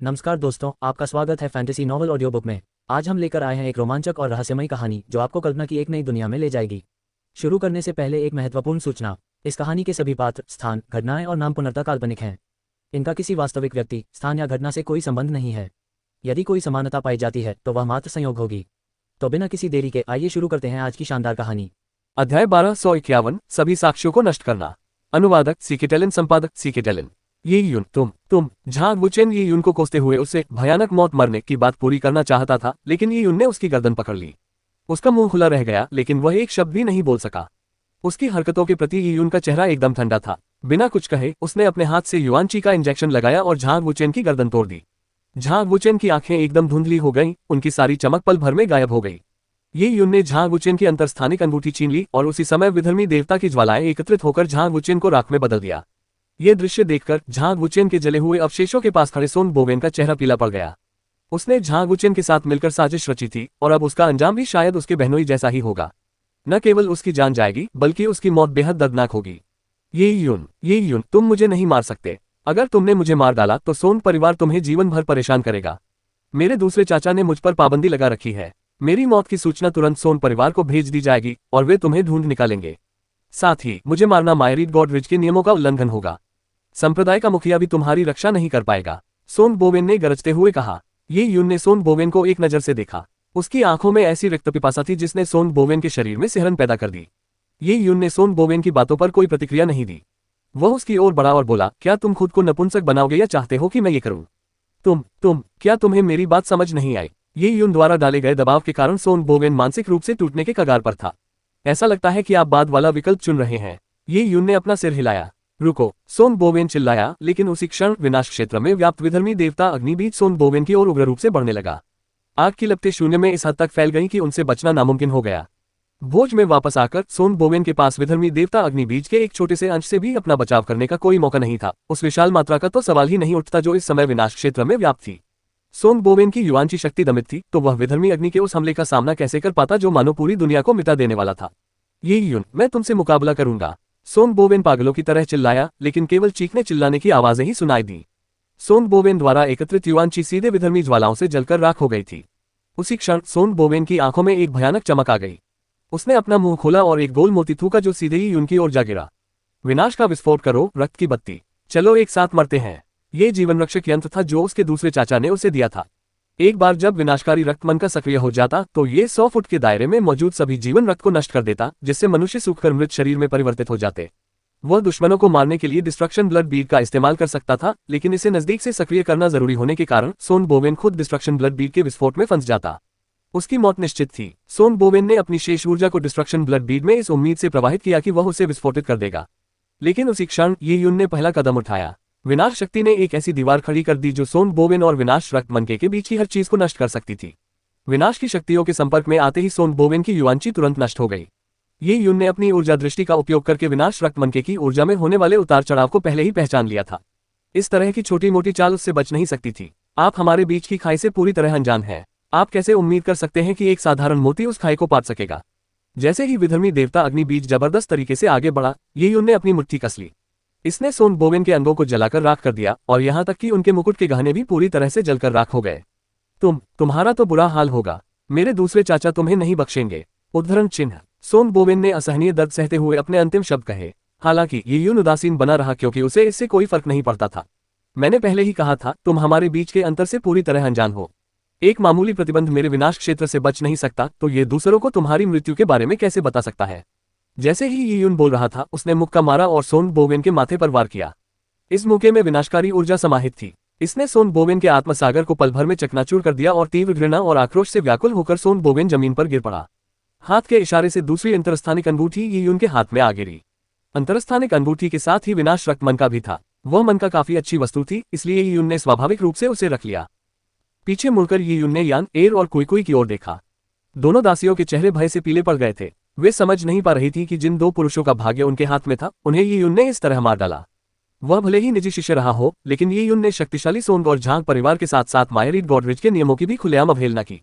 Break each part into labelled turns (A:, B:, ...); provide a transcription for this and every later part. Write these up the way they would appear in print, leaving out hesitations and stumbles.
A: नमस्कार दोस्तों, आपका स्वागत है फैंटेसी नॉवल ऑडियो बुक में। आज हम लेकर आए हैं एक रोमांचक और रहस्यमयी कहानी जो आपको कल्पना की एक नई दुनिया में ले जाएगी। शुरू करने से पहले एक महत्वपूर्ण सूचना। इस कहानी के सभी पात्र, स्थान, घटनाएं और नाम पूर्णतः काल्पनिक हैं। इनका किसी वास्तविक व्यक्ति, स्थान या घटना से कोई संबंध नहीं है। यदि कोई समानता पाई जाती है तो वह मात्र संयोग होगी। तो बिना किसी देरी के आइए शुरू करते हैं आज की शानदार कहानी।
B: अध्याय 1251 सभी साक्ष्यों को नष्ट करना। अनुवादक सीके टेलिन, संपादक सीके टेलिन। ये यून, तुम झांग वुचेन ये यून को कोसते हुए उससे भयानक मौत मरने की बात पूरी करना चाहता था, लेकिन ये यून ने उसकी गर्दन पकड़ ली। उसका मुंह खुला रह गया, लेकिन वह एक शब्द भी नहीं बोल सका। उसकी हरकतों के प्रति ये यून का चेहरा एकदम ठंडा था। बिना कुछ कहे उसने अपने हाथ से युआनची का इंजेक्शन लगाया और झांग वुचेन की गर्दन तोड़ दी। झांग वुचेन की आंखें एकदम धुंधली हो गईं, उनकी सारी चमक पल भर में गायब हो गई। ये यून ने झांग वुचेन की अंतरस्थानिक अंगूठी छीन ली और उसी समय विधर्मी देवता की ज्वालाएं एकत्रित होकर झांग वुचेन को राख में बदल दिया। ये दृश्य देखकर झांग वुचेन के जले हुए अवशेषों के पास खड़े सोन बोवेन का चेहरा पीला पड़ गया। उसने झांग वुचेन के साथ मिलकर साजिश रची थी और अब उसका अंजाम भी शायद उसके बहनोई जैसा ही होगा। न केवल उसकी जान जाएगी बल्कि उसकी मौत बेहद दर्दनाक होगी। ये यून, तुम मुझे नहीं मार सकते। अगर तुमने मुझे मार डाला तो सोन परिवार तुम्हें जीवन भर परेशान करेगा। मेरे दूसरे चाचा ने मुझ पर पाबंदी लगा रखी है। मेरी मौत की सूचना तुरंत सोन परिवार को भेज दी जाएगी और वे तुम्हें ढूंढ निकालेंगे। साथ ही मुझे मारना मायरीड गॉडरिज के नियमों का उल्लंघन होगा। संप्रदाय का मुखिया भी तुम्हारी रक्षा नहीं कर पाएगा, सोन बोवेन ने गरजते हुए कहा। ये यून ने सोन बोवेन को एक नजर से देखा। उसकी आंखों में ऐसी रक्त पिपासा थी जिसने सोन बोवेन के शरीर में सिहरन पैदा कर दी। ये यून ने सोन बोवेन की बातों पर कोई प्रतिक्रिया नहीं दी। वह उसकी ओर बढ़ा और बोला, क्या तुम खुद को नपुंसक बनाओगे या चाहते हो कि मैं ये करूं? क्या तुम्हें मेरी बात समझ नहीं आई? ये यून द्वारा डाले गए दबाव के कारण सोन बोवेन मानसिक रूप से टूटने के कगार पर था। ऐसा लगता है कि आप बाद वाला विकल्प चुन रहे हैं। ये यून ने अपना सिर हिलाया। रुको, सोन बोवेन चिल्लाया, लेकिन उसी क्षण विनाश क्षेत्र में व्याप्त विधर्मी देवता अग्निबीज सोन बोवेन की ओर उग्र रूप से बढ़ने लगा। आग की लपटें शून्य में इस हद तक फैल गईं कि उनसे बचना नामुमकिन हो गया। भोज में वापस आकर सोन बोवेन के पास विधर्मी देवता अग्निबीज के एक छोटे से अंश से भी अपना बचाव करने का कोई मौका नहीं था। उस विशाल मात्रा का तो सवाल ही नहीं उठता जो इस समय विनाश क्षेत्र में व्याप्त थी। सोन बोवेन की युआनची शक्ति दमित थी, तो वह विधर्मी अग्नि के उस हमले का सामना कैसे कर पाता जो मानो पूरी दुनिया को मिटा देने वाला था। ये यून, मैं तुमसे मुकाबला करूंगा। सोन बोवेन पागलों की तरह चिल्लाया, लेकिन केवल चीखने चिल्लाने की आवाजें ही सुनाई दी। सोन बोवेन द्वारा एकत्रित युआनची सीधे विधर्मी ज्वालाओं से जलकर राख हो गई थी। उसी क्षण सोन बोवेन की आंखों में एक भयानक चमक आ गई। उसने अपना मुंह खोला और एक गोल मोती थूका जो सीधे ही यून की ओर जा गिरा। विनाश का विस्फोट करो, रक्त की बत्ती। चलो एक साथ मरते हैं। ये जीवन रक्षक यंत्र था जो उसके दूसरे चाचा ने उसे दिया था। एक बार जब विनाशकारी रक्त मन का सक्रिय हो जाता तो ये 100 फुट के दायरे में मौजूद सभी जीवन रक्त को नष्ट कर देता, जिससे मनुष्य सूखकर मृत शरीर में परिवर्तित हो जाते। वह दुश्मनों को मारने के लिए डिस्ट्रक्शन ब्लड बीड का इस्तेमाल कर सकता था, लेकिन इसे नजदीक से सक्रिय करना जरूरी होने के कारण सोन बोवेन खुद डिस्ट्रक्शन ब्लड बीड के विस्फोट में फंस जाता। उसकी मौत निश्चित थी। सोन बोवेन ने अपनी शेष ऊर्जा को डिस्ट्रक्शन ब्लड बीड में इस उम्मीद से प्रवाहित किया कि वह उसे विस्फोटित कर देगा, लेकिन उसी क्षण ये यून ने पहला कदम उठाया। विनाश शक्ति ने एक ऐसी दीवार खड़ी कर दी जो सोन बोवेन और विनाश रक्त मनके के बीच की हर चीज को नष्ट कर सकती थी। विनाश की शक्तियों के संपर्क में आते ही सोन बोवेन की युआनची तुरंत नष्ट हो गई। ये यून ने अपनी ऊर्जा दृष्टि का उपयोग करके विनाश रक्त मनके की ऊर्जा में होने वाले उतार चढ़ाव को पहले ही पहचान लिया था। इस तरह की छोटी मोटी चाल उससे बच नहीं सकती थी। आप हमारे बीच की खाई से पूरी तरह अनजान हैं। आप कैसे उम्मीद कर सकते हैं कि एक साधारण मोती उस खाई को पाट सकेगा? जैसे ही विधर्मी देवता अग्निबीज जबरदस्त तरीके से आगे बढ़ा, ये यून ने अपनी मुट्ठी कस ली। इसने सोन बोवेन के अंगों को जलाकर राख कर दिया और यहां तक कि उनके मुकुट के गहने भी पूरी तरह से जलकर राख हो गए। तुम्हारा तो बुरा हाल होगा। मेरे दूसरे चाचा तुम्हें नहीं बख्शेंगे। उद्धरण चिन्ह। सोन बोवेन ने असहनीय दर्द सहते हुए अपने अंतिम शब्द कहे। हालांकि ये यून उदासीन बना रहा क्योंकि उसे इससे कोई फर्क नहीं पड़ता था। मैंने पहले ही कहा था, तुम हमारे बीच के अंतर से पूरी तरह अनजान हो। एक मामूली प्रतिबंध मेरे विनाश क्षेत्र से बच नहीं सकता, तो ये दूसरों को तुम्हारी मृत्यु के बारे में कैसे बता सकता है? जैसे ही ये यून बोल रहा था, उसने मुक्का मारा और सोन बोवेन के माथे पर वार किया। इस मुक्के में विनाशकारी ऊर्जा समाहित थी। इसने सोन बोवेन के आत्मसागर को पल भर में चकनाचूर कर दिया और तीव्र घृणा और आक्रोश से व्याकुल होकर सोन बोवेन जमीन पर गिर पड़ा। हाथ के इशारे से दूसरी अंतरस्थानिक अंगूठी ये यून के हाथ में आ गिरी। अंतरस्थानिक अंगूठी के साथ ही विनाश रक्त मन का भी था। वह मन का काफी अच्छी वस्तु थी, इसलिए ये यून ने स्वाभाविक रूप से उसे रख लिया। पीछे मुड़कर ये यून ने यान, एर और कुई की ओर देखा। दोनों दासियों के चेहरे भय से पीले पड़ गए थे। वे समझ नहीं पा रही थी कि जिन दो पुरुषों का भाग्य उनके हाथ में था, उन्हें ये यून ने इस तरह मार डाला। वह भले ही निजी शिष्य रहा हो, लेकिन ये यून ने शक्तिशाली सोंग और झांग परिवार के साथ साथ मायरीड गॉडरिज के नियमों की भी खुलेआम अवहेलना की।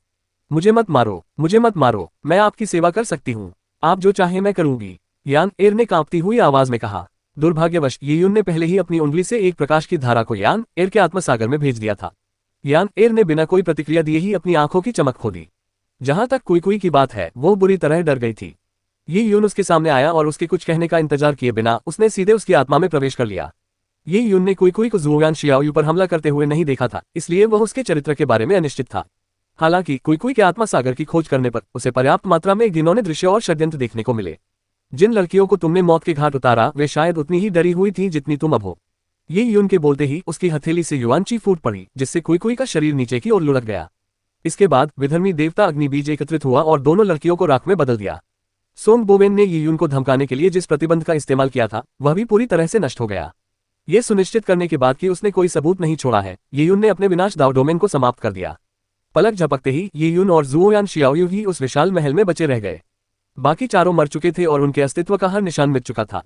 B: मुझे मत मारो, मैं आपकी सेवा कर सकती हूँ। आप जो चाहे मैं करूंगी, यान एर ने कांपती हुई आवाज में कहा। दुर्भाग्यवश ये यून ने पहले ही अपनी उंगली से एक प्रकाश की धारा को यान एर के आत्मसागर में भेज दिया था। यान एर ने बिना कोई प्रतिक्रिया दिए ही अपनी आंखों की चमक खो दी। जहां तक कुई की बात है, वो बुरी तरह डर गई थी। ये यून उसके सामने आया और उसके कुछ कहने का इंतजार किए बिना उसने सीधे उसकी आत्मा में प्रवेश कर लिया। ये यून ने कुई को ज़ुओयान शियाओयू पर हमला करते हुए नहीं देखा था, इसलिए वह उसके चरित्र के बारे में अनिश्चित था। हालांकि कुई के आत्मा सागर की खोज करने पर उसे पर्याप्त मात्रा में घिनौने दृश्य और षड्यंत्र देखने को मिले। जिन लड़कियों को तुमने मौत के घाट उतारा, वे शायद उतनी ही डरी हुई थी जितनी तुम अब हो। ये यून के बोलते ही उसकी हथेली से युआनची फूट पड़ी, जिससे कुई का शरीर नीचे की ओर लुढ़क गया। इसके बाद विधर्मी देवता अग्निबीज एकत्रित हुआ और दोनों लड़कियों को राख में बदल दिया। सोंग बोवेन ने ये यून को धमकाने के लिए जिस प्रतिबंध का इस्तेमाल किया था, वह भी पूरी तरह से नष्ट हो गया। ये सुनिश्चित करने के बाद कि उसने कोई सबूत नहीं छोड़ा है, ये यून ने अपने विनाश दाव डोमेन को समाप्त कर दिया। पलक झपकते ही ये यून और ज़ुओयान शियाओयू ही उस विशाल महल में बचे रह गए। बाकी चारों मर चुके थे और उनके अस्तित्व का हर निशान मिट चुका था।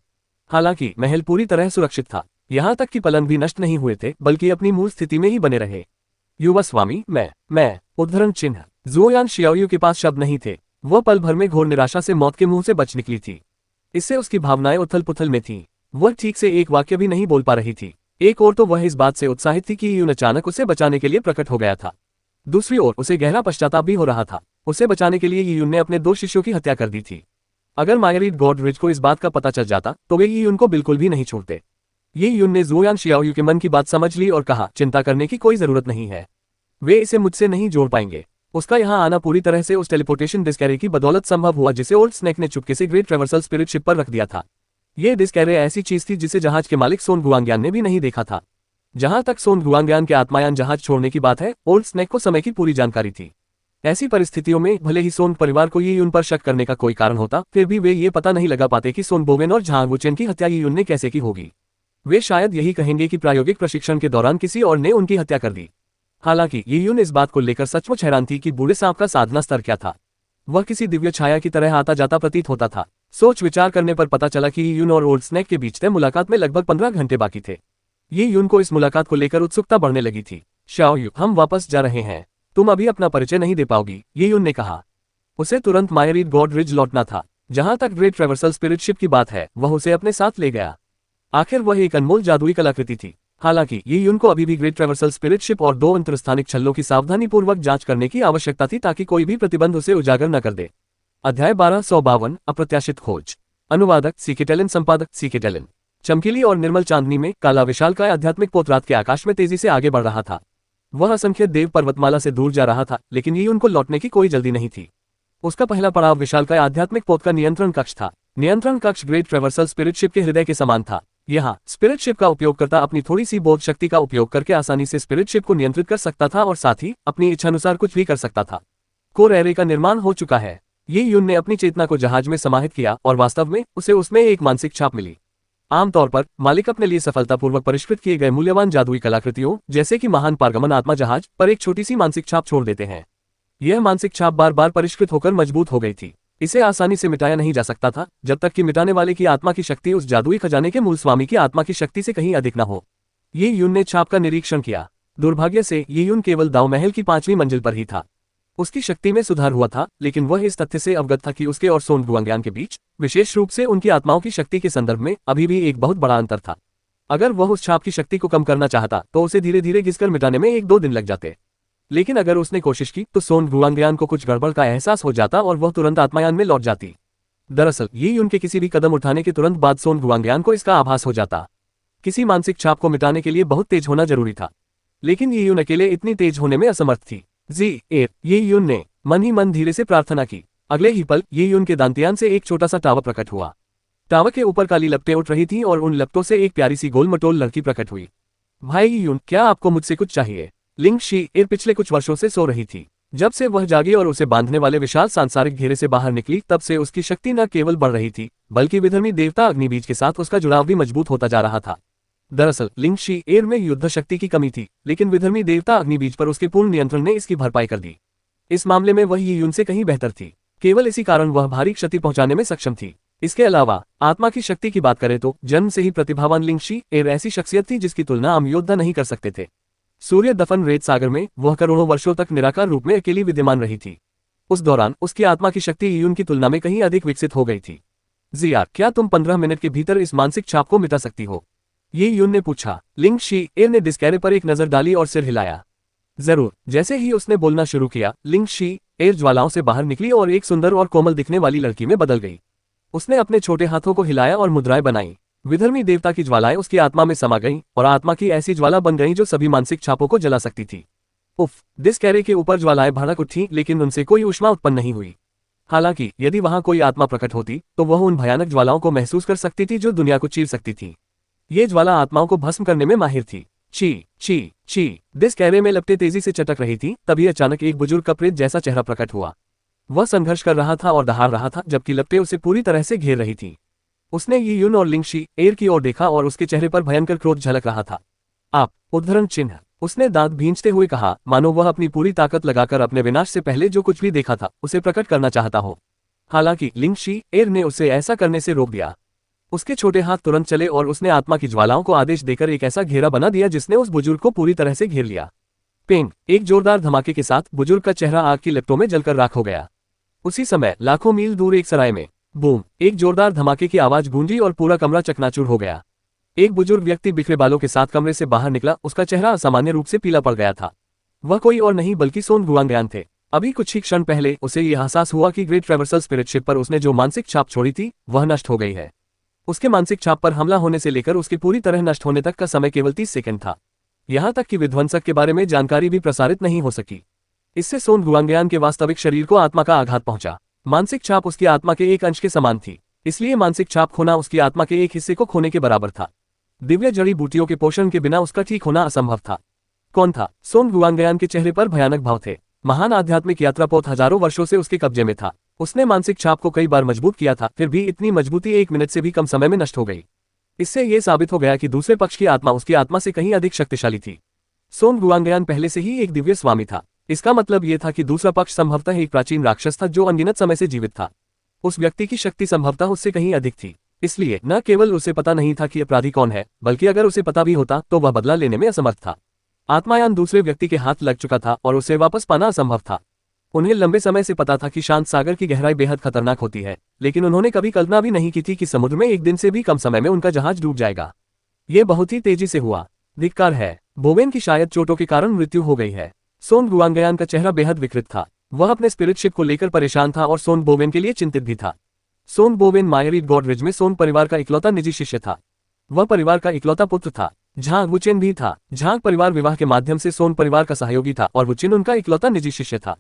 B: हालांकि महल पूरी तरह सुरक्षित था, यहाँ तक कि पलंग भी नष्ट नहीं हुए थे, बल्कि अपनी मूल स्थिति में ही बने रहे। युवा स्वामी, मैं उद्धरण चिन्ह। ज़ुओयान शियाओयू के पास शब्द नहीं थे। वह पल भर में घोर निराशा से मौत के मुंह से बच निकली थी। इससे उसकी भावनाएं उथल पुथल में थीं। वह ठीक से एक वाक्य भी नहीं बोल पा रही थी। एक ओर तो वह इस बात से उत्साहित थी कि ये यून अचानक उसे बचाने के लिए प्रकट हो गया था। दूसरी ओर उसे गहरा पश्चाताप भी हो रहा था। उसे बचाने के लिए ये यून ने अपने 2 शिष्यों की हत्या कर दी थी। अगर मायरीड गॉडरिच को इस बात का पता चल जाता तो वे ये यून को बिल्कुल भी नहीं छोड़ते। ये यून ने ज़ुओयान शियाओयू के मन की बात समझ ली और कहा, चिंता करने की कोई जरूरत नहीं है, वे इसे मुझसे नहीं जोड़ पाएंगे। उसका यहाँ आना पूरी तरह से उस टेलीपोर्टेशन डिस्कैरे की बदौलत संभव हुआ जिसे ओल्ड स्नेक ने चुपके से ग्रेट ट्रेवर्सल स्पिरिट शिप पर रख दिया था। ये डिस्कैरे ऐसी चीज थी जिसे जहाज के मालिक सोन गुआंग्यान ने भी नहीं देखा था। जहां तक सोन गुआंग्यान के आत्मायान जहाज छोड़ने की बात है, ओल्ड स्नेक को समय की पूरी जानकारी थी। ऐसी परिस्थितियों में भले ही सोन परिवार को ये यून पर शक करने का कोई कारण होता, फिर भी वे ये पता नहीं लगा पाते कि सोन बोवेन और झांग वुचेन की हत्या ये यून ने कैसे की होगी। वे शायद यही कहेंगे कि प्रायोगिक प्रशिक्षण के दौरान किसी और ने उनकी हत्या कर दी। हालांकि ये यून इस बात को लेकर सचमुच हैरान थी कि बूढ़े सांप का साधना स्तर क्या था। वह किसी दिव्य छाया की तरह आता जाता प्रतीत होता था। सोच विचार करने पर पता चला कि ये यून और ओल्ड स्नेक के बीच तय मुलाकात में लगभग 15 घंटे बाकी थे। ये यून को इस मुलाकात को लेकर उत्सुकता बढ़ने लगी थी। शाओयू, हम वापस जा रहे हैं, तुम अभी अपना परिचय नहीं दे पाओगी, ये यून ने कहा। उसे तुरंत मायरीड गॉडरिज लौटना था। जहां तक ग्रेट ट्रेवर्सल स्पिरिट शिप की बात है, वह उसे अपने साथ ले गया। आखिर वह एक अनमोल जादुई कलाकृति थी। हालांकि ये यून को अभी भी ग्रेट ट्रेवर्सल स्पिरिट शिप और 2 अंतरस्थानिक छल्लों की सावधानीपूर्वक जांच करने की आवश्यकता थी ताकि कोई भी प्रतिबंध उसे उजागर न कर दे। अध्याय 1252 अप्रत्याशित खोज। अनुवादक सीकेटेलिन, संपादक सीकेटेलिन। चमकीली और निर्मल चांदनी में काला विशालकाय आध्यात्मिक पोत रात के आकाश में तेजी से आगे बढ़ रहा था। वह असंख्य देव पर्वतमाला से दूर जा रहा था, लेकिन ये उनको लौटने की कोई जल्दी नहीं थी। उसका पहला पड़ाव विशालकाय आध्यात्मिक पोत का नियंत्रण कक्ष था। नियंत्रण कक्ष ग्रेट ट्रेवर्सल स्पिरिट शिप के हृदय के समान था। यहाँ स्पिरिट शिप का उपयोगकर्ता अपनी थोड़ी सी बोध शक्ति का उपयोग करके आसानी से स्पिरिट शिप को नियंत्रित कर सकता था और साथ ही अपनी इच्छानुसार कुछ भी कर सकता था। कोर एरे का निर्माण हो चुका है। ये यून ने अपनी चेतना को जहाज में समाहित किया और वास्तव में उसे उसमें एक मानसिक छाप मिली। आमतौर पर मालिक अपने लिए सफलतापूर्वक परिष्कृत किए गए मूल्यवान जादुई कलाकृतियों जैसे कि महान पारगमन आत्मा जहाज पर एक छोटी सी मानसिक छाप छोड़ देते हैं। यह मानसिक छाप बार बार परिष्कृत होकर मजबूत हो गई थी। इसे आसानी से मिटाया नहीं जा सकता था जब तक कि मिटाने वाले की आत्मा की शक्ति उस जादुई खजाने के मूल स्वामी की आत्मा की शक्ति से कहीं अधिक न हो। ये यून ने छाप का निरीक्षण किया। दुर्भाग्य से ये यून केवल दाव महल की 5वीं मंजिल पर ही था। उसकी शक्ति में सुधार हुआ था, लेकिन वह इस तथ्य से अवगत था कि उसके और सोन गुआंग्यान के बीच, विशेष रूप से उनकी आत्माओं की शक्ति के संदर्भ में, अभी भी एक बहुत बड़ा अंतर था। अगर वह उस छाप की शक्ति को कम करना चाहता तो उसे धीरे धीरे घिसकर मिटाने में 1-2 दिन लग जाते। लेकिन अगर उसने कोशिश की तो सोन गुआंग्यान को कुछ गड़बड़ का एहसास हो जाता और वह तुरंत आत्मायान में लौट जाती। दरअसल ये उनके किसी भी कदम उठाने के तुरंत बाद सोन गुआंग्यान को इसका आभास हो जाता। किसी मानसिक छाप को मिटाने के लिए बहुत तेज होना जरूरी था, लेकिन ये यून अकेले इतनी तेज होने में असमर्थ थी। ये यून ने मन ही मन धीरे से प्रार्थना की। अगले ही पल ये यून के दांतियान से एक छोटा सा टावर प्रकट हुआ। टावर के ऊपर काली लपटें उठ रही थीं और उन लपटों से एक प्यारी सी गोल मटोल लड़की प्रकट हुई। भाई यून, क्या आपको मुझसे कुछ चाहिए? लिंग शी एर पिछले कुछ वर्षों से सो रही थी। जब से वह जागी और उसे बांधने वाले विशाल सांसारिक घेरे से बाहर निकली, तब से उसकी शक्ति न केवल बढ़ रही थी, बल्कि विधर्मी देवता अग्निबीज के साथ उसका जुड़ाव भी मजबूत होता जा रहा था। दरअसल लिंग शी एर में युद्ध शक्ति की कमी थी, लेकिन विधर्मी देवता अग्निबीज पर उसके पूर्ण नियंत्रण ने इसकी भरपाई कर दी। इस मामले में वह ये यून से कहीं बेहतर थी। केवल इसी कारण वह भारी क्षति पहुंचाने में सक्षम थी। इसके अलावा आत्मा की शक्ति की बात करें तो जन्म से ही प्रतिभावान लिंग शी एर ऐसी शख्सियत थी जिसकी तुलना आम योद्धा नहीं कर सकते थे। सूर्य दफन रेत सागर में वह करोड़ों वर्षों तक निराकार रूप में अकेली विद्यमान रही थी। उस दौरान उसकी आत्मा की शक्ति यून की तुलना में कहीं अधिक विकसित हो गई थी। जियार, क्या तुम 15 मिनट के भीतर इस मानसिक छाप को मिटा सकती हो? ये यून ने पूछा। लिंग शी एर ने डिस्कैरे पर एक नजर डाली और सिर हिलाया। जरूर। जैसे ही उसने बोलना शुरू किया, लिंग शी एयर ज्वालाओं से बाहर निकली और एक सुंदर और कोमल दिखने वाली लड़की में बदल गई। उसने अपने छोटे हाथों को हिलाया और मुद्राएं बनाई। विधर्मी देवता की ज्वालाएं उसकी आत्मा में समा गईं और आत्मा की ऐसी ज्वाला बन गई जो सभी मानसिक छापों को जला सकती थी। उफ! दिस कैरे के ऊपर ज्वालाएं भड़क उठी, लेकिन उनसे कोई ऊष्मा उत्पन्न नहीं हुई। हालांकि यदि वहां कोई आत्मा प्रकट होती तो वह उन भयानक ज्वालाओं को महसूस कर सकती थी जो दुनिया को चीर सकती थी। ये ज्वाला आत्माओं को भस्म करने में माहिर थी। ची ची ची! दिस कैरे में लपटें तेजी से चटक रही थी, तभी अचानक एक बुजुर्ग का प्रेत जैसा चेहरा प्रकट हुआ। वह संघर्ष कर रहा था और दहाड़ रहा था, जबकि लपटें उसे पूरी तरह से घेर रही थी। उसने यी यून और लिंग शी एयर की ओर देखा और उसके चेहरे पर भयंकर क्रोध झलक रहा था। आप! उद्धरण चिन्ह! उसने दांत भींचते हुए कहा, मानो वह अपनी पूरी ताकत लगाकर अपने विनाश से पहले जो कुछ भी देखा था उसे प्रकट करना चाहता हो। हालांकि लिंग शी एयर ने उसे ऐसा करने से रोक दिया। उसके छोटे हाथ तुरंत चले और उसने आत्मा की ज्वालाओं को आदेश देकर एक ऐसा घेरा बना दिया जिसने उस बुजुर्ग को पूरी तरह से घेर लिया। पेंग! एक जोरदार धमाके के साथ बुजुर्ग का चेहरा आग की लपटों में जलकर राख हो गया। उसी समय लाखों मील दूर एक सराय में बूम! एक जोरदार धमाके की आवाज गूंजी और पूरा कमरा चकनाचूर हो गया। एक बुजुर्ग व्यक्ति बिखरे बालों के साथ कमरे से बाहर निकला। उसका चेहरा असामान्य रूप से पीला पड़ गया था। वह कोई और नहीं बल्कि सोन गुआंगयान थे। अभी कुछ ही क्षण पहले उसे यह एहसास हुआ कि ग्रेट ट्रैवर्सल स्पिरिट शिप पर उसने जो मानसिक छाप छोड़ी थी वह नष्ट हो गई है। उसके मानसिक छाप पर हमला होने से लेकर उसके पूरी तरह नष्ट होने तक का समय केवल 30 सेकंड था। यहां तक कि विध्वंसक के बारे में जानकारी भी प्रसारित नहीं हो सकी। इससे सोन गुआंगयान के वास्तविक शरीर को आत्मा का आघात पहुंचा। मानसिक छाप उसकी आत्मा के एक अंश के समान थी, इसलिए मानसिक छाप खोना उसकी आत्मा के एक हिस्से को खोने के बराबर था। दिव्य जड़ी बूटियों के पोषण के बिना उसका ठीक होना असंभव था। कौन था? सोन गुआंगयान के चेहरे पर भयानक भाव थे। महान आध्यात्मिक यात्रा पथ हजारों वर्षों से उसके कब्जे में था। उसने मानसिक छाप को कई बार मजबूत किया था, फिर भी इतनी मजबूती 1 मिनट से भी कम समय में नष्ट हो गई। इससे यह साबित हो गया कि दूसरे पक्ष की आत्मा उसकी आत्मा से कहीं अधिक शक्तिशाली थी। सोन गुआंगयान पहले से ही एक दिव्य स्वामी था। इसका मतलब यह था कि दूसरा पक्ष संभवतः एक प्राचीन राक्षस था जो अनगिनत समय से जीवित था। उस व्यक्ति की शक्ति संभवतः उससे कहीं अधिक थी। इसलिए न केवल उसे पता नहीं था कि अपराधी कौन है, बल्कि अगर उसे पता भी होता तो वह बदला लेने में असमर्थ था। आत्मायान दूसरे व्यक्ति के हाथ लग चुका था और उसे वापस पाना असंभव था। उन्हें लंबे समय से पता था कि शांत सागर की गहराई बेहद खतरनाक होती है, लेकिन उन्होंने कभी कल्पना भी नहीं की थी कि समुद्र में एक दिन से भी कम समय में उनका जहाज डूब जाएगा। ये बहुत ही तेजी से हुआ। धिक्कार है, बोवेन की शायद चोटों के कारण मृत्यु हो गई है। सोन गुआंगयान का चेहरा बेहद विकृत था। वह अपने स्पिरिट शिप को लेकर परेशान था और सोन बोवेन के लिए चिंतित भी था। सोन बोवेन मायरीड गॉडरिज में सोन परिवार का इकलौता निजी शिष्य था। वह परिवार का इकलौता पुत्र था। झांग वुचेन भी था। झांग परिवार विवाह के माध्यम से सोन परिवार का सहयोगी था और वुचेन उनका इकलौता निजी शिष्य था।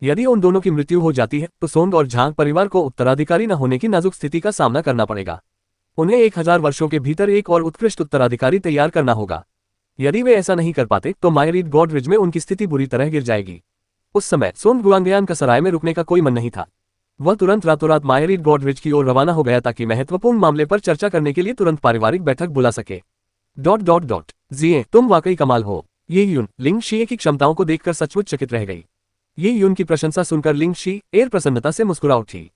B: यदि उन दोनों की मृत्यु हो जाती है तो सोन और झांग परिवार को उत्तराधिकारी न होने की नाजुक स्थिति का सामना करना पड़ेगा। उन्हें 1000 वर्षों के भीतर एक और उत्कृष्ट उत्तराधिकारी तैयार करना होगा। यदि वे ऐसा नहीं कर पाते तो मायरीड गॉडरिज में उनकी स्थिति बुरी तरह गिर जाएगी। उस समय सोन गुआंगयान का सराय में रुकने का कोई मन नहीं था। वह तुरंत रातों रात मायरीड गॉडरिज की ओर रवाना हो गया ताकि महत्वपूर्ण मामले पर चर्चा करने के लिए तुरंत पारिवारिक बैठक बुला सके। जिए, तुम वाकई कमाल हो। ये यून लिंग शी की क्षमताओं को देखकर सचमुच चकित रह गई। ये यून की प्रशंसा सुनकर लिंग शी एयर प्रसन्नता से मुस्कुरा उठी।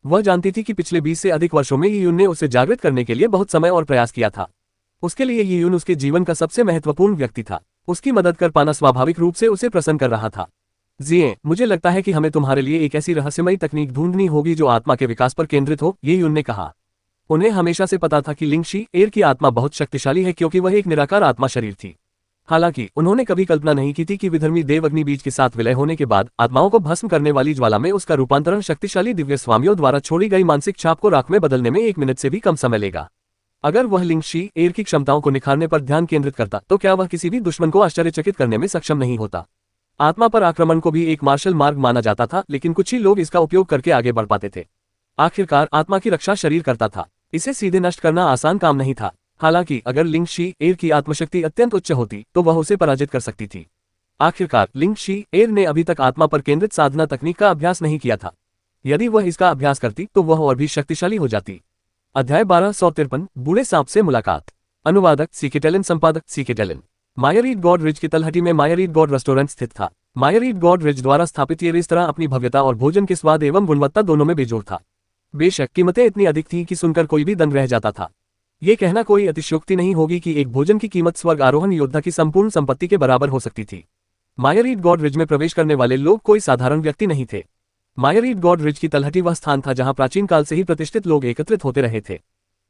B: वह जानती थी कि पिछले 20 से अधिक वर्षों में ये यून ने उसे जागृत करने के लिए बहुत समय और प्रयास किया था। उसके लिए ये यून उसके जीवन का सबसे महत्वपूर्ण व्यक्ति था। उसकी मदद कर पाना स्वाभाविक रूप से उसे प्रसन्न कर रहा था। जिए, मुझे लगता है कि हमें तुम्हारे लिए एक ऐसी रहस्यमयी तकनीक ढूंढनी होगी जो आत्मा के विकास पर केंद्रित हो, ये यून ने कहा। उन्हें हमेशा से पता था कि लिंग शी एयर की आत्मा बहुत शक्तिशाली है क्योंकि वह एक निराकार आत्मा शरीर थी। हालांकि उन्होंने कभी कल्पना नहीं की थी कि विधर्मी देव अग्नि बीज के साथ विलय होने के बाद आत्माओं को भस्म करने वाली ज्वाला में उसका रूपांतरण शक्तिशाली दिव्य स्वामियों द्वारा छोड़ी गई मानसिक छाप को राख में बदलने में 1 मिनट से भी कम समय लेगा। अगर वह लिंग शी एयर की क्षमताओं को निखारने पर ध्यान केंद्रित करता तो क्या वह किसी भी दुश्मन को आश्चर्यचकित करने में सक्षम नहीं होता। आत्मा पर आक्रमण को भी एक मार्शल मार्ग माना जाता था, लेकिन कुछ ही लोग इसका उपयोग करके आगे बढ़ पाते थे। आखिरकार आत्मा की रक्षा शरीर करता था। इसे सीधे नष्ट करना आसान काम नहीं था। हालांकि अगर लिंग शी एयर की आत्मशक्ति अत्यंत उच्च होती तो वह उसे पराजित कर सकती थी। आखिरकार लिंग शी एयर ने अभी तक आत्मा पर केंद्रित साधना तकनीक का अभ्यास नहीं किया था। यदि वह इसका अभ्यास करती तो वह और भी शक्तिशाली हो जाती। अध्याय 1253 बूढ़े सांप से मुलाकात। अनुवादक सीकेटेलिन, संपादक सीकेटेलिन। मायरीड गॉडरिज की तलहटी में मायरीड गॉड रेस्टोरेंट स्थित था। मायरीड गॉडरिज द्वारा स्थापित ये रेस्तरां अपनी भव्यता और भोजन के स्वाद एवं गुणवत्ता दोनों में बेजोड़ था। बेशक कीमतें इतनी अधिक थीं कि सुनकर कोई भी दंग रह जाता था। ये कहना कोई अतिशयोक्ति नहीं होगी कि एक भोजन की कीमत स्वर्ग आरोहण योद्धा की संपूर्ण संपत्ति के बराबर हो सकती थी। मायरीड गॉडरिज में प्रवेश करने वाले लोग कोई साधारण व्यक्ति नहीं थे। मायरीड गॉडरिज की तलहटी वह स्थान था जहां प्राचीन काल से ही प्रतिष्ठित लोग एकत्रित होते रहे थे।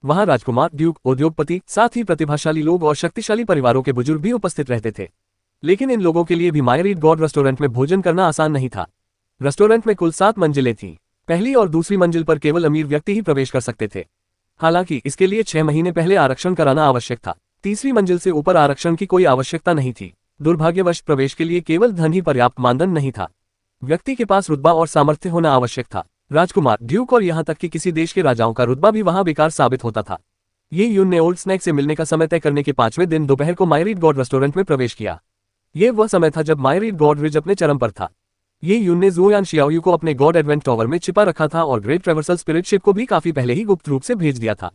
B: वहां राजकुमार, ड्यूक, उद्योगपति, साथ ही प्रतिभाशाली लोग और शक्तिशाली परिवारों के बुजुर्ग भी उपस्थित रहते थे। लेकिन इन लोगों के लिए भी मायर ईट गॉड रेस्टोरेंट में भोजन करना आसान नहीं था। रेस्टोरेंट में कुल 7 मंजिलें थीं। पहली और दूसरी मंजिल पर केवल अमीर व्यक्ति ही प्रवेश कर सकते थे। हालांकि इसके लिए 6 महीने पहले आरक्षण कराना आवश्यक था। तीसरी मंजिल से ऊपर आरक्षण की कोई आवश्यकता नहीं थी। दुर्भाग्यवश प्रवेश के लिए केवल धन ही पर्याप्त मानदंड नहीं था। व्यक्ति के पास रुतबा और सामर्थ्य होना आवश्यक था। राजकुमार, ड्यूक और यहाँ तक कि किसी देश के राजाओं का रुतबा भी वहां बेकार साबित होता था। ये यून ने ओल्ड स्नैक से मिलने का समय तय करने के 5वें दिन दोपहर को मायर ईट गॉड रेस्टोरेंट में प्रवेश किया। यह वह समय था जब मायर ईट गॉड रिज अपने चरम पर था। ये यून ने जुआन शियाओयू को अपने गॉड एडवेंट टॉवर में छिपा रखा था और ग्रेट ट्रेवर्सल स्पिरिट शिप को भी काफी पहले ही गुप्त रूप से भेज दिया था।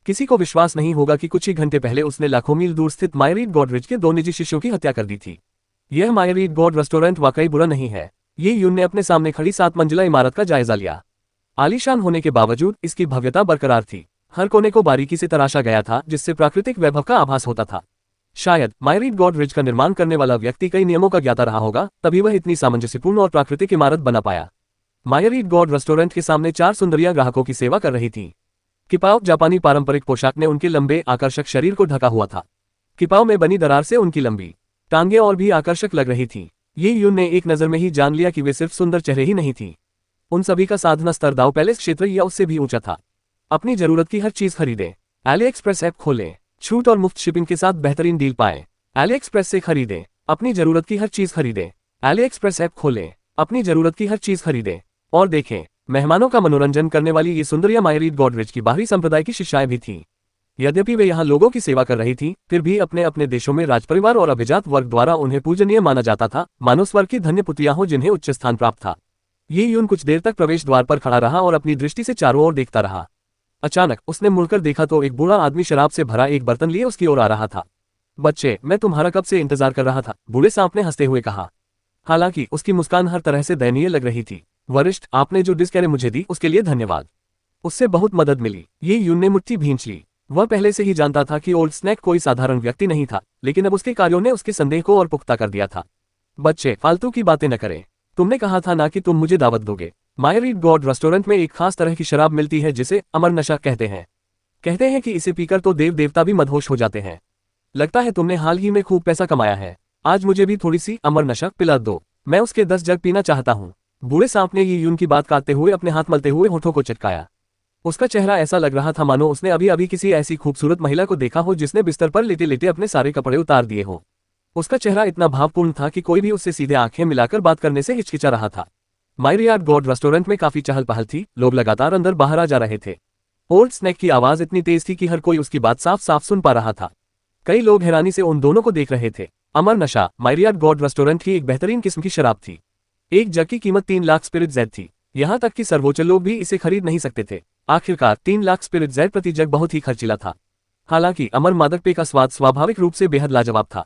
B: किसी को विश्वास नहीं होगा कि कुछ ही घंटे पहले उसने लाखों मील दूर स्थित मायर ईट गॉड रिज के 2 निजी शिष्यों की हत्या कर दी थी। यह मायर ईट गॉड रेस्टोरेंट वाकई बुरा नहीं है। ये यून ने अपने सामने खड़ी 7 मंजिला इमारत का जायजा लिया। आलीशान होने के बावजूद इसकी भव्यता बरकरार थी। हर कोने को बारीकी से तराशा गया था जिससे प्राकृतिक वैभव का आभास होता था। शायद मायर ईट गॉड रिज का निर्माण करने वाला व्यक्ति कई नियमों का ज्ञाता रहा होगा, तभी वह इतनी सामंजस्यपूर्ण और प्राकृतिक इमारत बना पाया। मायर ईट गॉड रेस्टोरेंट के सामने 4 सुंदरियां ग्राहकों की सेवा कर रही थीं। किपाओ जापानी पारंपरिक पोशाक ने उनके लंबे आकर्षक शरीर को ढका हुआ था। किपाओ में बनी दरार से उनकी लंबी टांगें और भी आकर्षक लग रही थीं। ये यून ने एक नजर में ही जान लिया कि वे सिर्फ सुंदर चेहरे ही नहीं थीं। उन सभी का साधना स्तर दाव पैलेस क्षेत्र या उससे भी ऊंचा था। अपनी जरूरत की हर चीज खरीदें। AliExpress ऐप खोलें। छूट और मुफ्त शिपिंग के साथ बेहतरीन डील पाएं। AliExpress से खरीदें। अपनी जरूरत की हर चीज खरीदें। AliExpress ऐप खोलें। अपनी जरूरत की हर चीज खरीदें और देखें। मेहमानों का मनोरंजन करने वाली ये सुंदरियां मायर ईट गॉड रिज की बाहरी संप्रदाय की शिष्याएं भी थीं। यद्यपि वे यहाँ लोगों की सेवा कर रही थीं, फिर भी अपने अपने देशों में राजपरिवार और अभिजात वर्ग द्वारा उन्हें पूजनीय माना जाता था, मानो स्वर्ग की धन्य पुत्रियां हो जिन्हें उच्च स्थान प्राप्त था। ये यून कुछ देर तक प्रवेश द्वार पर खड़ा रहा और अपनी दृष्टि से चारों ओर देखता रहा। अचानक उसने मुड़कर देखा तो एक बूढ़ा आदमी शराब से भरा एक बर्तन लिए उसकी ओर आ रहा था। बच्चे, मैं तुम्हारा कब से इंतजार कर रहा था, बूढ़े सांप ने हंसते हुए कहा। हालांकि उसकी मुस्कान हर तरह से दयनीय लग रही थी। वरिष्ठ, आपने जो डिस्केरे मुझे दी उसके लिए धन्यवाद। उससे बहुत मदद मिली। ये यून ने मुट्ठी भींच ली। वह पहले से ही जानता था कि ओल्ड स्नैक कोई साधारण व्यक्ति नहीं था, लेकिन अब उसके कार्यों ने उसके संदेह को और पुख्ता कर दिया था। बच्चे, फालतू की बातें न करें। तुमने कहा था ना कि तुम मुझे दावत दोगे। मायर ईट गॉड रेस्टोरेंट में एक खास तरह की शराब मिलती है जिसे अमर नशा कहते हैं। कहते हैं कि इसे पीकर तो देव देवता भी मदहोश हो जाते हैं। लगता है तुमने हाल ही में खूब पैसा कमाया है। आज मुझे भी थोड़ी सी अमर नशा पिला दो। मैं उसके 10 जग पीना चाहता हूँ। बूढ़े सांप ने ये यून की बात काटते हुए अपने हाथ मलते हुए होठों को चटकाया। उसका चेहरा ऐसा लग रहा था मानो उसने अभी अभी किसी ऐसी खूबसूरत महिला को देखा हो जिसने बिस्तर पर लेटे लेटे अपने सारे कपड़े उतार दिए हो। उसका चेहरा इतना भावपूर्ण था कि कोई भी उससे सीधे आंखें मिलाकर बात करने से हिचकिचा रहा था। मायर ईट गॉड रेस्टोरेंट में काफी चहल पहल थी। लोग लगातार अंदर बाहर आ जा रहे थे। ओल्ड स्नैक की आवाज इतनी तेज थी कि हर कोई उसकी बात साफ साफ सुन पा रहा था। कई लोग हैरानी से उन दोनों को देख रहे थे। अमर नशा मायर ईट गॉड रेस्टोरेंट की एक बेहतरीन किस्म की शराब थी। एक जग की कीमत 3 लाख स्पिरिट जेड थी। यहाँ तक कि सर्वोच्च लोग भी इसे खरीद नहीं सकते थे। आखिरकार 3 लाख स्पिरिट जेड प्रति जग बहुत ही खर्चीला था। हालांकि अमर मादक पेय का स्वाद स्वाभाविक रूप से बेहद लाजवाब था।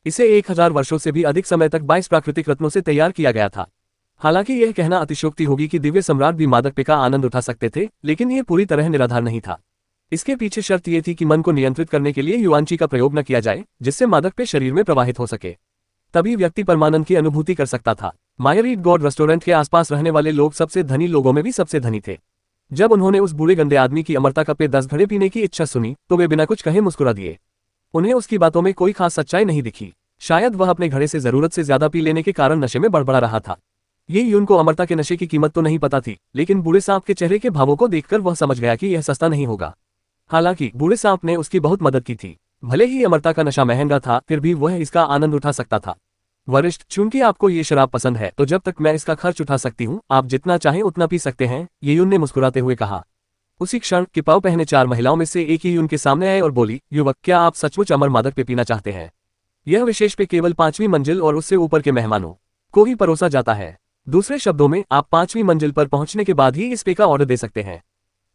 B: इसे 1000 वर्षों से भी अधिक समय तक 22 प्राकृतिक रत्नों से तैयार किया गया था। हालांकि यह कहना अतिशयोक्ति होगी कि दिव्य सम्राट भी मादक पेय का आनंद उठा सकते थे, लेकिन यह पूरी तरह निराधार नहीं था। इसके पीछे शर्त यह थी कि मन को नियंत्रित करने के लिए युआनची का प्रयोग न किया जाए, जिससे मादक पेय शरीर में प्रवाहित हो सके। तभी व्यक्ति परमानंद की अनुभूति कर सकता था। मायर ईट गॉड रेस्टोरेंट के आसपास रहने वाले लोग सबसे धनी लोगों में भी सबसे धनी थे। जब उन्होंने उस बूढ़े गंदे आदमी की अमरता कप पे 10 घड़े पीने की इच्छा सुनी तो वे बिना कुछ कहे मुस्कुरा दिए। उन्हें उसकी बातों में कोई खास सच्चाई नहीं दिखी। शायद वह अपने घड़े से जरूरत से ज्यादा पी लेने के कारण नशे में बड़बड़ा रहा था। ये यून को अमरता के नशे की कीमत तो नहीं पता थी, लेकिन बूढ़े सांप के चेहरे के भावों को देखकर वह समझ गया कि यह सस्ता नहीं होगा। हालांकि बूढ़े सांप ने उसकी बहुत मदद की थी। भले ही अमरता का नशा महंगा था, फिर भी वह इसका आनंद उठा सकता था। वरिष्ठ, चूंकि आपको ये शराब पसंद है तो जब तक मैं इसका खर्च उठा सकती हूँ आप जितना चाहें उतना पी सकते हैं, ये यून ने मुस्कुराते हुए कहा। उसी क्षण किपाओ पहने 4 महिलाओं में से एक ही यून के सामने आए और बोली, युवक, क्या आप सचमुच अमर मादक पे पीना चाहते हैं? यह विशेष पे केवल 5वीं मंजिल और उससे ऊपर के मेहमानों को ही परोसा जाता है। दूसरे शब्दों में, आप 5वीं मंजिल पर पहुंचने के बाद ही इस पे का ऑर्डर दे सकते हैं।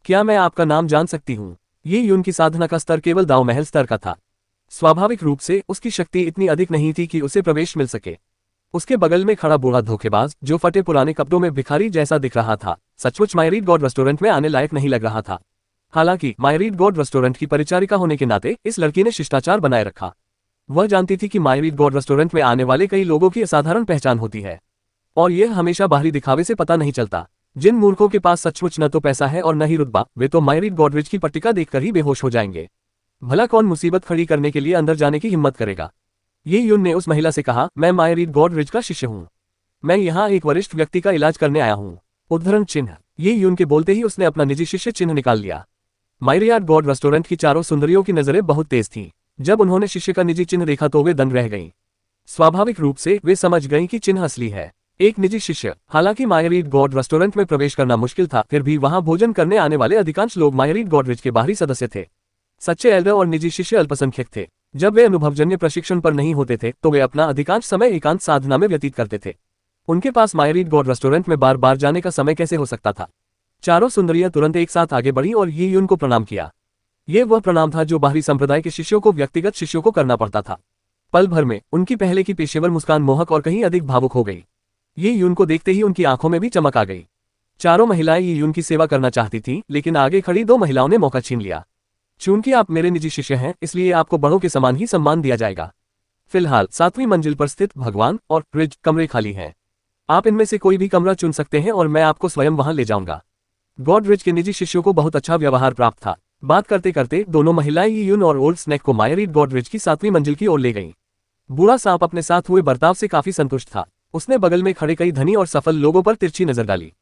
B: क्या मैं आपका नाम जान सकती हूँ? ये यून की साधना का स्तर केवल दाव महल स्तर का था। स्वाभाविक रूप से उसकी शक्ति इतनी अधिक नहीं थी कि उसे प्रवेश मिल सके। उसके बगल में खड़ा बूढ़ा धोखेबाज, जो फटे पुराने कपड़ों में भिखारी जैसा दिख रहा था, सचमुच मायर ईट गॉड रेस्टोरेंट में आने लायक नहीं लग रहा था। हालांकि मायर ईट गॉड रेस्टोरेंट की परिचारिका होने के नाते इस लड़की ने शिष्टाचार बनाए रखा। वह जानती थी कि मायर ईट गॉड रेस्टोरेंट में आने वाले कई लोगों की असाधारण पहचान होती है, और यह हमेशा बाहरी दिखावे से पता नहीं चलता। जिन मूर्खों के पास सचमुच न तो पैसा है और न ही रुतबा, वे तो मायर ईट गॉड रिज की पट्टिका देखकर ही बेहोश हो जाएंगे। भला कौन मुसीबत खड़ी करने के लिए अंदर जाने की हिम्मत करेगा? ये यून ने उस महिला से कहा, मैं मायरीड गॉडरिच का शिष्य हूँ। मैं यहाँ एक वरिष्ठ व्यक्ति का इलाज करने आया हूँ। उद्धरण चिन्ह। ये यून के बोलते ही उसने अपना निजी शिष्य चिन्ह निकाल लिया। मायरियाड गॉड रेस्टोरेंट की चारों सुंदरियों की नजरें बहुत तेज थीं। जब उन्होंने शिष्य का निजी चिन्ह देखा तो वे दंग रह गईं। स्वाभाविक रूप से वे समझ गईं कि चिन्ह असली है। एक निजी शिष्य। हालांकि मायरीड गॉड रेस्टोरेंट में प्रवेश करना मुश्किल था, फिर भी वहां भोजन करने आने वाले अधिकांश लोग मायरीड गॉडरिच के बाहरी सदस्य थे। सच्चे एल्डर और निजी शिष्य अल्पसंख्यक थे। जब वे अनुभवजन्य प्रशिक्षण पर नहीं होते थे तो वे अपना अधिकांश समय एकांत साधना में व्यतीत करते थे। उनके पास मायरीड गॉड रेस्टोरेंट में बार बार जाने का समय कैसे हो सकता था? चारों सुंदरियां तुरंत एक साथ आगे बढ़ीं और ये यून को प्रणाम किया। ये वह प्रणाम था जो बाहरी संप्रदाय के शिष्यों को व्यक्तिगत शिष्यों को करना पड़ता था। पल भर में उनकी पहले की पेशेवर मुस्कान मोहक और कहीं अधिक भावुक हो गई। ये यून को देखते ही उनकी आंखों में भी चमक आ गई। चारों महिलाएं ये यून की सेवा करना चाहती थीं, लेकिन आगे खड़ी दो महिलाओं ने मौका छीन लिया। चूंकि आप मेरे निजी शिष्य हैं, इसलिए आपको बड़ों के समान ही सम्मान दिया जाएगा। फिलहाल 7वीं मंजिल पर स्थित भगवान और रिज कमरे खाली हैं। आप इनमें से कोई भी कमरा चुन सकते हैं और मैं आपको स्वयं वहां ले जाऊंगा। गॉडरिच के निजी शिष्यों को बहुत अच्छा व्यवहार प्राप्त था। बात करते करते दोनों महिलाएं ये यून और ओल्ड स्नैक को मायरीड गॉडरिच की 7वीं मंजिल की ओर ले गईं। बूढ़ा सांप अपने साथ हुए बर्ताव से काफी संतुष्ट था। उसने बगल में खड़े कई धनी और सफल लोगों पर तिरछी नजर डाली।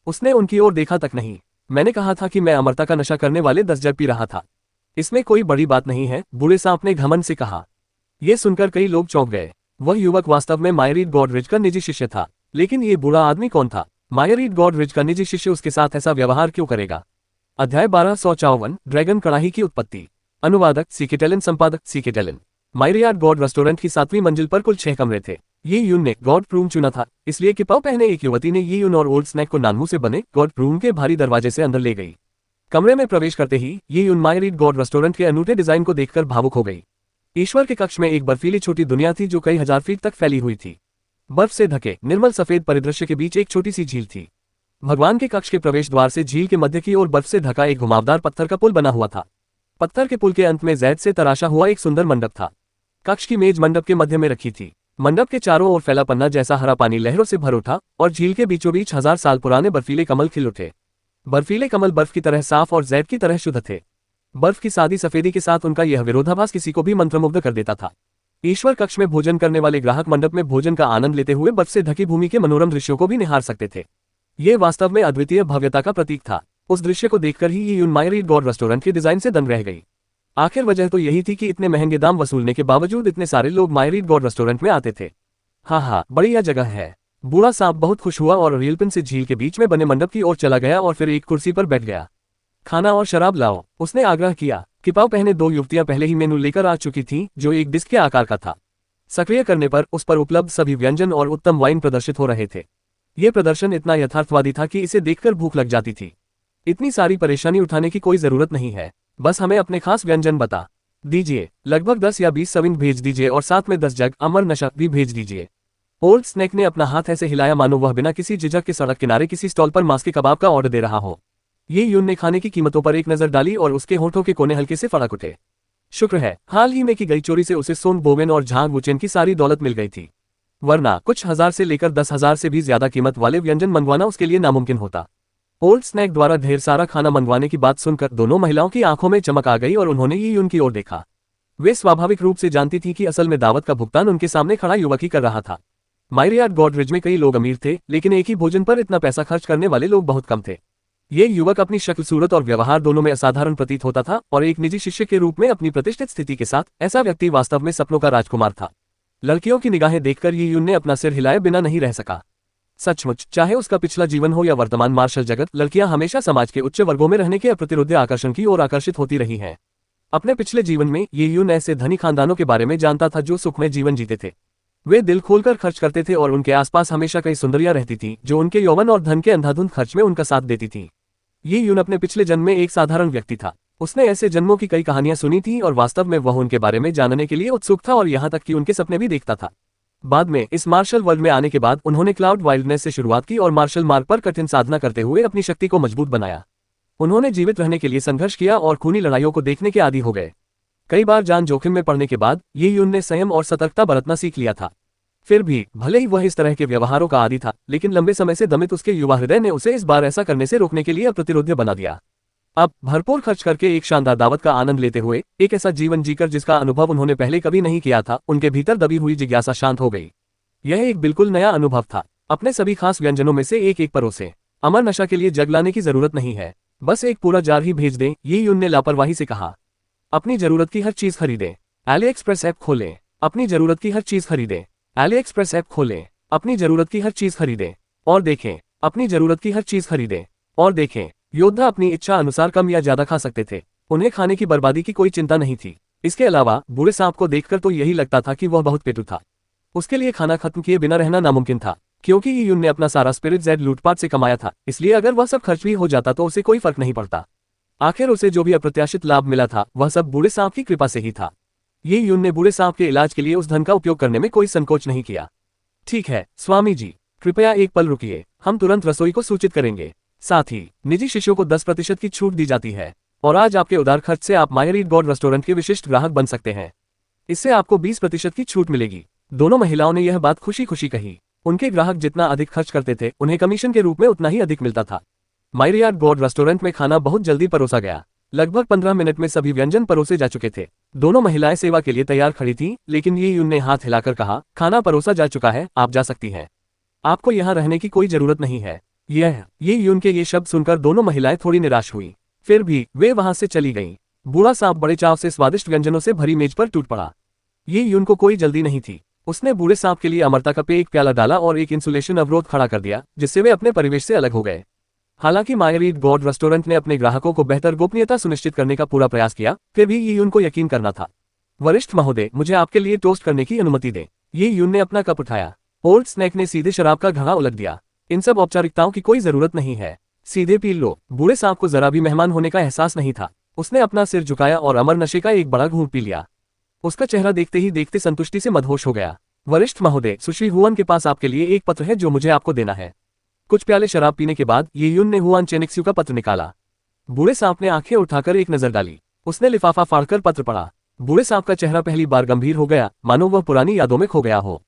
B: उसने उनकी ओर देखा तक नहीं। मैंने कहा था कि मैं अमरता का नशा करने वाले 10 जग पी रहा था। इसमें कोई बड़ी बात नहीं है, बूढ़े सांप ने घमंड से कहा। यह सुनकर कई लोग चौंक गए। वह युवक वास्तव में मायरीड गॉडरिच का निजी शिष्य था। लेकिन ये बूढ़ा आदमी कौन था? मायरीड गॉडरिच का निजी शिष्य उसके साथ ऐसा व्यवहार क्यों करेगा? अध्याय 1254 ड्रैगन कड़ाही की उत्पत्ति। अनुवादक सीकेटेलन, संपादक सीकेटेलन। मायरियाड गॉड रेस्टोरेंट की 7वीं मंजिल पर कुल 6 कमरे थे। ये यून ने गॉड रूम चुना था, इसलिए कि पाव पहने एक युवती ने ये यून और ओल्ड स्नैक को नानमू से बने गॉड रूम के भारी दरवाजे से अंदर ले गई। कमरे में प्रवेश करते ही ये यून मायरीड गॉड रेस्टोरेंट के अनूठे डिजाइन को देखकर भावुक हो गई। ईश्वर के कक्ष में एक बर्फीली छोटी दुनिया थी जो कई हजार फीट तक फैली हुई थी। बर्फ से ढके निर्मल सफेद परिदृश्य के बीच एक छोटी सी झील थी। भगवान के कक्ष के प्रवेश द्वार से झील के मध्य की ओर बर्फ से ढका एक घुमावदार पत्थर का पुल बना हुआ था। पत्थर के पुल के अंत में जैद से तराशा हुआ एक सुंदर मंडप था। कक्ष की मेज मंडप के मध्य में रखी थी। मंडप के चारों ओर फैला पन्ना जैसा हरा पानी लहरों से भर उठा और झील के बीचों बीच 1000 साल पुराने बर्फीले कमल खिल उठे। बर्फीले कमल बर्फ की तरह साफ और जैद की तरह शुद्ध थे। बर्फ की सादी सफेदी के साथ उनका यह विरोधाभास किसी को भी मंत्रमुग्ध कर देता था। ईश्वर कक्ष में भोजन करने वाले ग्राहक मंडप में भोजन का आनंद लेते हुए बर्फ से ढकी भूमि के मनोरम दृश्यों को भी निहार सकते थे। ये वास्तव में अद्वितीय भव्यता का प्रतीक था। उस दृश्य को देखकर ही ये यून मायरीड गॉड रेस्टोरेंट के डिजाइन से दंग रह गई। आखिर वजह तो यही थी कि इतने महंगे दाम वसूलने के बावजूद इतने सारे लोग मायरीड गॉड रेस्टोरेंट में आते थे। हाँ, बढ़िया जगह है। बूढ़ा सांप बहुत खुश हुआ और रीलपिन से झील के बीच में बने मंडप की ओर चला गया और फिर एक कुर्सी पर बैठ गया। खाना और शराब लाओ, उसने आग्रह किया। किपाव पहने 2 युवतियां पहले ही मेनू लेकर आ चुकी थीं, जो एक डिस्क के आकार का था। सक्रिय करने पर उस पर उपलब्ध सभी व्यंजन और उत्तम वाइन प्रदर्शित हो रहे थे। यह प्रदर्शन इतना यथार्थवादी था कि इसे देखकर भूख लग जाती थी। इतनी सारी परेशानी उठाने की कोई जरूरत नहीं है, बस हमें अपने खास व्यंजन बता दीजिए। लगभग 10 या 20 सविंग भेज दीजिए और साथ में 10 जग अमर नशा भी भेज दीजिए। ओल्ड स्नैक ने अपना हाथ ऐसे हिलाया मानो वह बिना किसी झिझक के सड़क किनारे किसी स्टॉल पर मांस के कबाब का ऑर्डर दे रहा हो। ये यून ने खाने की कीमतों पर एक नजर डाली और उसके होठों के कोने हल्के से फड़क उठे। शुक्र है हाल ही में की गई चोरी से उसे सोन बोवेन और झांग वुचेन की सारी दौलत मिल गई थी, वरना कुछ हजार से लेकर 10,000 से भी ज्यादा कीमत वाले व्यंजन मंगवाना उसके लिए नामुमकिन होता। ओल्ड स्नैक द्वारा ढेर सारा खाना मंगवाने की बात सुनकर दोनों महिलाओं की आंखों में चमक आ गई और उन्होंने ये यून की ओर देखा। वे स्वाभाविक रूप से जानती थी कि असल में दावत का भुगतान उनके सामने खड़ा युवक ही कर रहा था। मायरियाड गॉडरिच में कई लोग अमीर थे, लेकिन एक ही भोजन पर इतना पैसा खर्च करने वाले लोग बहुत कम थे। ये युवक अपनी शक्ल सूरत और व्यवहार दोनों में असाधारण प्रतीत होता था और एक निजी शिष्य के रूप में अपनी प्रतिष्ठित स्थिति के साथ ऐसा व्यक्ति वास्तव में सपनों का राजकुमार था। लड़कियों की निगाहें देखकर ये यून ने अपना सिर हिलाए बिना नहीं रह सका। सचमुच, चाहे उसका पिछला जीवन हो या वर्तमान मार्शल जगत, लड़कियां हमेशा समाज के उच्च वर्गों में रहने के अप्रतिरोध्य आकर्षण की ओर आकर्षित होती रही हैं। अपने पिछले जीवन में ये यून ऐसे धनी खानदानों के बारे में जानता था जो सुखमय जीवन जीते थे। वे दिल खोलकर खर्च करते थे और उनके आसपास हमेशा कई सुंदरियां रहती थीं जो उनके यौवन और धन के अंधाधुंध खर्च में उनका साथ देती थीं। ये यून अपने पिछले जन्म में एक साधारण व्यक्ति था। उसने ऐसे जन्मों की कई कहानियां सुनी थीं और वास्तव में वह उनके बारे में जानने के लिए उत्सुक था और यहाँ तक कि उनके सपने भी देखता था। बाद में इस मार्शल वर्ल्ड में आने के बाद उन्होंने क्लाउड वाइल्डनेस से शुरुआत की और मार्शल मार्ग पर कठिन साधना करते हुए अपनी शक्ति को मजबूत बनाया। उन्होंने जीवित रहने के लिए संघर्ष किया और खूनी लड़ाइयों को देखने के आदी हो गए। कई बार जान जोखिम में पड़ने के बाद ये यून ने संयम और सतर्कता बरतना सीख लिया था। फिर भी भले ही वह इस तरह के व्यवहारों का आदी था, लेकिन लंबे समय से दमित उसके युवा हृदय ने उसे इस बार ऐसा करने से रोकने के लिए अप्रतिरोध्य बना दिया। अब भरपूर खर्च करके एक शानदार दावत का आनंद लेते हुए एक ऐसा जीवन जीकर जिसका अनुभव उन्होंने पहले कभी नहीं किया था, उनके भीतर दबी हुई जिज्ञासा शांत हो गई। यह एक बिल्कुल नया अनुभव था। अपने सभी खास व्यंजनों में से एक एक परोसे। अमर नशा के लिए जग लाने की जरूरत नहीं है, बस एक पूरा जार ही भेज दें, ये यून ने लापरवाही से कहा। अपनी जरूरत की हर चीज खरीदें। एली एक्सप्रेस ऐप खोलें। अपनी जरूरत की हर चीज खरीदें। एली एक्सप्रेस ऐप खोलें। अपनी जरूरत की हर चीज खरीदें और देखें। अपनी जरूरत की हर चीज खरीदें और देखें। योद्धा अपनी इच्छा अनुसार कम या ज्यादा खा सकते थे। उन्हें खाने की बर्बादी की कोई चिंता नहीं थी। इसके अलावा बूढ़े सांप को देखकर तो यही लगता था कि वह बहुत पेटू था। उसके लिए खाना खत्म किए बिना रहना नामुमकिन था, क्योंकि यून ने अपना सारा स्पिरिट जेड लूटपाट से कमाया था, इसलिए अगर वह सब खर्च भी हो जाता तो उसे कोई फर्क नहीं पड़ता। आखिर उसे जो भी अप्रत्याशित लाभ मिला था वह सब बूढ़े सांप की कृपा से ही था। ये यून ने बूढ़े सांप के इलाज के लिए उस धन का उपयोग करने में कोई संकोच नहीं किया। ठीक है स्वामी जी, कृपया एक पल रुकिए, हम तुरंत रसोई को सूचित करेंगे। साथ ही निजी शिष्यों को 10% की छूट दी जाती है और आज आपके उदार खर्च से आप मायर ईट गॉड रेस्टोरेंट के विशिष्ट ग्राहक बन सकते हैं। इससे आपको 20% की छूट मिलेगी। दोनों महिलाओं ने यह बात खुशी खुशी कही। उनके ग्राहक जितना अधिक खर्च करते थे उन्हें कमीशन के रूप में उतना ही अधिक मिलता था। मायर ईट गॉड रेस्टोरेंट में खाना बहुत जल्दी परोसा गया। लगभग 15 मिनट में सभी व्यंजन परोसे जा चुके थे। दोनों महिलाएं सेवा के लिए तैयार खड़ी थीं, लेकिन ये यून ने हाथ हिलाकर कहा, खाना परोसा जा चुका है, आप जा सकती हैं। आपको यहाँ रहने की कोई जरूरत नहीं है। ये यून के ये शब्द सुनकर दोनों महिलाएं थोड़ी निराश हुई, फिर भी वे वहां से चली गईं। बूढ़ा सांप बड़े चाव से स्वादिष्ट व्यंजनों से भरी मेज पर टूट पड़ा। ये यून को कोई जल्दी नहीं थी। उसने बूढ़े सांप के लिए अमरता का पे एक प्याला डाला और एक इंसुलेशन अवरोध खड़ा कर दिया, जिससे वे अपने परिवेश से अलग हो गए। हालांकि मायर ईट गॉड रेस्टोरेंट ने अपने ग्राहकों को बेहतर गोपनीयता सुनिश्चित करने का पूरा प्रयास किया, फिर भी ये यून को यकीन करना था। वरिष्ठ महोदय, मुझे आपके लिए टोस्ट करने की अनुमति दें। ये यून ने अपना कप उठाया। ओल्ड स्नैक ने सीधे शराब का घड़ा उलट दिया। इन सब औपचारिकताओं की कोई जरूरत नहीं है, सीधे पी लो। बूढ़े सांप को जरा भी मेहमान होने का एहसास नहीं था। उसने अपना सिर झुकाया और अमर नशे का एक बड़ा घूंट पी लिया। उसका चेहरा देखते ही देखते संतुष्टि से मदहोश हो गया। वरिष्ठ महोदय, सुश्री हुआन के पास आपके लिए एक पत्र है जो मुझे आपको देना है। कुछ प्याले शराब पीने के बाद ये यून ने हुआन चेनिक्स्यू का पत्र निकाला। बूढ़े सांप ने आंखें उठाकर एक नजर डाली। उसने लिफाफा फाड़कर पत्र पढ़ा। बूढ़े सांप का चेहरा पहली बार गंभीर हो गया, मानो वह पुरानी यादों में खो गया हो।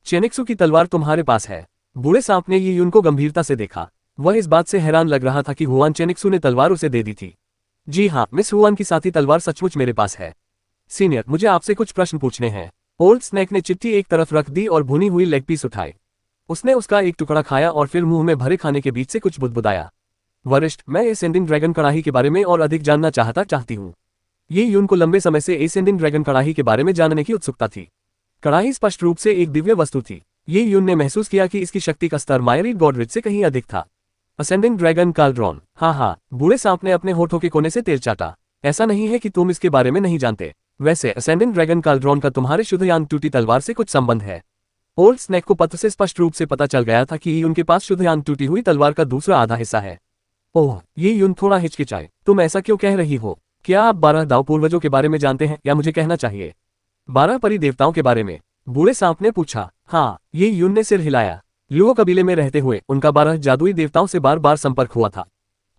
B: चेनिक्सू की तलवार तुम्हारे पास है। बूढ़े सांप ने ये यून को गंभीरता से देखा। वह इस बात से हैरान लग रहा था कि हुआन चेनिक्सू ने तलवार उसे दे दी थी। जी हाँ, मिस हुआन की साथी तलवार सचमुच मेरे पास है। सीनियर, मुझे आपसे कुछ प्रश्न पूछने हैं। ओल्ड स्नैक ने चिट्ठी एक तरफ रख दी और भुनी हुई लेग पीस उठाए। उसने उसका एक टुकड़ा खाया और फिर मुंह में भरे खाने के बीच से कुछ बुदबुदाया। वरिष्ठ, मैं एसेंडिंग ड्रैगन कड़ाही के बारे में और अधिक जानना चाहती हूँ। ये यून को लंबे समय से एसेंडिंग ड्रैगन कड़ाही के बारे में जानने की उत्सुकता थी। कड़ाही स्पष्ट रूप से एक दिव्य वस्तु थी। ये यून ने महसूस किया कि इसकी शक्ति का स्तर मायर ईट गॉड रिच से कहीं अधिक था। Ascending dragon cauldron. हाँ, बूढ़े सांप ने अपने होठों के कोने से तेल चाटा। ऐसा नहीं है कि तुम इसके बारे में नहीं जानते। वैसे असेंडिंग ड्रैगन काल्ड्रॉन का तुम्हारे शुद्ध यान टूटी तलवार से कुछ संबंध है। ओल्ड स्नैक को पत्र से स्पष्ट रूप से पता चल गया था कि उनके पास शुद्ध यान टूटी हुई तलवार का दूसरा आधा हिस्सा है। ओह, ये यून थोड़ा हिचकिचाए। तुम ऐसा क्यों कह रही हो? क्या आप 12 दाव पूर्वजों के बारे में जानते हैं, या मुझे कहना चाहिए 12 परी देवताओं के बारे में? बूढ़े सांप ने पूछा। हाँ, ये यून ने सिर हिलाया। लुओ कबीले में रहते हुए उनका 12 जादुई देवताओं से बार बार संपर्क हुआ था।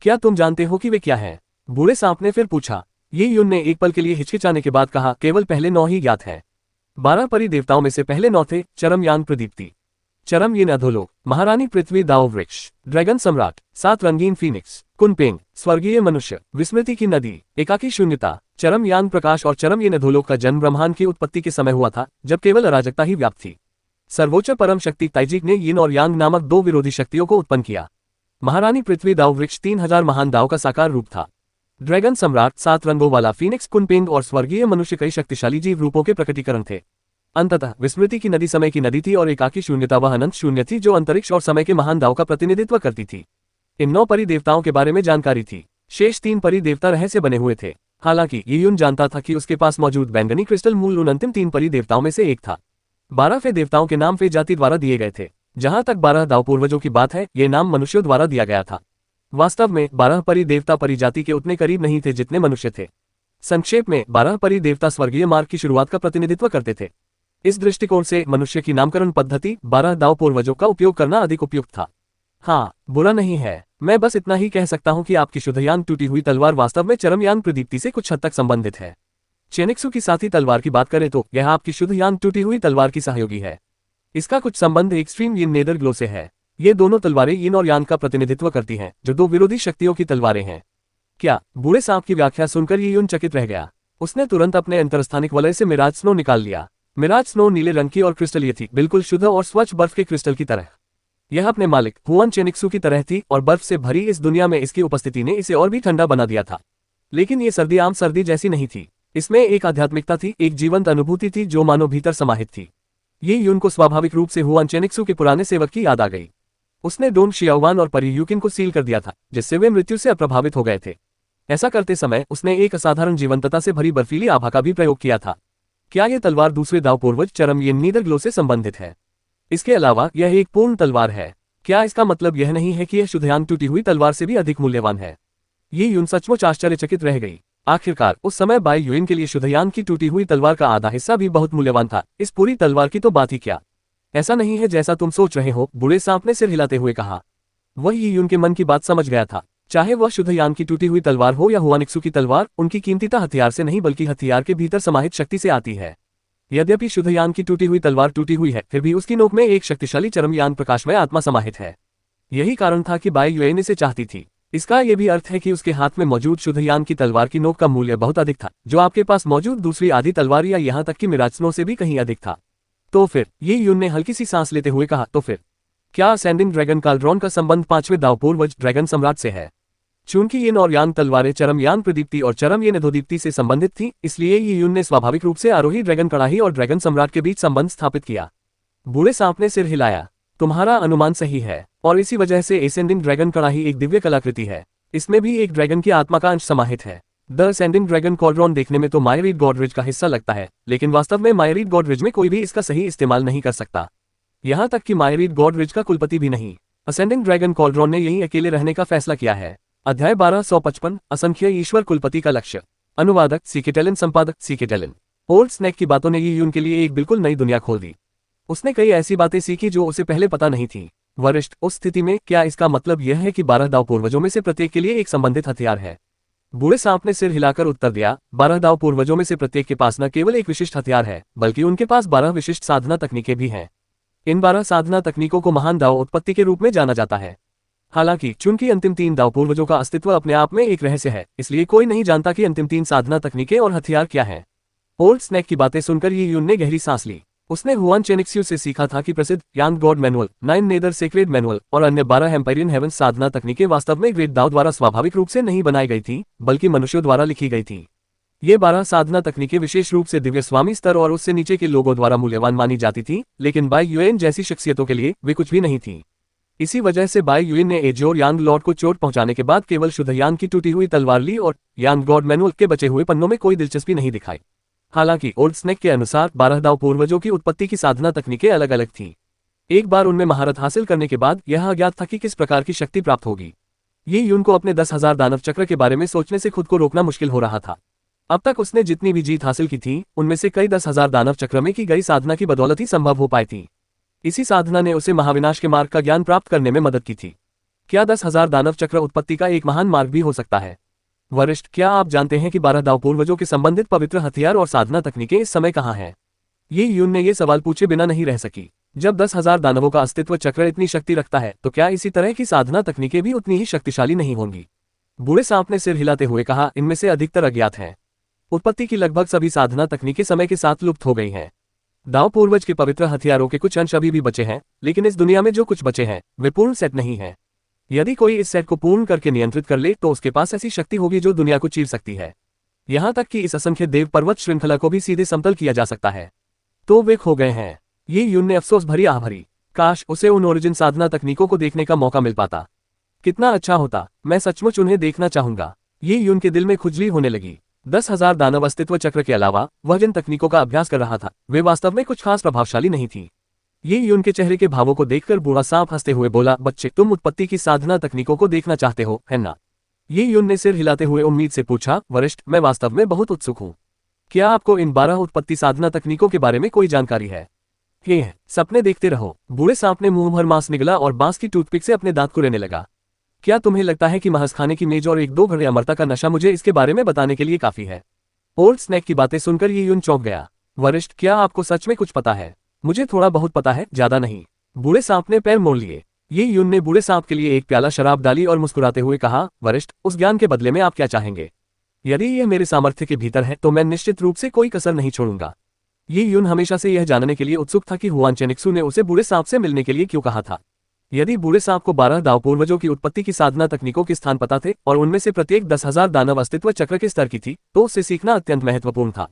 B: क्या तुम जानते हो कि वे क्या हैं? बूढ़े सांप ने फिर पूछा। ये यून ने एक पल के लिए हिचकिचाने के बाद कहा, केवल पहले 9 ही ज्ञात हैं। 12 परी देवताओं में से पहले 9 थे चरमयान प्रदीप्ति, चरमयीन अधोलोक, महारानी पृथ्वी दाव वृक्ष, ड्रैगन सम्राट, 7 रंगीन फीनिक्स, कुनपेंग, स्वर्गीय मनुष्य, विस्मृति की नदी, एकाकी शून्यता, चरमयान प्रकाश और चरमयीन अधोलोक का जन्म ब्रह्मांड की उत्पत्ति के समय हुआ था, जब केवल अराजकता ही व्याप्त थी। सर्वोच्च परम शक्ति ताइजिक ने यिन और यांग नामक 2 विरोधी शक्तियों को उत्पन्न किया। महारानी पृथ्वी दाव वृक्ष 3000 महान दाव का साकार रूप था। ड्रैगन सम्राट 7 रंगों वाला फीनिक्स, कुनपेंग और स्वर्गीय मनुष्य कई शक्तिशाली जीव रूपों के प्रकटीकरण थे। अंततः विस्मृति की नदी समय की नदी थी और एकाकी शून्यता वह अनंत शून्य थी जो अंतरिक्ष और समय के महान दाव का प्रतिनिधित्व करती थी। इन 9 परी देवताओं के बारे में जानकारी थी। शेष 3 परी देवता रहस्य बने हुए थे। हालांकि ये यून जानता था कि उसके पास मौजूद बैंगनी क्रिस्टल मूल उन अंतिम 3 परी देवताओं में से एक था। 12 फे देवताओं के नाम फे जाति द्वारा दिए गए थे। जहां तक 12 दाव पूर्वजों की बात है, ये नाम मनुष्यों द्वारा दिया गया था। वास्तव में 12 परी देवता परिजाति के उतने करीब नहीं थे जितने मनुष्य थे। संक्षेप में 12 परी देवता स्वर्गीय मार्ग की शुरुआत का प्रतिनिधित्व करते थे। इस दृष्टिकोण से मनुष्य की नामकरण पद्धति 12 दाव पूर्वजों का उपयोग करना अधिक उपयुक्त था। हाँ, बुरा नहीं है। मैं बस इतना ही कह सकता हूं कि आपकी शुद्धयान टूटी हुई तलवार वास्तव में चरमयान प्रदीप्ति से कुछ हद तक संबंधित है। चेनिक्सू की साथी तलवार की बात करें तो यह आपकी शुद्धयान टूटी हुई तलवार की सहयोगी है। इसका कुछ संबंध एक्सट्रीम यिन नेदर ग्लो से है। ये दोनों तलवारें यिन और यान का प्रतिनिधित्व करती हैं, जो 2 विरोधी शक्तियों की तलवारें हैं। क्या? बूढ़े सांप की व्याख्या सुनकर ये यून चकित रह गया। उसने तुरंत अपने अंतरस्थानिक वलय से मिराज स्नो निकाल लिया। मिराज स्नो नीले रंग की और क्रिस्टलीय थी, बिल्कुल शुद्ध और स्वच्छ बर्फ के क्रिस्टल की तरह। यह अपने मालिक हुआन चेनिक्सू की तरह थी और बर्फ से भरी इस दुनिया में इसकी उपस्थिति ने इसे और भी ठंडा बना दिया था। लेकिन ये सर्दी आम सर्दी जैसी नहीं थी। इसमें एक आध्यात्मिकता थी, एक जीवंत अनुभूति थी जो मानो भीतर समाहित थी। ये यून को स्वाभाविक रूप से हुआन चेनिक्सू के पुराने सेवक की याद आ गई। उसने डोन शियाओवान और परी यूकिन को सील कर दिया था, जिससे वे मृत्यु से अप्रभावित हो गए थे। ऐसा करते समय उसने एक असाधारण जीवंतता से भरी बर्फीली आभा का भी प्रयोग किया था। क्या यह तलवार दूसरे दाव पूर्वज चरम येन नीदर ग्लो से संबंधित है? इसके अलावा यह एक पूर्ण तलवार है। क्या इसका मतलब यह नहीं है कि यह शुद्धयान टूटी हुई तलवार से भी अधिक मूल्यवान है? ये यून सचमुच आश्चर्यचकित रह गई। आखिरकार उस समय बाई युएन के लिए शुद्धयान की टूटी हुई तलवार का आधा हिस्सा भी बहुत मूल्यवान था। इस पूरी तलवार की तो बात ही क्या। ऐसा नहीं है जैसा तुम सोच रहे हो, बूढ़े सांप ने सिर हिलाते हुए कहा। वह ये यून के मन की बात समझ गया था। चाहे वह शुद्धयान की टूटी हुई तलवार हो या हुआनिक्सू की तलवार, उनकी कीमतीता हथियार से नहीं बल्कि हथियार के भीतर समाहित शक्ति से आती है। यद्यपि शुद्धयान की टूटी हुई तलवार टूटी हुई है, फिर भी उसकी नोक में एक शक्तिशाली चरमयान प्रकाशमय आत्मा समाहित है। यही कारण था कि बाई युएन इसे चाहती थी। इसका यह भी अर्थ है कि उसके हाथ में मौजूद शुद्धयान की तलवार की नोक का मूल्य बहुत अधिक था, जो आपके पास मौजूद दूसरी आधी तलवार या यहाँ तक कि मिराज स्नो से भी कहीं अधिक था। तो फिर? ये यून ने हल्की सी सांस लेते हुए कहा। तो फिर क्या असेंडिंग ड्रैगन काल्ड्रॉन का संबंध पांचवें दाव पूर्वज ड्रैगन सम्राट से है? चूंकि येन और यान तलवारें चरमयान प्रदीप्ति और चरम येन अधोदीप्ति से संबंधित थी, इसलिए ये यून ने स्वाभाविक रूप से आरोही ड्रैगन कड़ाही और ड्रैगन सम्राट के बीच संबंध स्थापित किया। बूढ़े सांप ने सिर हिलाया। तुम्हारा अनुमान सही है, और इसी वजह से एसेंडिंग ड्रैगन कड़ाही एक दिव्य कलाकृति है। इसमें भी एक ड्रैगन की आत्मा का अंश समाहित है। द असेंडिंग ड्रैगन कॉल्ड्रॉन देखने में तो मायरीड गॉडरिज का हिस्सा लगता है, लेकिन वास्तव में मायरीड गॉडरिज में कोई भी इसका सही इस्तेमाल नहीं कर सकता, यहाँ तक कि मायरीड गॉडरिज का कुलपति भी नहीं। असेंडिंग ड्रैगन कॉल्ड्रॉन ने यहीं अकेले रहने का फैसला किया है। अध्याय 1255 असंख्य ईश्वर कुलपति का लक्ष्य। अनुवादक सीकेटेलिन, संपादक सीकेटेलिन। ओल्ड स्नैक की बातों ने ये यून के लिए एक बिल्कुल नई दुनिया खोल दी। उसने कई ऐसी बातें सीखी जो उसे पहले पता नहीं थी। वरिष्ठ, उस स्थिति में क्या इसका मतलब यह है कि 12 दाव पूर्वजों में से प्रत्येक के लिए एक संबंधित हथियार है? बूढ़े सांप ने सिर हिलाकर उत्तर दिया। 12 दाव पूर्वजों में से प्रत्येक के पास न केवल एक विशिष्ट हथियार है, बल्कि उनके पास 12 विशिष्ट साधना तकनीकें भी हैं। इन 12 साधना तकनीकों को महान दाव उत्पत्ति के रूप में जाना जाता है। हालांकि चूंकि अंतिम 3 दाव पूर्वजों का अस्तित्व अपने आप में एक रहस्य है, इसलिए कोई नहीं जानता कि अंतिम 3 साधना तकनीकें और हथियार क्या हैं। ओल्ड स्नैक की बातें सुनकर ये यून ने गहरी सांस ली। उसने हुआन चेनिक्सू से सीखा था कि प्रसिद्ध Yang god manual, 9 nether sacred manual और अन्य 12 एम्पायरियन हेवन साधना तकनीकें वास्तव में ग्रेट दाव द्वारा स्वाभाविक रूप से नहीं बनाई गई थी, बल्कि मनुष्यों द्वारा लिखी गई थी। ये 12 साधना तकनीकें विशेष रूप से दिव्य स्वामी स्तर और उससे नीचे के लोगों द्वारा मूल्यवान मानी जाती थी, लेकिन बाई युएन जैसी शख्सियतों के लिए वे कुछ भी नहीं थी। इसी वजह से बाई युएन ने एजोर यांग लॉर्ड को चोट पहुंचाने के बाद केवल शुद्धयान की टूटी हुई तलवार ली और यांग गॉड मैनुअल के बचे हुए पन्नों में कोई दिलचस्पी नहीं दिखाई। हालांकि ओल्ड स्नैक के अनुसार 12 दाव पूर्वजों की उत्पत्ति की साधना तकनीकें अलग अलग थीं। एक बार उनमें महारत हासिल करने के बाद यह अज्ञात था कि किस प्रकार की शक्ति प्राप्त होगी। ये यून को अपने 10,000 दानव चक्र के बारे में सोचने से खुद को रोकना मुश्किल हो रहा था। अब तक उसने जितनी भी जीत हासिल की थी, उनमें से कई 10,000 दानव चक्र में की गई साधना की बदौलत ही संभव हो पाई थी। इसी साधना ने उसे महाविनाश के मार्ग का ज्ञान प्राप्त करने में मदद की थी। क्या 10,000 दानव चक्र उत्पत्ति का एक महान मार्ग भी हो सकता है? वरिष्ठ, क्या आप जानते हैं कि 12 दाव पूर्वजों के संबंधित पवित्र हथियार और साधना तकनीकें इस समय कहाँ हैं? ये यून ने ये सवाल पूछे बिना नहीं रह सकी। जब 10,000 दानवों का अस्तित्व चक्र इतनी शक्ति रखता है, तो क्या इसी तरह की साधना तकनीकें भी उतनी ही शक्तिशाली नहीं होंगी? बूढ़े सांप ने सिर हिलाते हुए कहा, इनमें से अधिकतर अज्ञात हैं। उत्पत्ति की लगभग सभी साधना तकनीकें समय के साथ लुप्त हो गई हैं। दाव पूर्वज के पवित्र हथियारों के कुछ अंश अभी भी बचे हैं, लेकिन इस दुनिया में जो कुछ बचे हैं वे पूर्ण सेट नहीं है। यदि कोई इस सेट को पूर्ण करके नियंत्रित कर ले, तो उसके पास ऐसी शक्ति होगी जो दुनिया को चीर सकती है। यहाँ तक कि इस असंख्य देव पर्वत श्रृंखला को भी सीधे समतल किया जा सकता है। तो वे खो गए हैं। ये यून ने अफसोस भरी आह भरी। काश उसे उन ओरिजिन साधना तकनीकों को देखने का मौका मिल पाता। कितना अच्छा होता, मैं सचमुच उन्हें देखना चाहूंगा। ये यून के दिल में खुजली होने लगी। 10,000 दानव अस्तित्व चक्र के अलावा वह जिन तकनीकों का अभ्यास कर रहा था, वे वास्तव में कुछ खास प्रभावशाली नहीं थी। ये यून के चेहरे के भावों को देखकर बूढ़ा सांप हंसते हुए बोला, बच्चे, तुम उत्पत्ति की साधना तकनीकों को देखना चाहते हो, है ना? ये यून ने सिर हिलाते हुए उम्मीद से पूछा। वरिष्ठ, मैं वास्तव में बहुत उत्सुक हूँ। क्या आपको इन 12 उत्पत्ति साधना तकनीकों के बारे में कोई जानकारी है? हे, सपने देखते रहो। बूढ़े सांप ने मुंह भर मांस निगला और बांस की टूथपिक से अपने दांत कुरेदने लगा। क्या तुम्हें लगता है कि महज खाने की मेज और 1-2 घड़े अमरता का नशा मुझे इसके बारे में बताने के लिए काफी है? ओल्ड स्नैक की बातें सुनकर ये यून चौंक गया। वरिष्ठ, क्या आपको सच में कुछ पता है? मुझे थोड़ा बहुत पता है, ज्यादा नहीं। बूढ़े सांप ने पैर मोड़ लिए। ये यून ने बूढ़े सांप के लिए एक प्याला शराब डाली और मुस्कुराते हुए कहा, वरिष्ठ, उस ज्ञान के बदले में आप क्या चाहेंगे? यदि यह मेरे सामर्थ्य के भीतर है तो मैं निश्चित रूप से कोई कसर नहीं छोड़ूंगा। ये यून हमेशा से यह जानने के लिए उत्सुक था कि हुआन चेनिक्सू ने उसे बूढ़े सांप से मिलने के लिए क्यों कहा था। यदि बूढ़े सांप को 12 दाव पूर्वजों की उत्पत्ति की साधना तकनीकों के स्थान पता थे और उनमें से प्रत्येक 10,000 दानव अस्तित्व चक्र के स्तर की थी, तो उससे सीखना अत्यंत महत्वपूर्ण था।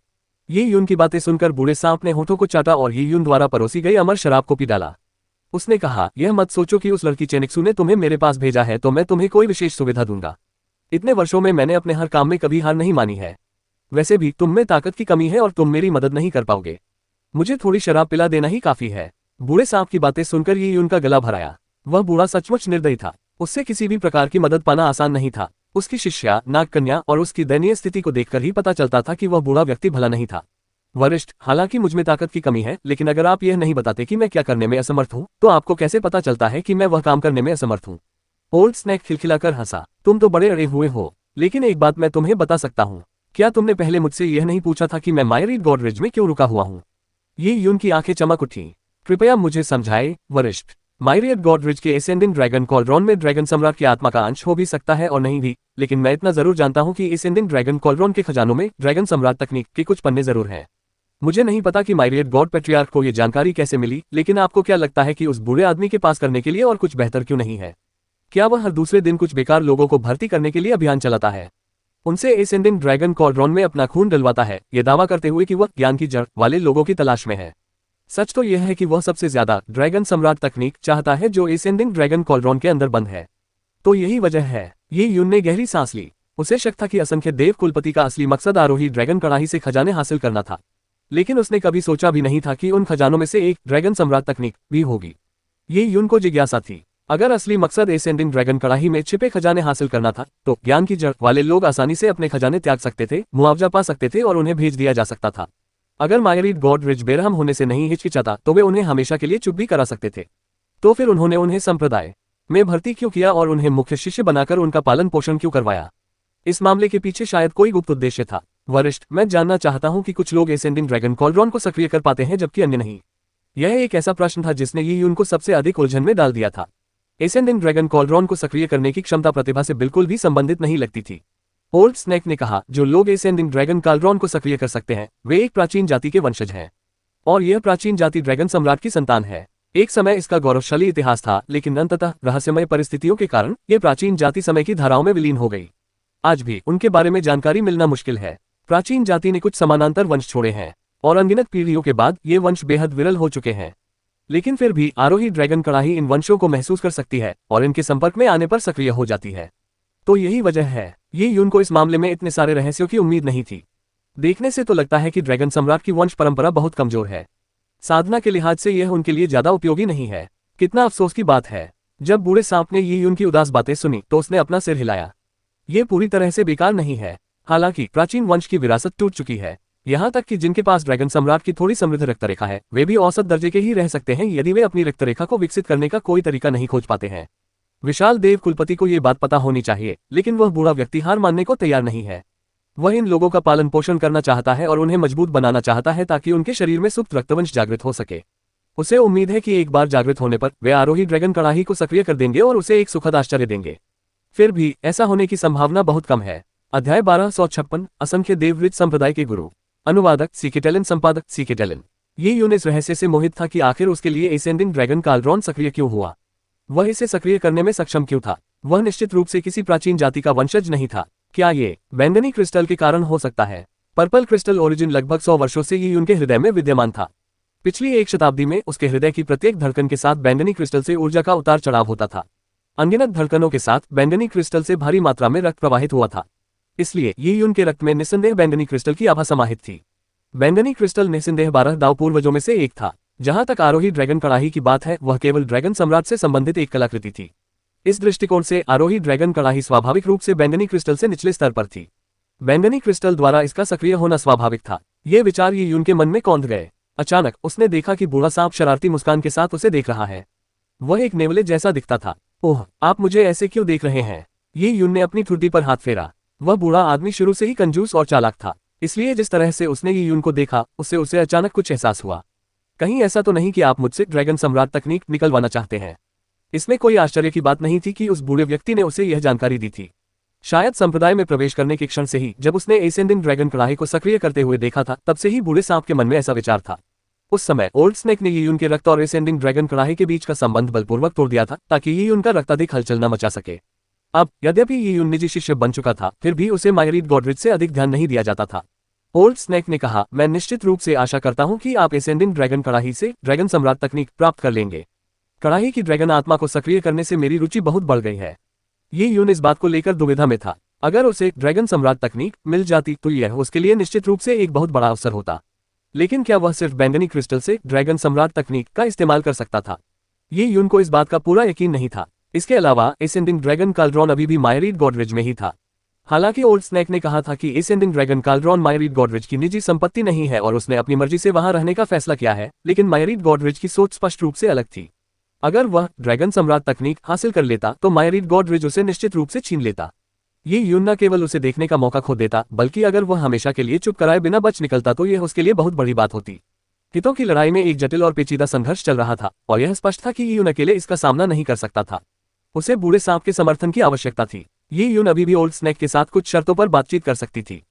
B: ये यून की बातें सुनकर बूढ़े सांप ने होठों को चाटा और ये यून द्वारा परोसी गई अमर शराब को पी डाला। उसने कहा, यह मत सोचो कि उस लड़की चेनिक्सू ने तुम्हें मेरे पास भेजा है तो मैं तुम्हें कोई विशेष सुविधा दूंगा। इतने वर्षों में मैंने अपने हर काम में कभी हार नहीं मानी है। वैसे भी तुम में ताकत की कमी है और तुम मेरी मदद नहीं कर पाओगे। मुझे थोड़ी शराब पिला देना ही काफी है। बूढ़े सांप की बातें सुनकर ये यून का गला भर आया। वह बूढ़ा सचमुच निर्दयी था। उससे किसी भी प्रकार की मदद पाना आसान नहीं था। उसकी शिष्या, नागकन्या और उसकी दयनीय स्थिति को देखकर ही पता चलता था कि वह बूढ़ा व्यक्ति भला नहीं था। वरिष्ठ, हालांकि मुझमें ताकत की कमी है, लेकिन अगर आप यह नहीं बताते कि मैं क्या करने में असमर्थ हूं, तो आपको कैसे पता चलता है कि मैं वह काम करने में असमर्थ हूं? ओल्ड स्नैक खिलखिलाकर हंसा। तुम तो बड़े अड़े हुए हो, लेकिन एक बात मैं तुम्हें बता सकता हूं। क्या तुमने पहले मुझसे यह नहीं पूछा था कि मैं मायरीड गॉडरिज में क्यों रुका हुआ हूं? ये यून की आंखें चमक उठी। कृपया मुझे समझाए, वरिष्ठ। मायरियड गॉडरिज के एसेंडिंग ड्रैगन कॉलरॉन में ड्रैगन सम्राट की आत्मा का अंश हो भी सकता है और नहीं भी, लेकिन मैं इतना जरूर जानता हूं कि एसेंडिंग ड्रैगन कॉलरॉन के खजानों में ड्रैगन सम्राट तकनीक के कुछ पन्ने जरूर हैं। मुझे नहीं पता कि मायरियड गॉड पेट्रियार्क को यह जानकारी कैसे मिली, लेकिन आपको क्या लगता है कि उस बूढ़े आदमी के पास करने के लिए और कुछ बेहतर क्यों नहीं है? क्या वह हर दूसरे दिन कुछ बेकार लोगों को भर्ती करने के लिए अभियान चलाता है? उनसे एसेंडिंग ड्रैगन कॉलरॉन में अपना खून डलवाता है, यह दावा करते हुए कि वह ज्ञान की जड़ वाले लोगों की तलाश में है। सच तो यह है कि वह सबसे ज्यादा ड्रैगन सम्राट तकनीक चाहता है जो एसेंडिंग ड्रैगन कॉलरॉन के अंदर बंद है। तो यही वजह है। ये यून ने गहरी सांस ली। उसे शक था कि असंख्य देव कुलपति का असली मकसद आरोही ड्रैगन कड़ाही से खजाने हासिल करना था, लेकिन उसने कभी सोचा भी नहीं था कि उन खजानों में से एक ड्रैगन सम्राट तकनीक भी होगी। ये यून को जिज्ञासा थी। अगर असली मकसद एसेंडिंग ड्रैगन कड़ाही में छिपे खजाने हासिल करना था, तो ज्ञान की जड़ वाले लोग आसानी से अपने खजाने त्याग सकते थे, मुआवजा पा सकते थे और उन्हें भेज दिया जा सकता था। अगर मायरीड गॉडरिज बेरहम होने से नहीं हिचकिचाता तो वे उन्हें हमेशा के लिए चुप भी करा सकते थे। तो फिर उन्होंने उन्हें संप्रदाय में भर्ती क्यों किया और उन्हें मुख्य शिष्य बनाकर उनका पालन पोषण क्यों करवाया? इस मामले के पीछे शायद कोई गुप्त उद्देश्य था। वरिष्ठ, मैं जानना चाहता हूं कि कुछ लोग एसेंडिंग ड्रैगन कॉलरॉन को सक्रिय कर पाते हैं जबकि अन्य नहीं। यह एक ऐसा प्रश्न था जिसने ये यून को सबसे अधिक उलझन में डाल दिया था। एसेंडिंग ड्रैगन कॉलरॉन को सक्रिय करने की क्षमता प्रतिभा से बिल्कुल भी संबंधित नहीं लगती थी। ओल्ड स्नैक ने कहा, जो लोग एसेंडिंग ड्रैगन कॉलरॉन को सक्रिय कर सकते हैं वे एक प्राचीन जाति के वंशज हैं, और यह प्राचीन जाति ड्रैगन सम्राट की संतान है। एक समय इसका गौरवशाली इतिहास था, लेकिन अंततः रहस्यमय परिस्थितियों के कारण यह प्राचीन जाति समय की धाराओं में विलीन हो गई। आज भी उनके बारे में जानकारी मिलना मुश्किल है। प्राचीन जाति ने कुछ समानांतर वंश छोड़े हैं और अनगिनत पीढ़ियों के बाद ये वंश बेहद विरल हो चुके हैं, लेकिन फिर भी आरोही ड्रैगन कड़ाही इन वंशों को महसूस कर सकती है और इनके संपर्क में आने पर सक्रिय हो जाती है। तो यही वजह है। ये यून को इस मामले में इतने सारे रहस्यों की उम्मीद नहीं थी। देखने से तो लगता है कि ड्रैगन सम्राट की वंश परंपरा बहुत कमजोर है। साधना के लिहाज से यह उनके लिए ज्यादा उपयोगी नहीं है। कितना अफसोस की बात है। जब बूढ़े सांप ने ये यून की उदास बातें सुनी तो उसने अपना सिर हिलाया। ये पूरी तरह से बेकार नहीं है। हालांकि प्राचीन वंश की विरासत टूट चुकी है। यहाँ तक कि जिनके पास ड्रैगन सम्राट की थोड़ी समृद्ध रक्तरेखा है वे भी औसत दर्जे के ही रह सकते हैं यदि वे अपनी रक्तरेखा को विकसित करने का कोई तरीका नहीं खोज पाते हैं। विशाल देव कुलपति को ये बात पता होनी चाहिए, लेकिन वह बूढ़ा व्यक्ति हार मानने को तैयार नहीं है। वह इन लोगों का पालन पोषण करना चाहता है और उन्हें मजबूत बनाना चाहता है ताकि उनके शरीर में सुप्त रक्तवंश जागृत हो सके। उसे उम्मीद है कि एक बार जागृत होने पर वे आरोही ड्रैगन कड़ाही को सक्रिय कर देंगे और उसे एक सुखद आश्चर्य देंगे। फिर भी ऐसा होने की संभावना बहुत कम है। अध्याय 1256 असंख्य देववृत संप्रदाय के गुरु। अनुवादक सीकेटेलन, संपादक सीकेटेलन। ये यून इस रहस्य से मोहित था कि आखिर उसके लिए एसेंडिंग ड्रैगन कॉलरॉन सक्रिय क्यों हुआ। वह इसे सक्रिय करने में सक्षम क्यों था। वह निश्चित रूप से किसी प्राचीन जाति का वंशज नहीं था। क्या ये बैंगनी क्रिस्टल के कारण हो सकता है? पर्पल क्रिस्टल ओरिजिन लगभग 100 वर्षों से ये यून के हृदय में विद्यमान था। पिछली एक शताब्दी में उसके हृदय की प्रत्येक धड़कन के साथ बैंगनी क्रिस्टल से ऊर्जा का उतार चढ़ाव होता था। अनगिनत धड़कनों के साथ बैंगनी क्रिस्टल से भारी मात्रा में रक्त प्रवाहित हुआ था। इसलिए ये यून के रक्त में निस्संदेह बैंगनी क्रिस्टल की आभा समाहित थी। बैंगनी क्रिस्टल निस्संदेह 12 दाव पूर्वजों में से एक था। जहां तक आरोही ड्रैगन कड़ाही की बात है, वह केवल ड्रैगन सम्राट से संबंधित एक कलाकृति थी। इस दृष्टिकोण से आरोही ड्रैगन कड़ाही स्वाभाविक रूप से बैंगनी क्रिस्टल से निचले स्तर पर थी। बैंगनी क्रिस्टल द्वारा इसका सक्रिय होना स्वाभाविक था। ये विचार ये यून के मन में कौंध गए। अचानक उसने देखा कि बूढ़ा सांप शरारती मुस्कान के साथ उसे देख रहा है। वह एक नेवले जैसा दिखता था। ओह, आप मुझे ऐसे क्यों देख रहे हैं? ये यून ने अपनी ठुड्डी पर हाथ फेरा। वह बूढ़ा आदमी शुरू से ही कंजूस और चालाक था, इसलिए जिस तरह से उसने ये यून को देखा उससे उसे अचानक कुछ एहसास हुआ। कहीं ऐसा तो नहीं कि आप मुझसे ड्रैगन सम्राट तकनीक निकलवाना चाहते हैं? इसमें कोई आश्चर्य की बात नहीं थी कि उस बूढ़े व्यक्ति ने उसे यह जानकारी दी थी। शायद संप्रदाय में प्रवेश करने के क्षण से ही जब उसने एसेंडिंग ड्रैगन कड़ाही को सक्रिय करते हुए देखा था, तब से ही बूढ़े सांप के मन में ऐसा विचार था। उस समय ओल्ड स्नेक ने यीयुन के रक्त और एसेंडिंग ड्रैगन कड़ाही के बीच का संबंध बलपूर्वक तोड़ दिया था, ताकि यीयुन का रक्ताधिक हलचल न मचा सके। अब यद्यपि यीयुन निजी शिष्य बन चुका था, फिर भी उसे मायरीड गॉडरिच से अधिक ध्यान नहीं दिया जाता था। ओल्ड स्नेक ने कहा, मैं निश्चित रूप से आशा करता हूं कि आप एसेंडिंग ड्रैगन कड़ाही से ड्रैगन सम्राट तकनीक प्राप्त कर लेंगे। कड़ाही की ड्रैगन आत्मा को सक्रिय करने से मेरी रुचि बहुत बढ़ गई है। यीयुन इस बात को लेकर दुविधा में था। अगर उसे ड्रैगन सम्राट तकनीक मिल जाती तो यह उसके लिए निश्चित रूप से एक बहुत बड़ा अवसर होता। लेकिन क्या वह सिर्फ बैंगनी क्रिस्टल से ड्रैगन सम्राट तकनीक का इस्तेमाल कर सकता था? यीयुन को इस बात का पूरा यकीन नहीं था। इसके अलावा एसेंडिंग ड्रैगन काल्ड्रॉन अभी भी मायरीड गॉडरिच में ही था। हालांकि ओल्ड स्नेक ने कहा था कि एसेंडिंग ड्रैगन काल्ड्रॉन मायरीड गॉडरिच की निजी संपत्ति नहीं है और उसने अपनी मर्जी से वहां रहने का फैसला किया है, लेकिन मायरीड गॉडरिच की सोच स्पष्ट रूप से अलग थी। अगर वह ड्रैगन सम्राट तकनीक हासिल कर लेता तो मायरीड गॉडरिच उसे निश्चित रूप से छीन लेता। यीयुन न केवल उसे देखने का मौका खो देता, बल्कि अगर वह हमेशा के लिए चुप कराए बिना बच निकलता तो यह उसके लिए बहुत बड़ी बात होती। हितों की लड़ाई में एक जटिल और पेचीदा संघर्ष चल रहा था और यह स्पष्ट था कि यीयुन अकेले इसका सामना नहीं कर सकता था। उसे बूढ़े सांप के समर्थन की आवश्यकता थी। यीयुन अभी भी ओल्ड स्नेक के साथ कुछ शर्तों पर बातचीत कर सकती थी।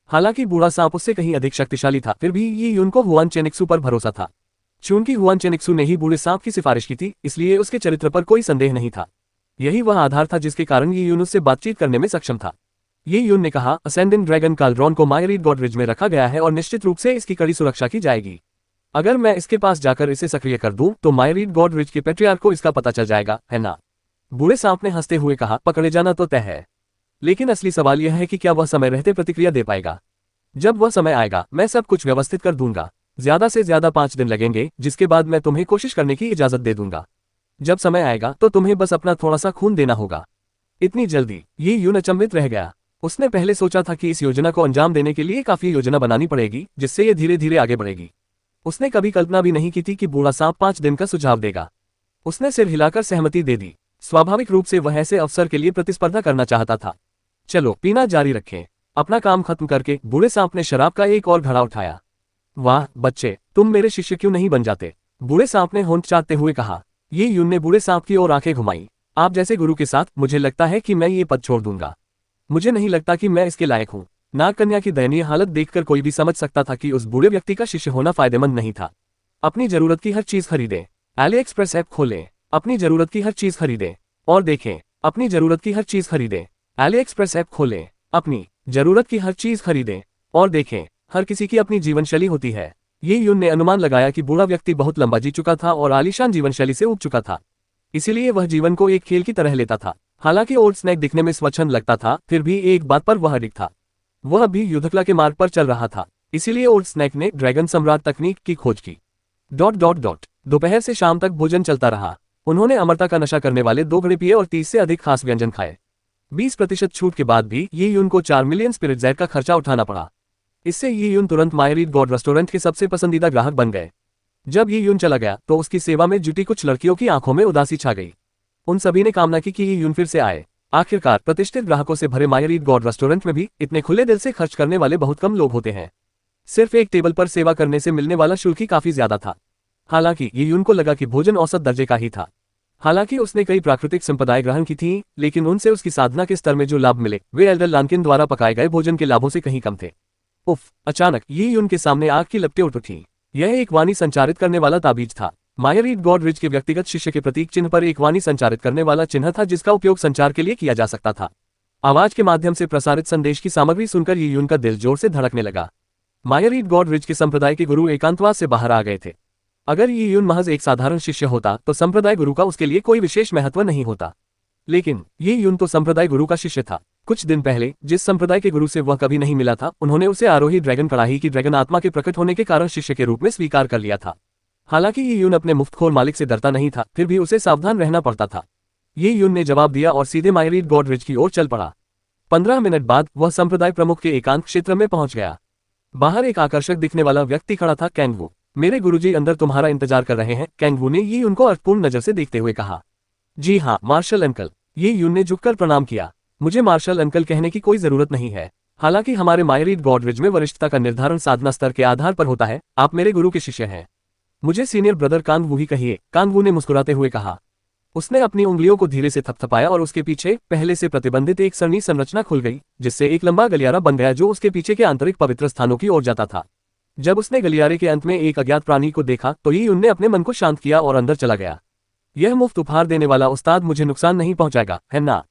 B: हालांकि बूढ़ा सांप उससे कहीं अधिक शक्तिशाली था, फिर भी यीयुन को हुआन चेनिक्सू पर भरोसा था। चूंकि हुआन चेनिक्सू ने ही बूढ़े सांप की सिफारिश की थी, इसलिए उसके चरित्र पर कोई संदेह नहीं था। यही वह आधार था जिसके कारण यीयुन उससे बातचीत करने में सक्षम था। यीयुन ने कहा, असेंडिंग ड्रैगन काल्ड्रॉन को मायरीड गॉडरिच में रखा गया है और निश्चित रूप से इसकी कड़ी सुरक्षा की जाएगी। अगर मैं इसके पास जाकर इसे सक्रिय कर दूं तो मायरीड गॉडरिच के पेट्रियार्क को इसका पता चल जाएगा, है ना? बूढ़े सांप ने हंसते हुए कहा, पकड़े जाना तो तय है, लेकिन असली सवाल यह है कि क्या वह समय रहते प्रतिक्रिया दे पाएगा। जब वह समय आएगा मैं सब कुछ व्यवस्थित कर दूंगा। ज्यादा से ज्यादा 5 दिन लगेंगे, जिसके बाद मैं तुम्हें कोशिश करने की इजाजत दे दूंगा। जब समय आएगा तो तुम्हें बस अपना थोड़ा सा खून देना होगा। इतनी जल्दी? यीयुन अचंभित रह गया। उसने पहले सोचा था कि इस योजना को अंजाम देने के लिए काफी योजना बनानी पड़ेगी, जिससे ये धीरे धीरे आगे बढ़ेगी। उसने कभी कल्पना भी नहीं की थी कि बूढ़ा सांप 5 दिन का सुझाव देगा। उसने सिर हिलाकर सहमति दे दी। स्वाभाविक रूप से वह ऐसे अवसर के लिए प्रतिस्पर्धा करना चाहता था। चलो पीना जारी रखें। अपना काम खत्म करके बूढ़े सांप ने शराब का एक और घड़ा उठाया। वाह बच्चे, तुम मेरे शिष्य क्यों नहीं बन जाते? बूढ़े सांप ने होंठ चाटते हुए कहा। यीयुन ने बूढ़े सांप की ओर आंखें घुमाई। आप जैसे गुरु के साथ मुझे लगता है कि मैं ये पद छोड़ दूंगा। मुझे नहीं लगता कि मैं इसके लायक हूँ। नागकन्या की दयनीय हालत देखकर कोई भी समझ सकता था कि उस बूढ़े व्यक्ति का शिष्य होना फायदेमंद नहीं था। अपनी जरूरत की हर चीज खरीदें। एली एक्सप्रेस ऐप खोलें। अपनी जरूरत की हर चीज खरीदें और देखें। अपनी जरूरत की हर चीज खरीदें। एली एक्सप्रेस ऐप खोलें। अपनी जरूरत की हर चीज खरीदें और देखें। हर किसी की अपनी जीवन शैली होती है। यीयुन ने अनुमान लगाया कि बूढ़ा व्यक्ति बहुत लंबा जी चुका था और आलीशान जीवन शैली से उब चुका था, इसीलिए वह जीवन को एक खेल की तरह लेता था। हालांकि ओल्ड स्नेक दिखने में स्वच्छंद लगता था, फिर भी एक बात पर वह अडिग था। वह अभी युद्धकला के मार्ग पर चल रहा था, इसीलिए ओल्ड स्नेक ने ड्रैगन सम्राट तकनीक की खोज की। दोपहर से शाम तक भोजन चलता रहा। उन्होंने अमरता का नशा करने वाले 2 घड़े पिए और 30 से अधिक खास व्यंजन खाए। 20% छूट के बाद भी यीयुन को 4 मिलियन स्पिरिट ज़ेड का खर्चा उठाना पड़ा। इससे यीयुन तुरंत मायरीड गॉड रेस्टोरेंट के सबसे पसंदीदा ग्राहक बन गए। जब यीयुन चला गया तो उसकी सेवा में जुटी कुछ लड़कियों की आंखों में उदासी छा गई। उन सभी ने कामना की कि यीयुन फिर से आए। आखिरकार प्रतिष्ठित ग्राहकों से भरे मायरीड गॉड रेस्टोरेंट में भी इतने खुले दिल से खर्च करने वाले बहुत कम लोग होते हैं। सिर्फ एक टेबल पर सेवा करने से मिलने वाला शुल्क ही काफी ज्यादा था। हालांकि यीयुन को लगा कि भोजन औसत दर्जे का ही था। हालांकि उसने कई प्राकृतिक संपदाएं ग्रहण की थीं, लेकिन उनसे उसकी साधना के स्तर में जो लाभ मिले वे एल्डर लानकिन द्वारा पकाए गए भोजन के लाभों से कहीं कम थे। उफ! अचानक यीयुन के सामने आग की लपटें उठ उठी। यह एक वाणी संचारित करने वाला ताबीज था। मायरीड गॉड रिज के व्यक्तिगत शिष्य के प्रतीक चिन्ह पर एक वाणी संचारित करने वाला चिन्ह था, जिसका उपयोग संचार के लिए किया जा सकता था। आवाज के माध्यम से प्रसारित संदेश की सामग्री सुनकर यीयुन का दिल जोर से धड़कने लगा। मायरीड गॉड रिज के संप्रदाय के गुरु एकांतवास से बाहर आ गए थे। अगर यीयुन महज एक साधारण शिष्य होता तो संप्रदाय गुरु का उसके लिए कोई विशेष महत्व नहीं होता, लेकिन यीयुन तो संप्रदाय गुरु का शिष्य था। कुछ दिन पहले जिस संप्रदाय के गुरु से वह कभी नहीं मिला था, उन्होंने उसे आरोही ड्रैगन कड़ाही की ड्रैगन आत्मा के प्रकट होने के कारण शिष्य के रूप में स्वीकार कर लिया था। हालांकि यीयुन अपने मुफ्तखोर मालिक से डरता नहीं था, फिर भी उसे सावधान रहना पड़ता था। यीयुन ने जवाब दिया और सीधे मायरीड गॉड रिज की ओर चल पड़ा। 15 मिनट बाद वह संप्रदाय प्रमुख के एकांत क्षेत्र में पहुंच गया। बाहर एक आकर्षक दिखने वाला व्यक्ति खड़ा था। कैंगवू, मेरे गुरुजी अंदर तुम्हारा इंतजार कर रहे हैं, कैंगवू ने यीयुन को अर्थपूर्ण नजर से देखते हुए कहा। जी हाँ मार्शल अंकल, यीयुन ने झुककर प्रणाम किया। मुझे मार्शल अंकल कहने की कोई जरूरत नहीं है। हालांकि हमारे मायरीड गॉड रिज में वरिष्ठता का निर्धारण साधना स्तर के आधार पर होता है। आप मेरे गुरु के शिष्य हैं, मुझे सीनियर ब्रदर कांगवू ही कहिए, कांगवू ने मुस्कुराते हुए कहा। उसने अपनी उंगलियों को धीरे से थपथपाया और उसके पीछे पहले से प्रतिबंधित एक सरणी संरचना खुल गई, जिससे एक लंबा गलियारा बन गया जो उसके पीछे के आंतरिक पवित्र स्थानों की ओर जाता था। जब उसने गलियारे के अंत में एक अज्ञात प्राणी को देखा तो यी यून ने अपने मन को शांत किया और अंदर चला गया। यह मुफ्त उपहार देने वाला उस्ताद मुझे नुकसान नहीं पहुंचाएगा, है ना?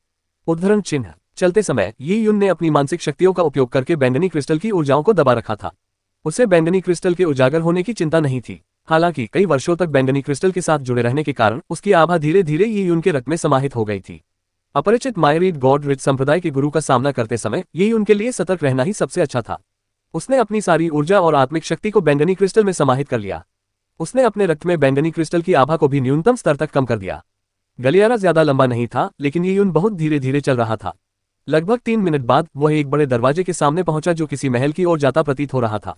B: उद्धरण चिन्ह। चलते समय यी यून ने अपनी मानसिक शक्तियों का उपयोग करके बैंगनी क्रिस्टल की ऊर्जाओं को दबा रखा था। उसे बैंगनी क्रिस्टल के उजागर होने की चिंता नहीं थी। हालांकि कई वर्षों तक बैंगनी क्रिस्टल के साथ जुड़े रहने के कारण उसकी आभा धीरे धीरे यी यून के रक्त में समाहित हो गई थी। अपरिचित मायरीड गॉड रिच संप्रदाय के गुरु का सामना करते समय यी यून के लिए सतर्क रहना ही सबसे अच्छा था। उसने अपनी सारी ऊर्जा और आत्मिक शक्ति को बैंगनी क्रिस्टल में समाहित कर लिया। उसने अपने रक्त में बैंगनी क्रिस्टल की आभा को भी न्यूनतम स्तर तक कम कर दिया। गलियारा ज्यादा लंबा नहीं था, लेकिन यी यून बहुत धीरे धीरे चल रहा था। लगभग 3 मिनट बाद वह एक बड़े दरवाजे के सामने पहुंचा जो किसी महल की ओर जाता प्रतीत हो रहा था।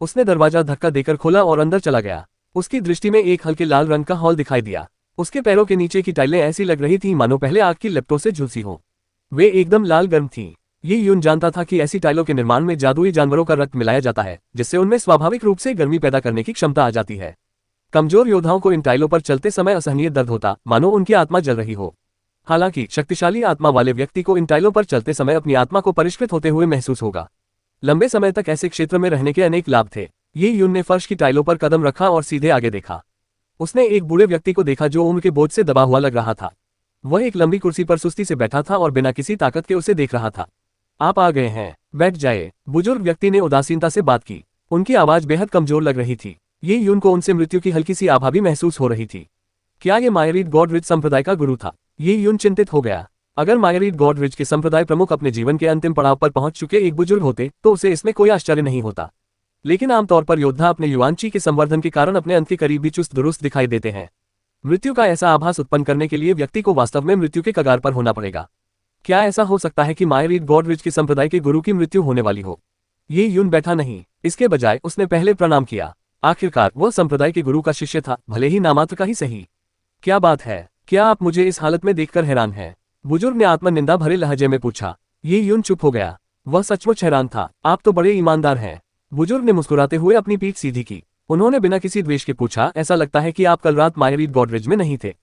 B: उसने दरवाजा धक्का देकर खोला और अंदर चला गया। उसकी दृष्टि में एक हल्के लाल रंग का हॉल दिखाई दिया। उसके पैरों के नीचे की टाइलें ऐसी लग रही थीं मानो पहले आग की लपटों से झुलसी हो। वे एकदम लाल गर्म थीं। ये यून जानता था कि ऐसी टाइलों के निर्माण में जादुई जानवरों का रक्त मिलाया जाता है, जिससे उनमें स्वाभाविक रूप से गर्मी पैदा करने की क्षमता आ जाती है। कमजोर योद्धाओं को इन टाइलों पर चलते समय असहनीय दर्द होता, मानो उनकी आत्मा जल रही हो। हालांकि शक्तिशाली आत्मा वाले व्यक्ति को इन टाइलों पर चलते समय अपनी आत्मा को परिष्कृत होते हुए महसूस होगा। लंबे समय तक ऐसे क्षेत्र में रहने के अनेक लाभ थे। ये यून ने फर्श की टाइलों पर कदम रखा और सीधे आगे देखा। उसने एक बूढ़े व्यक्ति को देखा जो उम्र के बोझ से दबा हुआ लग रहा था। वह एक लंबी कुर्सी पर सुस्ती से बैठा था और बिना किसी ताकत के उसे देख रहा था। आप आ गए हैं, बैठ जाए, बुजुर्ग व्यक्ति ने उदासीनता से बात की। उनकी आवाज बेहद कमजोर लग रही थी। ये यून को उनसे मृत्यु की हल्की सी आभा भी महसूस हो रही थी। क्या ये मायरीड गॉड रिच संप्रदाय का गुरु था? ये यून चिंतित हो गया। अगर मायरीड गॉड रिच के संप्रदाय प्रमुख अपने जीवन के अंतिम पड़ाव पर पहुंच चुके एक बुजुर्ग होते तो उसे इसमें कोई आश्चर्य नहीं होता। लेकिन आमतौर पर योद्धा अपने युवांची के संवर्धन के कारण अपने अंत के करीब भी चुस्त दुरुस्त दिखाई देते हैं। मृत्यु का ऐसा आभास उत्पन्न करने के लिए व्यक्ति को वास्तव में मृत्यु के कगार पर होना पड़ेगा। क्या ऐसा हो सकता है कि मायरीड गॉड रिच के संप्रदाय के गुरु की मृत्यु होने वाली हो? ये यून बैठा नहीं, इसके बजाय उसने पहले प्रणाम किया। आखिरकार वह संप्रदाय के गुरु का शिष्य था, भले ही नामात्र का ही सही। क्या बात है? क्या आप मुझे इस हालत में देखकर हैरान हैं? बुजुर्ग ने आत्मनिंदा भरे लहजे में पूछा। ये यून चुप हो गया। वह सचमुच हैरान था। आप तो बड़े ईमानदार हैं। बुजुर्ग ने मुस्कुराते हुए अपनी पीठ सीधी की। उन्होंने बिना किसी द्वेष के पूछा, ऐसा लगता है कि आप कल रात मायरीड गॉड रिच में नहीं थे?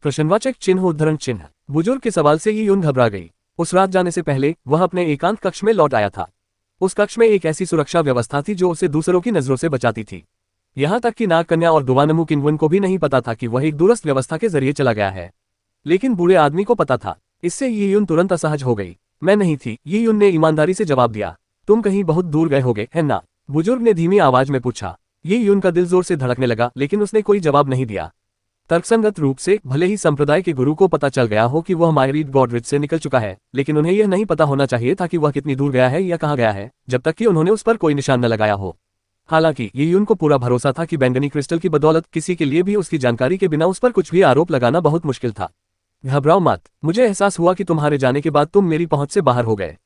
B: प्रश्नवाचक चिन्ह उद्धरण चिन्ह। बुजुर्ग के सवाल से ये यून घबरा गई। उस रात जाने से पहले वह अपने एकांत कक्ष में लौट आया था। उस कक्ष में एक ऐसी सुरक्षा व्यवस्था थी जो उसे दूसरों की नजरों से बचाती थी। यहाँ तक कि नागकन्या और दुवानमु किन्वन को भी नहीं पता था कि वह एक दूरस्थ व्यवस्था के जरिए चला गया है। लेकिन बूढ़े आदमी को पता था। इससे ये यून तुरंत असहज हो गई। मैं नहीं थी, ये यून ने ईमानदारी से जवाब दिया। तुम कहीं बहुत दूर गए होगे, है ना? बुजुर्ग ने धीमी आवाज में पूछा। ये यून का दिल जोर से धड़कने लगा, लेकिन उसने कोई जवाब नहीं दिया। तर्कसंगत रूप से भले ही संप्रदाय के गुरु को पता चल गया हो कि वह मायरीड गॉड रिच से निकल चुका है, लेकिन उन्हें यह नहीं पता होना चाहिए था कि वह कितनी दूर गया है या कहाँ गया है, जब तक कि उन्होंने उस पर कोई निशान न लगाया हो। हालांकि ये यून को पूरा भरोसा था कि बैंगनी क्रिस्टल की बदौलत किसी के लिए भी उसकी जानकारी के बिना उस पर कुछ भी आरोप लगाना बहुत मुश्किल था। घबराओ मत, मुझे एहसास हुआ कि तुम्हारे जाने के बाद तुम मेरी पहुंच से बाहर हो गए।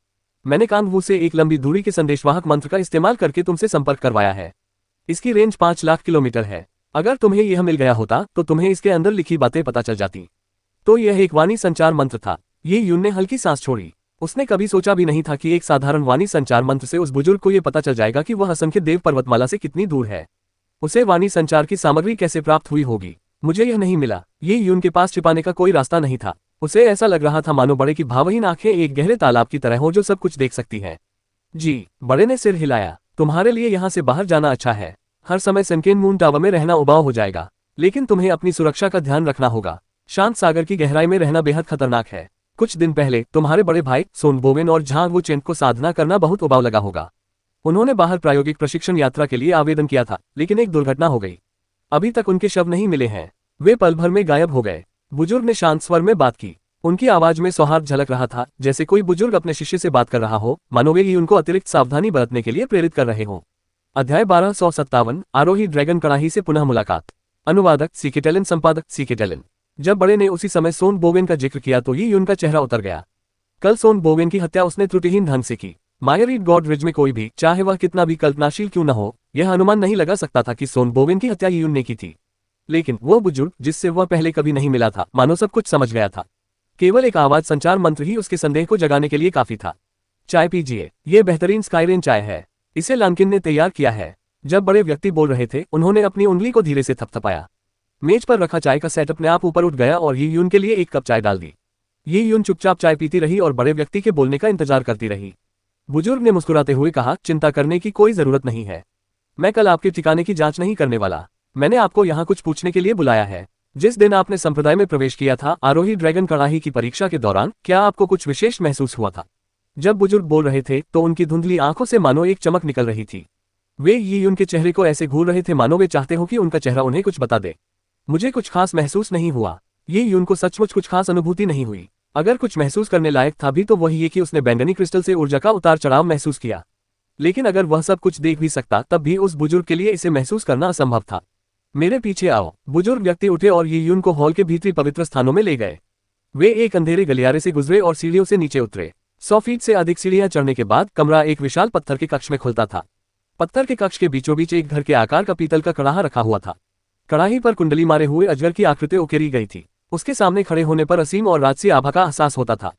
B: मैंने कांगवू से एक लंबी दूरी के संदेशवाहक मंत्र का इस्तेमाल करके तुमसे संपर्क करवाया है। इसकी रेंज 5 लाख किलोमीटर है। अगर तुम्हें यह मिल गया होता तो तुम्हें इसके अंदर लिखी बातें पता चल जाती। तो यह एक वाणी संचार मंत्र था। ये यून ने हल्की सांस छोड़ी। उसने कभी सोचा भी नहीं था कि एक साधारण वाणी संचार मंत्र से उस बुजुर्ग को यह पता चल जाएगा कि वह असंख्य देव पर्वतमाला से कितनी दूर है। उसे वाणी संचार की सामग्री कैसे प्राप्त हुई होगी? मुझे यह नहीं मिला। ये यून के पास छिपाने का कोई रास्ता नहीं था। उसे ऐसा लग रहा था मानो बड़े की भावहीन आंखें एक गहरे तालाब की तरह हो जो सब कुछ देख सकती हैं। जी, बड़े ने सिर हिलाया। तुम्हारे लिए यहाँ से बाहर जाना अच्छा है। हर समय सनकेन मून टावर में रहना उबाऊ हो जाएगा, लेकिन तुम्हें अपनी सुरक्षा का ध्यान रखना होगा। शांत सागर की गहराई में रहना बेहद खतरनाक है। कुछ दिन पहले तुम्हारे बड़े भाई सोन बोवेन और झांग वो चेंट को साधना करना बहुत उबाऊ लगा होगा। उन्होंने बाहर प्रायोगिक प्रशिक्षण यात्रा के लिए आवेदन किया था, लेकिन एक दुर्घटना हो गई। अभी तक उनके शव नहीं मिले हैं। वे पल भर में गायब हो गए। बुजुर्ग ने शांत स्वर में बात की। उनकी आवाज में सौहार्द झलक रहा था, जैसे कोई बुजुर्ग अपने शिष्य से बात कर रहा हो, मानो वे ही उनको अतिरिक्त सावधानी बरतने के लिए प्रेरित कर रहे हों। अध्याय 1257 आरोही ड्रैगन कड़ाही से पुनः मुलाकात। अनुवादक सीकेटेलन, संपादक सीकेटेलन। जब बड़े ने उसी समय सोन बोवेन का जिक्र किया तो ये यून का चेहरा उतर गया। कल सोन बोवेन की हत्या उसने त्रुटिहीन ढंग से की। मायरीड गॉड रिज में कोई भी, चाहे वह कितना भी कल्पनाशील क्यों न हो, यह अनुमान नहीं लगा सकता था कि सोन बोवेन की हत्या यून ने की थी। लेकिन वो बुजुर्ग जिससे वह पहले कभी नहीं मिला था, मानो सब कुछ समझ गया था। केवल एक आवाज संचार मंत्र ही उसके संदेह को जगाने के लिए काफी था। चाय पीजिए, ये बेहतरीन स्काइरेन चाय है। इसे लानकिन ने तैयार किया है। जब बड़े व्यक्ति बोल रहे थे, उन्होंने अपनी उंगली को धीरे से थपथपाया। मेज पर रखा चाय का सेट अपने आप ऊपर उठ गया और ये यून के लिए एक कप चाय डाल दी। ये यून चुपचाप चाय पीती रही और बड़े व्यक्ति के बोलने का इंतजार करती रही। बुजुर्ग ने मुस्कुराते हुए कहा, चिंता करने की कोई जरूरत नहीं है। मैं कल आपके ठिकाने की जांच नहीं करने वाला। मैंने आपको यहाँ कुछ पूछने के लिए बुलाया है। जिस दिन आपने संप्रदाय में प्रवेश किया था आरोही ड्रैगन कड़ाही की परीक्षा के दौरान, क्या आपको कुछ विशेष महसूस हुआ था? जब बुजुर्ग बोल रहे थे तो उनकी धुंधली आंखों से मानो एक चमक निकल रही थी। वे ये उनके चेहरे को ऐसे घूर रहे थे मानो वे चाहते हो कि उनका चेहरा उन्हें कुछ बता दे। मुझे कुछ खास महसूस नहीं हुआ। ये यून को सचमुच कुछ खास अनुभूति नहीं हुई। अगर कुछ महसूस करने लायक था भी तो वही ये कि उसने बैंगनी क्रिस्टल से ऊर्जा का उतार चढ़ाव महसूस किया। लेकिन अगर वह सब कुछ देख भी सकता तब भी उस बुजुर्ग के लिए इसे महसूस करना असंभव था। मेरे पीछे आओ। बुजुर्ग व्यक्ति उठे और ये यून को हॉल के भीतरी पवित्र स्थानों में ले गए। वे एक अंधेरे गलियारे से गुजरे और सीढ़ियों से नीचे उतरे। 100 फीट से अधिक सीढ़ियां चढ़ने के बाद कमरा एक विशाल पत्थर के कक्ष में खुलता था। पत्थर के कक्ष के बीचों बीच एक घर के आकार का पीतल का कड़ाहा रखा हुआ था। कड़ाही पर कुंडली मारे हुए अजगर की आकृति उकेरी गई थी। उसके सामने खड़े होने पर असीम और राजसी आभा का एहसास होता था।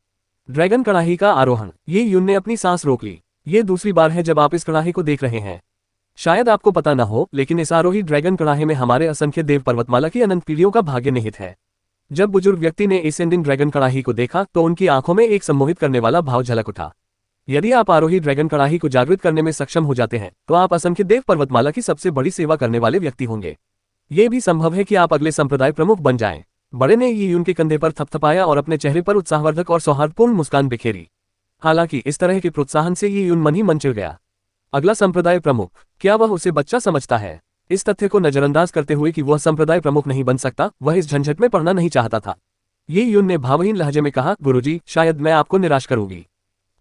B: ड्रैगन कड़ाही का आरोहण। ये यून ने अपनी सांस रोक ली। ये दूसरी बार है जब आप इस कड़ाही को देख रहे हैं। शायद आपको पता न हो, लेकिन इस आरोही ड्रैगन कड़ाहे में हमारे असंख्य देव पर्वतमाला की अनंत पीढ़ियों का भाग्य निहित है। जब बुजुर्ग व्यक्ति ने एसेंडिंग ड्रैगन कड़ाही को देखा तो उनकी आंखों में एक सम्मोहित करने वाला भाव झलक उठा। यदि आप आरोही ड्रैगन कड़ाही को जागृत करने में सक्षम हो जाते हैं तो आप असंख्य देव पर्वतमाला की सबसे बड़ी सेवा करने वाले व्यक्ति होंगे। ये भी संभव है कि आप अगले संप्रदाय प्रमुख बन जाएं। बड़े ने ये यून के कंधे पर थपथपाया और अपने चेहरे पर उत्साहवर्धक और सौहार्दपूर्ण मुस्कान बिखेरी। हालांकि इस तरह के प्रोत्साहन से ये यून मन ही मन चिढ़ गया। अगला संप्रदाय प्रमुख, क्या वह उसे बच्चा समझता है? इस तथ्य को नजरअंदाज करते हुए कि वह संप्रदाय प्रमुख नहीं बन सकता, वह इस झंझट में पड़ना नहीं चाहता था। ये यून ने भावहीन लहजे में कहा, गुरुजी, शायद मैं आपको निराश करूंगी।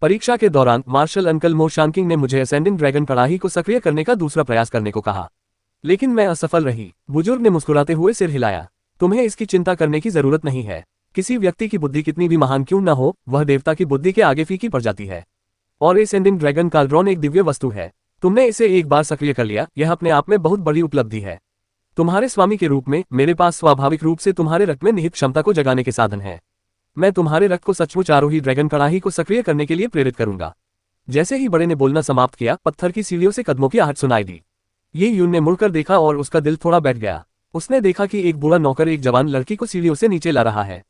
B: परीक्षा के दौरान मार्शल अंकल मो शानकिंग ने मुझे असेंडिंग ड्रैगन कड़ाही को सक्रिय करने का दूसरा प्रयास करने को कहा, लेकिन मैं असफल रही। बुजुर्ग ने मुस्कुराते हुए सिर हिलाया। तुम्हें इसकी चिंता करने की जरूरत नहीं है। किसी व्यक्ति की बुद्धि कितनी भी महान क्यों न हो, वह देवता की बुद्धि के आगे फीकी पड़ जाती है। और एसेंडिंग ड्रैगन काल्ड्रॉन एक दिव्य वस्तु है। तुमने इसे एक बार सक्रिय कर लिया, यह अपने आप में बहुत बड़ी उपलब्धि है। तुम्हारे स्वामी के रूप में मेरे पास स्वाभाविक रूप से तुम्हारे रक्त में निहित क्षमता को जगाने के साधन है। मैं तुम्हारे रक्त को सचमुच आरोही ड्रैगन कड़ाही को सक्रिय करने के लिए प्रेरित करूंगा। जैसे ही बड़े ने बोलना समाप्त किया, पत्थर की सीढ़ियों से कदमों की आहट सुनाई दी। ये यून ने मुड़कर देखा और उसका दिल थोड़ा बैठ गया। उसने देखा कि एक बूढ़ा नौकर एक जवान लड़की को सीढ़ियों से नीचे ला रहा है,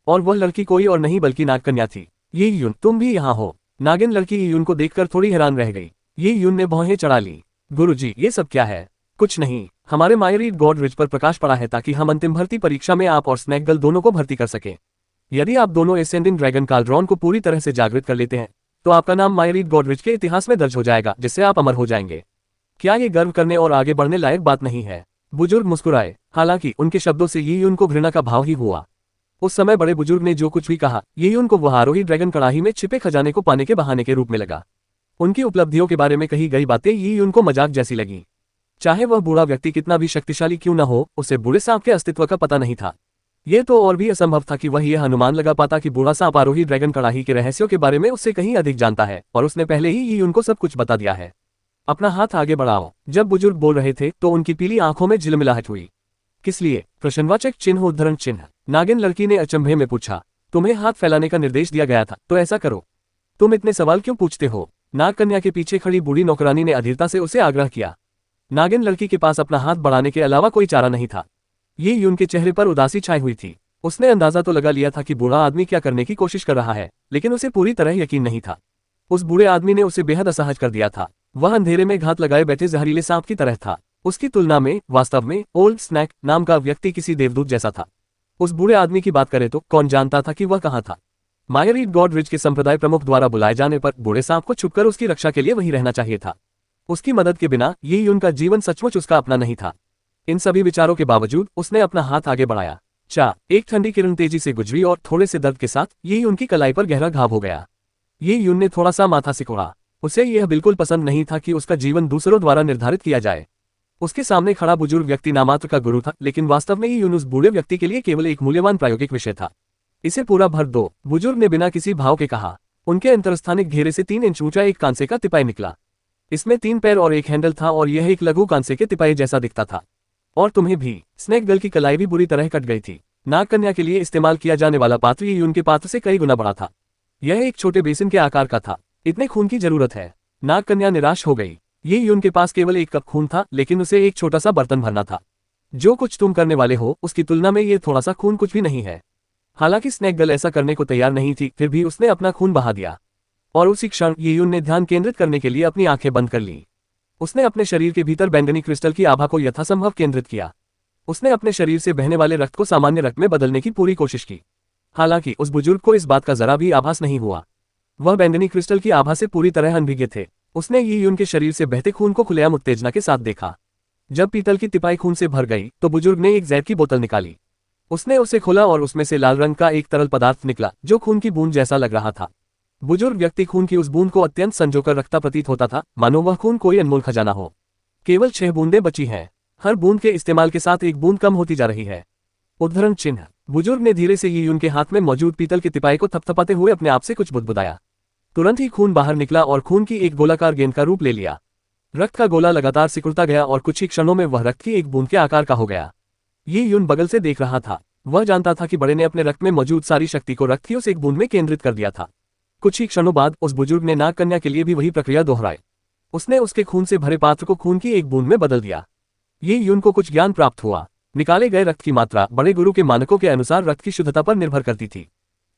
B: और वह लड़की कोई और नहीं बल्कि नागकन्या थी। ये यून, तुम भी यहाँ हो? नागिन लड़की यून को देखकर थोड़ी हैरान रह गई। ये यून ने भौहें चढ़ा ली। गुरुजी, ये सब क्या है? कुछ नहीं, हमारे मायरीड गॉड रिज पर प्रकाश पड़ा है ताकि हम अंतिम भर्ती परीक्षा में आप और स्नैकगल दोनों को भर्ती कर सकें। यदि आप दोनों एसेंडिंग ड्रैगन काल्ड्रॉन को पूरी तरह से जागृत कर लेते हैं तो आपका नाम मायरीड गॉड रिज के इतिहास में दर्ज हो जाएगा, जिससे आप अमर हो जाएंगे। क्या ये गर्व करने और आगे बढ़ने लायक बात नहीं है? बुजुर्ग मुस्कुराए। हालांकि उनके शब्दों से ये यून को घृणा का भाव ही हुआ। उस समय बड़े बुजुर्ग ने जो कुछ भी कहा, ये यून को वह आरोही ड्रैगन कड़ाही में छिपे खजाने को पाने के बहाने के रूप में लगा। उनकी उपलब्धियों के बारे में कही गई बातें ये यून को मजाक जैसी लगी। चाहे वह बूढ़ा व्यक्ति कितना भी शक्तिशाली क्यों न हो, उसे बूढ़े सांप के अस्तित्व का पता नहीं था। यह तो और भी असंभव था कि वह यह अनुमान लगा पाता कि बूढ़ा सांप आरोही ड्रैगन कड़ाही के रहस्यों के बारे में उससे कहीं अधिक जानता है, और उसने पहले ही ये यून को सब कुछ बता दिया है। अपना हाथ आगे बढ़ाओ। जब बुजुर्ग बोल रहे थे तो उनकी पीली आंखों में झिलमिलाहट हुई। किस लिए? प्रश्नवाचक चिन्ह उद्धरण चिन्ह। नागिन लड़की ने अचंभे में पूछा। तुम्हें हाथ फैलाने का निर्देश दिया गया था, तो ऐसा करो। तुम इतने सवाल क्यों पूछते हो? नागकन्या के पीछे खड़ी बूढ़ी नौकरानी ने अधीरता से उसे आग्रह किया। नागिन लड़की के पास अपना हाथ बढ़ाने के अलावा कोई चारा नहीं था। ये यून के चेहरे पर उदासी छाई हुई थी। उसने अंदाजा तो लगा लिया था कि बूढ़ा आदमी क्या करने की कोशिश कर रहा है, लेकिन उसे पूरी तरह यकीन नहीं था। उस बूढ़े आदमी ने उसे बेहद असहज कर दिया था। वह अंधेरे में घात लगाए बैठे जहरीले सांप की तरह था। उसकी तुलना में वास्तव में ओल्ड स्नैक नाम का व्यक्ति किसी देवदूत जैसा था। उस बूढ़े आदमी की बात करें तो कौन जानता था कि वह कहाँ था। मायरीड गॉड रिज के संप्रदाय प्रमुख द्वारा बुलाए जाने पर बूढ़े सांप को छुपकर उसकी रक्षा के लिए वहीं रहना चाहिए था। उसकी मदद के बिना ये यून का जीवन सचमुच उसका अपना नहीं था। इन सभी विचारों के बावजूद उसने अपना हाथ आगे बढ़ाया। एक ठंडी किरण तेजी से गुजरी और थोड़े से दर्द के साथ ये उनकी कलाई पर गहरा घाव हो गया। ये यून ने थोड़ा सा माथा सिकोड़ा। उसे यह बिल्कुल पसंद नहीं था कि उसका जीवन दूसरों द्वारा निर्धारित किया जाए। उसके सामने खड़ा बुजुर्ग व्यक्ति नामात्र का गुरु था, लेकिन वास्तव में ये यून उस बूढ़े व्यक्ति के लिए केवल एक मूल्यवान प्रायोगिक विषय था। इसे पूरा भर दो, बुजुर्ग ने बिना किसी भाव के कहा। उनके अंतरस्थानिक घेरे से 3 इंच ऊंचा एक कांसे का तिपाई निकला। इसमें 3 पैर और एक हैंडल था और यह एक लघु कांसे के तिपाई जैसा दिखता था। और तुम्हें भी। स्नेक गर्ल की कलाई भी बुरी तरह कट गई थी। नागकन्या के लिए इस्तेमाल किया जाने वाला पात्र ये यून के पात्र से कई गुना बड़ा था। यह एक छोटे बेसिन के आकार का था। इतने खून की जरूरत है। नागकन्या निराश हो गई। ये यून के पास केवल 1 कप खून था, लेकिन उसे एक छोटा सा बर्तन भरना था। जो कुछ तुम करने वाले हो उसकी तुलना में ये थोड़ा सा खून कुछ भी नहीं है। हालांकि स्नैक गर्ल ऐसा करने को तैयार नहीं थी, फिर भी उसने अपना खून बहा दिया और उसी क्षण ये यून ने ध्यान केंद्रित करने के लिए अपनी आंखें बंद कर ली। उसने अपने शरीर के भीतर बैंगनी क्रिस्टल की आभा को यथासंभव केंद्रित किया। उसने अपने शरीर से बहने वाले रक्त को सामान्य रक्त में बदलने की पूरी कोशिश की। हालांकि उस बुजुर्ग को इस बात का जरा भी आभास नहीं हुआ। वह बैंगनी क्रिस्टल की आभा से पूरी तरह अनभिज्ञ थे। उसने ये यून के शरीर से बहते खून को खुलेआम उत्तेजना के साथ देखा। जब पीतल की तिपाई खून से भर गई तो बुजुर्ग ने एक जहर की बोतल निकाली। उसने उसे खोला और उसमें से लाल रंग का एक तरल पदार्थ निकला जो खून की बूंद जैसा लग रहा था। बुजुर्ग व्यक्ति खून की उस बूंद को अत्यंत संजोकर रखता प्रतीत होता था, मानो वह खून कोई अनमोल खजाना हो। केवल 6 बूंदें बची हैं। हर बूंद के इस्तेमाल के साथ एक बूंद कम होती जा रही है। उद्धरण चिन्ह। बुजुर्ग ने धीरे से ये उनके हाथ में मौजूद पीतल की तिपाई को थपथपाते हुए अपने आप से कुछ बुदबुदाया। तुरंत ही खून बाहर निकला और खून की एक गोलाकार गेंद का रूप ले लिया। रक्त का गोला लगातार सिकुड़ता गया और कुछ ही क्षणों में वह रक्त की एक बूंद के आकार का हो गया। ये यून बगल से देख रहा था। वह जानता था कि बड़े ने अपने रक्त में मौजूद सारी शक्ति को रक्त की उस एक बूंद में केंद्रित कर दिया था। कुछ ही क्षणों बाद उस बुजुर्ग ने नागकन्या के लिए भी वही प्रक्रिया दोहराई। उसने उसके खून से भरे पात्र को खून की एक बूंद में बदल दिया। ये यून को कुछ ज्ञान प्राप्त हुआ। निकाले गए रक्त की मात्रा बड़े गुरु के मानकों के अनुसार रक्त की शुद्धता पर निर्भर करती थी।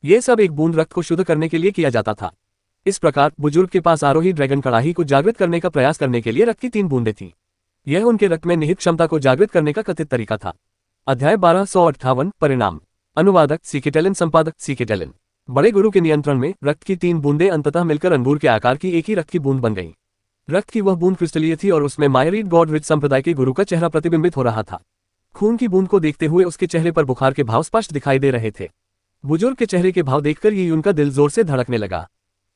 B: ये सब एक बूंद रक्त को शुद्ध करने के लिए किया जाता था। इस प्रकार बुजुर्ग के पास आरोही ड्रैगन कड़ाही को जागृत करने का प्रयास करने के लिए रक्त की 3 बूंदें थीं। यह उनके रक्त में निहित क्षमता को जागृत करने का कथित तरीका था। अध्याय 1258 परिणाम। अनुवादक सीकेटेलिन, संपादक सीकेटेलिन। बड़े गुरु के नियंत्रण में रक्त की 3 बूंदें अंततः मिलकर अंगूर के आकार की एक ही रक्त की बूंद बन गईं। रक्त की वह बूंद क्रिस्टलीय थी और उसमें मायरीड गॉडरिच संप्रदाय के गुरु का चेहरा प्रतिबिंबित हो रहा था। खून की बूंद को देखते हुए उसके चेहरे पर बुखार के भाव स्पष्ट दिखाई दे रहे थे। बुजुर्ग के चेहरे के भाव देखकर ये उनका दिल जोर से धड़कने लगा।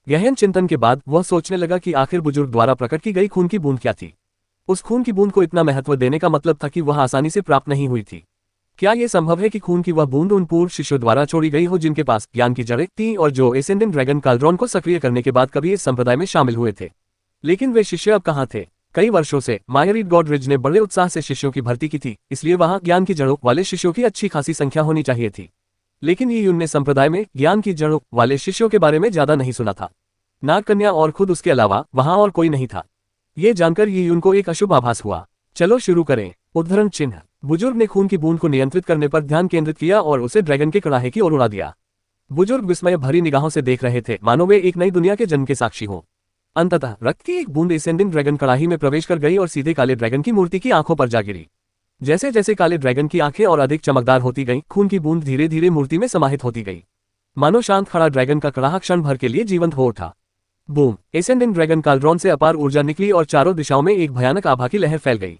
B: गहन चिंतन के बाद वह सोचने लगा कि आखिर बुजुर्ग द्वारा प्रकट की गई खून की बूंद क्या थी। उस खून की बूंद को इतना महत्व देने का मतलब था कि वह आसानी से प्राप्त नहीं हुई थी। क्या यह संभव है कि खून की वह बूंद उन पूर्व शिष्यों द्वारा छोड़ी गई हो जिनके पास ज्ञान की जड़ें थीं और जो एसेंडेंट ड्रैगन काल्ड्रॉन को सक्रिय करने के बाद कभी इस संप्रदाय में शामिल हुए थे? लेकिन वे शिष्य अब कहाँ थे? कई वर्षों से मायरीड गॉडरिच ने बड़े उत्साह से शिष्यों की भर्ती की थी, इसलिए वहां ज्ञान की जड़ों वाले शिष्यों की अच्छी खासी संख्या होनी चाहिए थी। लेकिन ये उनने संप्रदाय में ज्ञान की जड़ों वाले शिष्यों के बारे में ज्यादा नहीं सुना था। नागकन्या और खुद उसके अलावा वहां और कोई नहीं था। ये जानकर ये उनको एक अशुभ आभास हुआ। चलो शुरू करें। उद्धरण चिन्ह। बुजुर्ग ने खून की बूंद को नियंत्रित करने पर ध्यान केंद्रित किया और उसे ड्रैगन के कड़ाहे की ओर उड़ा दिया। बुजुर्ग विस्मय भरी निगाहों से देख रहे थे, मानो वे एक नई दुनिया के जन्म के साक्षी हों। अंततः रक्त की एक बूंद एसेंडिंग ड्रैगन कड़ाही में प्रवेश कर गई और सीधे काले ड्रैगन की मूर्ति की आंखों पर जा गिरी। जैसे जैसे काले ड्रैगन की आंखें और अधिक चमकदार होती गईं, खून की बूंद धीरे धीरे मूर्ति में समाहित होती गई। मानो शांत खड़ा ड्रैगन का कड़ाहा क्षण भर के लिए जीवंत हो उठा। बूम! एसेंडिंग ड्रैगन काल्ड्रॉन से अपार ऊर्जा निकली और चारों दिशाओं में एक भयानक आभा की लहर फैल गई।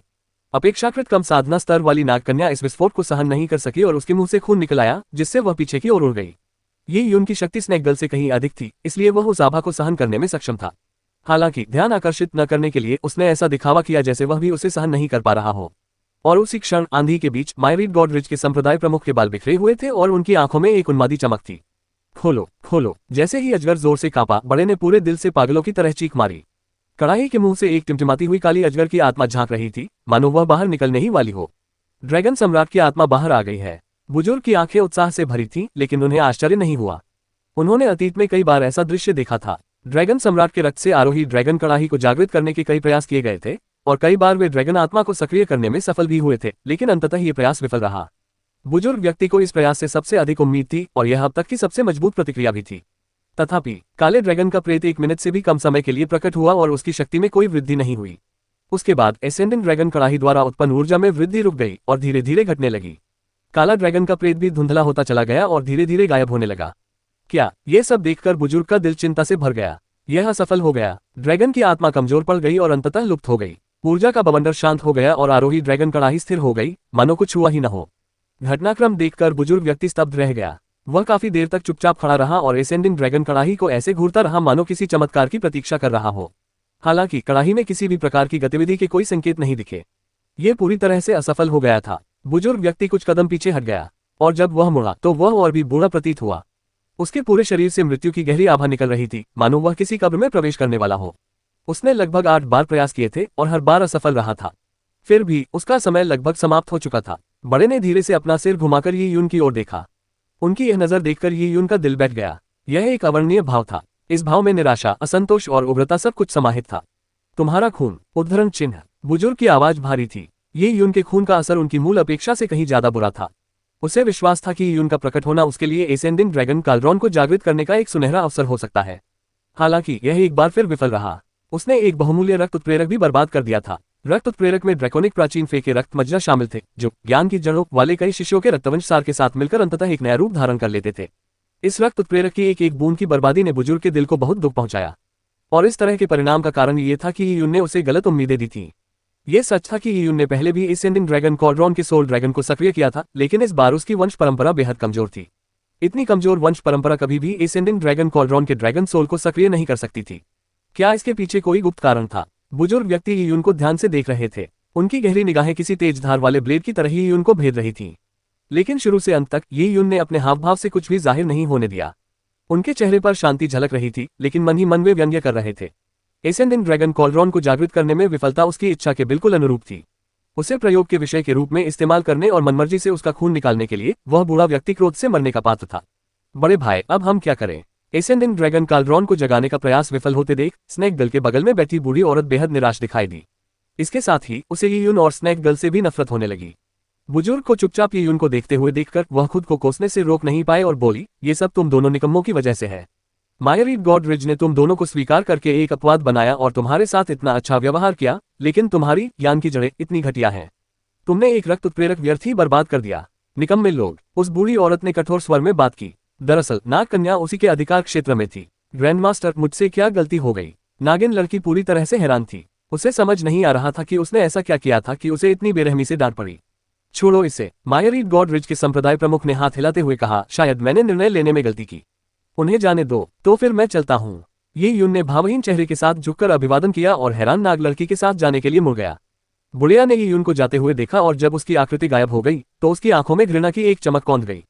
B: अपेक्षाकृत कम साधना स्तर वाली नागकन्या इस विस्फोट को सहन नहीं कर सकी और उसके मुंह से खून निकल आया, जिससे वह पीछे की ओर उड़ गई। ये यून की शक्ति स्नैक गर्ल से कहीं अधिक थी, इसलिए वह उस आभा को सहन करने में सक्षम था। हालांकि ध्यान आकर्षित न करने के लिए उसने ऐसा दिखावा किया जैसे वह भी उसे सहन नहीं कर पा रहा हो। और उसी क्षण आंधी के बीच मायरीड गॉडरिच के संप्रदाय प्रमुख के बाल बिखरे हुए थे और उनकी आंखों में एक उन्मादी चमक थी। खोलो, खोलो! जैसे ही अजगर जोर से कांपा, बड़े ने पूरे दिल से पागलों की तरह चीख मारी। कड़ाही के मुंह से एक टिमटिमाती हुई काली अजगर की आत्मा झांक रही थी, मानो वह बाहर निकलने ही वाली हो। ड्रैगन सम्राट की आत्मा बाहर आ गई है। बुजुर्ग की आंखें उत्साह से भरी थीं, लेकिन उन्हें आश्चर्य नहीं हुआ। उन्होंने अतीत में कई बार ऐसा दृश्य देखा था। ड्रैगन सम्राट के रक्त से आरोही ड्रैगन कड़ाही को जागृत करने के कई प्रयास किए गए थे और कई बार वे ड्रैगन आत्मा को सक्रिय करने में सफल भी हुए थे, लेकिन अंततः ये प्रयास विफल रहा। बुजुर्ग व्यक्ति को इस प्रयास से सबसे अधिक उम्मीद थी और यह अब तक की सबसे मजबूत प्रतिक्रिया भी थी। तथापि काले ड्रैगन का प्रेत 1 मिनट से भी कम समय के लिए प्रकट हुआ और उसकी शक्ति में कोई वृद्धि नहीं हुई। उसके बाद एसेंडिंग ड्रैगन कड़ाही द्वारा उत्पन्न ऊर्जा में वृद्धि रुक गई और धीरे धीरे घटने लगी। काला ड्रैगन का प्रेत भी धुंधला होता चला गया और धीरे धीरे गायब होने लगा। क्या ये सब देखकर बुजुर्ग का दिल चिंता से भर गया। यह असफल हो गया। ड्रैगन की आत्मा कमजोर पड़ गई और अंततः लुप्त हो गई। ऊर्जा का बवंडर शांत हो गया और आरोही ड्रैगन कड़ाही स्थिर हो गई, मानो कुछ हुआ ही न हो। घटनाक्रम देखकर बुजुर्ग व्यक्ति स्तब्ध रह गया। वह काफी देर तक चुपचाप खड़ा रहा और एसेंडिंग ड्रैगन कड़ाही को ऐसे घूरता रहा मानो किसी चमत्कार की प्रतीक्षा कर रहा हो। हालांकि कड़ाही में किसी भी प्रकार की गतिविधि के कोई संकेत नहीं दिखे। ये पूरी तरह से असफल हो गया था। बुजुर्ग व्यक्ति कुछ कदम पीछे हट गया और जब वह मुड़ा तो वह और भी बूढ़ा प्रतीत हुआ। उसके पूरे शरीर से मृत्यु की गहरी आभा निकल रही थी, मानो वह किसी कब्र में प्रवेश करने वाला हो। उसने लगभग 8 बार प्रयास किए थे और हर बार असफल रहा था। फिर भी उसका समय लगभग समाप्त हो चुका था। बड़े ने धीरे से अपना सिर घुमाकर ये यून की ओर देखा। उनकी यह नजर देखकर ये यून का दिल बैठ गया। यह एक अवर्णनीय भाव था। इस भाव में निराशा, असंतोष और उग्रता सब कुछ समाहित था। तुम्हारा खून। उद्धरण चिन्ह। बुजुर्ग की आवाज भारी थी। ये यून के खून का असर उनकी मूल अपेक्षा से कहीं ज्यादा बुरा था। उसे विश्वास था कि यून का प्रकट होना उसके लिए एसेंडिंग ड्रैगन काल्ड्रॉन को जागृत करने का एक सुनहरा अवसर हो सकता है। हालांकि यह एक बार फिर विफल रहा। उसने एक बहुमूल्य रक्त उत्प्रेरक भी बर्बाद कर दिया था। रक्त उत्प्रेरक में ड्रैकोनिक प्राचीन फे के रक्त मज्जा शामिल थे, जो ज्ञान की जड़ों वाले कई शिष्यों के रक्तवंश सार के साथ मिलकर अंततः एक नया रूप धारण कर लेते थे। इस रक्त उत्प्रेरक की एक एक बूंद की बर्बादी ने बुजुर्ग के दिल को बहुत दुख पहुंचाया, और इस तरह के परिणाम का कारण ये था कि यून ने उसे गलत उम्मीदें दी थीं। ये सच था कि यून ने पहले भी एसेंडिंग ड्रैगन काल्ड्रॉन के सोल ड्रैगन को सक्रिय किया था, लेकिन इस बार उसकी वंश परंपरा बेहद कमजोर थी। इतनी कमजोर वंश परंपरा कभी भी एसेंडिंग ड्रैगन काल्ड्रॉन के ड्रैगन सोल को सक्रिय नहीं कर सकती थी। क्या इसके पीछे कोई गुप्त कारण था? बुजुर्ग व्यक्ति यून को ध्यान से देख रहे थे। उनकी गहरी निगाहें किसी तेज धार वाले ब्लेड की तरह ही यून को भेद रही थीं। लेकिन शुरू से अंत तक ये यून ने अपने हाव भाव से कुछ भी जाहिर नहीं होने दिया। उनके चेहरे पर शांति झलक रही थी, लेकिन मन ही मन वे व्यंग्य कर रहे थे। एसेंडिंग ड्रैगन काल्ड्रॉन को जागृत करने में विफलता उसकी इच्छा के बिल्कुल अनुरूप थी। उसे प्रयोग के विषय के रूप में इस्तेमाल करने और मनमर्जी से उसका खून निकालने के लिए वह बूढ़ा व्यक्ति क्रोध से मरने का पात्र था। बड़े भाई, अब हम क्या करें? एसेंडिंग ड्रैगन काल्ड्रॉन को जगाने का प्रयास विफल होते देख स्नैक गर्ल के बगल में बैठी बूढ़ी औरत बेहद निराश दिखाई दी। इसके साथ ही उसे यून और स्नैक गर्ल से भी नफरत होने लगी। बुजुर्ग को चुपचाप यून को देखते हुए देखकर वह खुद को कोसने से रोक नहीं पाए और बोली, ये सब तुम दोनों निकम्मों की वजह से है। मायरीड गॉडरिज ने तुम दोनों को स्वीकार करके एक अपवाद बनाया और तुम्हारे साथ इतना अच्छा व्यवहार किया, लेकिन तुम्हारी ज्ञान की जड़ें इतनी घटिया हैं। तुमने एक रक्त उत्प्रेरक व्यर्थ ही बर्बाद कर दिया। निकम्मे लोग, उस बूढ़ी औरत ने कठोर स्वर में बात की। दरअसल नाग कन्या उसी के अधिकार क्षेत्र में थी। ग्रैंडमास्टर, मुझसे क्या गलती हो गई? नागिन लड़की पूरी तरह से हैरान थी। उसे समझ नहीं आ रहा था कि उसने ऐसा क्या किया था कि उसे इतनी बेरहमी से डांट पड़ी। छोड़ो इसे, मायरीड गॉडरिज के संप्रदाय प्रमुख ने हाथ हिलाते हुए कहा, शायद मैंने निर्णय लेने में गलती की। उन्हें जाने दो, तो फिर मैं चलता हूँ। ये यून ने भावहीन चेहरे के साथ झुककर अभिवादन किया और हैरान नाग लड़की के साथ जाने के लिए मुड़ गया। बुढ़िया ने ये यून को जाते हुए देखा और जब उसकी आकृति गायब हो गई तो उसकी आंखों में घृणा की एक चमक कौंध गई।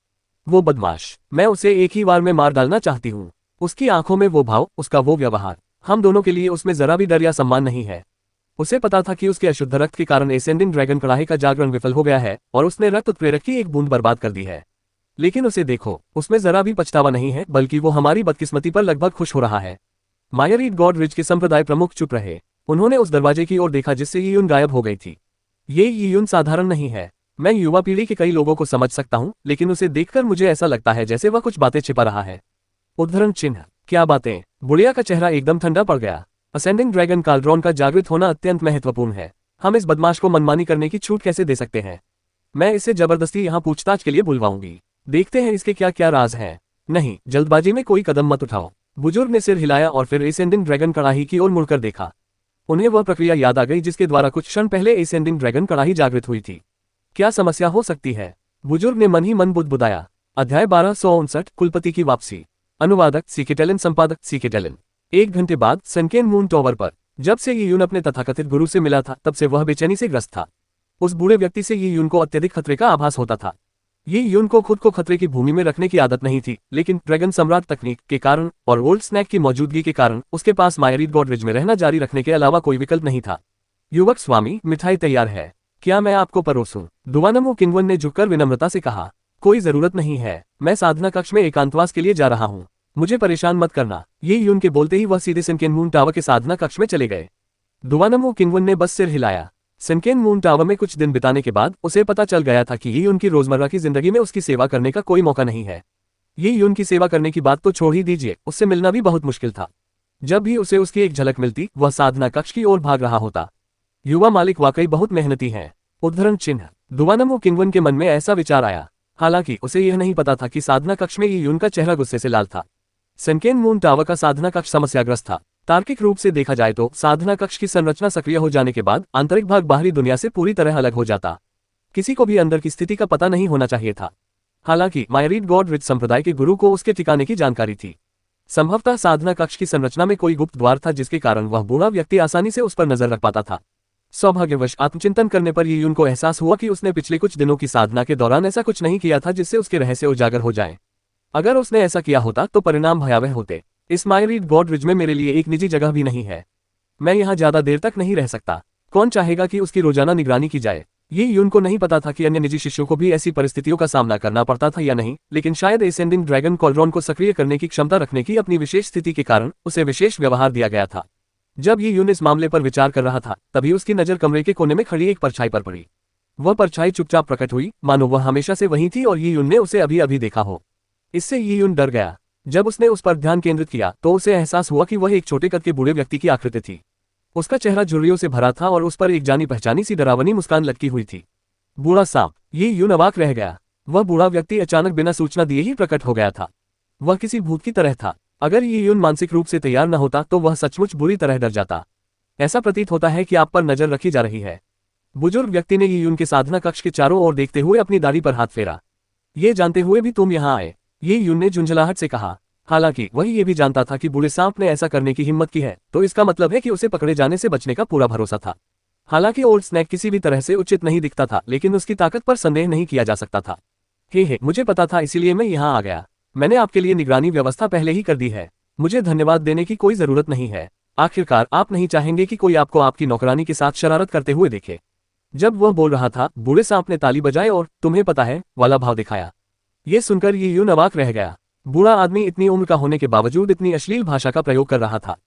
B: वो बदमाश, मैं उसे एक ही बार में मार डालना चाहती हूँ। उसकी आंखों में वो भाव, उसका वो व्यवहार, हम दोनों के लिए उसमें जरा भी डर या सम्मान नहीं है। उसे पता था कि उसके अशुद्ध रक्त के कारण एसेंडिंग ड्रैगन कड़ाहे का जागरण विफल हो गया है और उसने रक्त उत्प्रेरक की एक बूंद बर्बाद कर दी है। लेकिन उसे देखो, उसमें जरा भी पछतावा नहीं है, बल्कि वो हमारी बदकिस्मती पर लगभग खुश हो रहा है। मायरीड गॉडरिज के संप्रदाय प्रमुख चुप रहे। उन्होंने उस दरवाजे की ओर देखा जिससे यून गायब हो गई थी। ये यून साधारण नहीं है। मैं युवा पीढ़ी के कई लोगों को समझ सकता हूँ, लेकिन उसे देखकर मुझे ऐसा लगता है जैसे वह कुछ बातें छिपा रहा है। उद्धरण चिन्ह, क्या बातें? बुढ़िया का चेहरा एकदम ठंडा पड़ गया। असेंडिंग ड्रैगन काल्ड्रॉन का जागृत होना अत्यंत महत्वपूर्ण है। हम इस बदमाश को मनमानी करने की छूट कैसे दे सकते हैं? मैं इसे जबरदस्ती यहाँ पूछताछ के लिए बुलवाऊंगी। देखते हैं इसके क्या क्या राज हैं। नहीं, जल्दबाजी में कोई कदम मत उठाओ। बुजुर्ग ने सिर हिलाया और फिर एसेंडिंग ड्रैगन कड़ाही की ओर मुड़कर देखा। उन्हें वह प्रक्रिया याद आ गई जिसके द्वारा कुछ क्षण पहले एसेंडिंग ड्रैगन कड़ाही जागृत हुई थी। क्या समस्या हो सकती है? बुजुर्ग ने मन ही मन बुदबुदाया। अध्याय 1259, कुलपति की वापसी। अनुवादक सीकेटेलिन, संपादक सीकेटेलिन। 1 घंटे बाद सनकेन मून टॉवर पर जब से ये यून अपने तथाकथित गुरु से मिला था तब से वह बेचैनी से ग्रस्त था। उस बूढ़े व्यक्ति से ये यून को अत्यधिक खतरे का आभास होता था। ये यून को खुद को खतरे की भूमि में रखने की आदत नहीं थी, लेकिन ड्रैगन सम्राट तकनीक के कारण और ओल्ड स्नैक की मौजूदगी के कारण उसके पास मायरीड गॉडरिज में रहना जारी रखने के अलावा कोई विकल्प नहीं था। युवक स्वामी, मिठाई तैयार है, क्या मैं आपको परोसूं? दुवानमो किंगवन ने झुककर विनम्रता से कहा। कोई जरूरत नहीं है, मैं साधना कक्ष में एकांतवास के लिए जा रहा हूँ, मुझे परेशान मत करना। ये यून के बोलते ही वह सीधे सनकेन मून टावर के साधना कक्ष में चले गए। दुवानमो किंगवन ने बस सिर हिलाया। सनकेन मून टावर में कुछ दिन बिताने के बाद उसे पता चल गया था कि ये उनकी रोजमर्रा की जिंदगी में उसकी सेवा करने का कोई मौका नहीं है। ये यून की सेवा करने की बात तो छोड़ ही दीजिए, उससे मिलना भी बहुत मुश्किल था। जब भी उसे उसकी एक झलक मिलती वह साधना कक्ष की ओर भाग रहा होता। युवा मालिक वाकई बहुत मेहनती हैं। उद्धरण चिन्ह। दुवानमो किंगवन के मन में ऐसा विचार आया। हालांकि उसे यह नहीं पता था कि साधना कक्ष में ये यून का चेहरा गुस्से से लाल था। सनकेन मून टावर का साधना कक्ष समस्याग्रस्त था। तार्किक रूप से देखा जाए तो साधना कक्ष की संरचना सक्रिय हो जाने के बाद आंतरिक भाग बाहरी दुनिया से पूरी तरह अलग हो जाता। किसी को भी अंदर की स्थिति का पता नहीं होना चाहिए था। हालांकि मायरीड गॉडरिज संप्रदाय के गुरु को उसके ठिकाने की जानकारी थी। संभवतः साधना कक्ष की संरचना में कोई गुप्त द्वार था जिसके कारण वह बूढ़ा व्यक्ति आसानी से उस पर नजर रख पाता था। सौभाग्यवश आत्मचिंतन करने पर ये यून को एहसास हुआ कि उसने पिछले कुछ दिनों की साधना के दौरान ऐसा कुछ नहीं किया था जिससे उसके रहस्य उजागर हो जाएं। अगर उसने ऐसा किया होता तो परिणाम भयावह होते। इस मायरीड गॉडरिज में मेरे लिए एक निजी जगह भी नहीं है। मैं यहाँ ज्यादा देर तक नहीं रह सकता। कौन चाहेगा कि उसकी रोजाना निगरानी की जाए? ये यून को नहीं पता था कि अन्य निजी शिष्यों को भी ऐसी परिस्थितियों का सामना करना पड़ता था या नहीं, लेकिन शायद एसेंडिंग ड्रैगन काल्ड्रॉन को सक्रिय करने की क्षमता रखने की अपनी विशेष स्थिति के कारण उसे विशेष व्यवहार दिया गया था। जब ये यून इस मामले पर विचार कर रहा था तभी उसकी नजर कमरे के कोने में खड़ी एक परछाई पर पड़ी। वह परछाई चुपचाप प्रकट हुई, मानो वह हमेशा से वहीं थी और ये यून ने उसे अभी अभी देखा हो। इससे ये यून डर गया। जब उसने उस पर ध्यान केंद्रित किया तो उसे एहसास हुआ कि वह एक छोटे कद के बूढ़े व्यक्ति की आकृति थी। उसका चेहरा झुर्रियों से भरा था और उस पर एक जानी पहचानी सी डरावनी मुस्कान लटकी हुई थी। बूढ़ा सांप। ये यून अवाक रह गया। वह बूढ़ा व्यक्ति अचानक बिना सूचना दिए ही प्रकट हो गया था। वह किसी भूत की तरह था। अगर ये यून मानसिक रूप से तैयार न होता तो वह सचमुच बुरी तरह डर जाता। ऐसा प्रतीत होता है कि आप पर नजर रखी जा रही है। बुजुर्ग व्यक्ति ने ये यून के साधना कक्ष के चारों ओर देखते हुए अपनी दाढ़ी पर हाथ फेरा। ये जानते हुए भी तुम यहाँ आए? ये यून ने झुंझलाहट से कहा। हालांकि वह ये भी जानता था कि बूढ़े सांप ने ऐसा करने की हिम्मत की है तो इसका मतलब है कि उसे पकड़े जाने से बचने का पूरा भरोसा था। हालांकि ओल्ड स्नैक किसी भी तरह से उचित नहीं दिखता था, लेकिन उसकी ताकत पर संदेह नहीं किया जा सकता था। हे मुझे पता था, इसीलिए मैं यहाँ आ गया। मैंने आपके लिए निगरानी व्यवस्था पहले ही कर दी है। मुझे धन्यवाद देने की कोई जरूरत नहीं है। आखिरकार आप नहीं चाहेंगे कि कोई आपको आपकी नौकरानी के साथ शरारत करते हुए देखे। जब वह बोल रहा था बूढ़े सांप ने ताली बजाई और तुम्हें पता है वाला भाव दिखाया। ये सुनकर ये यून अवाक रह गया। बूढ़ा आदमी इतनी उम्र का होने के बावजूद इतनी अश्लील भाषा का प्रयोग कर रहा था।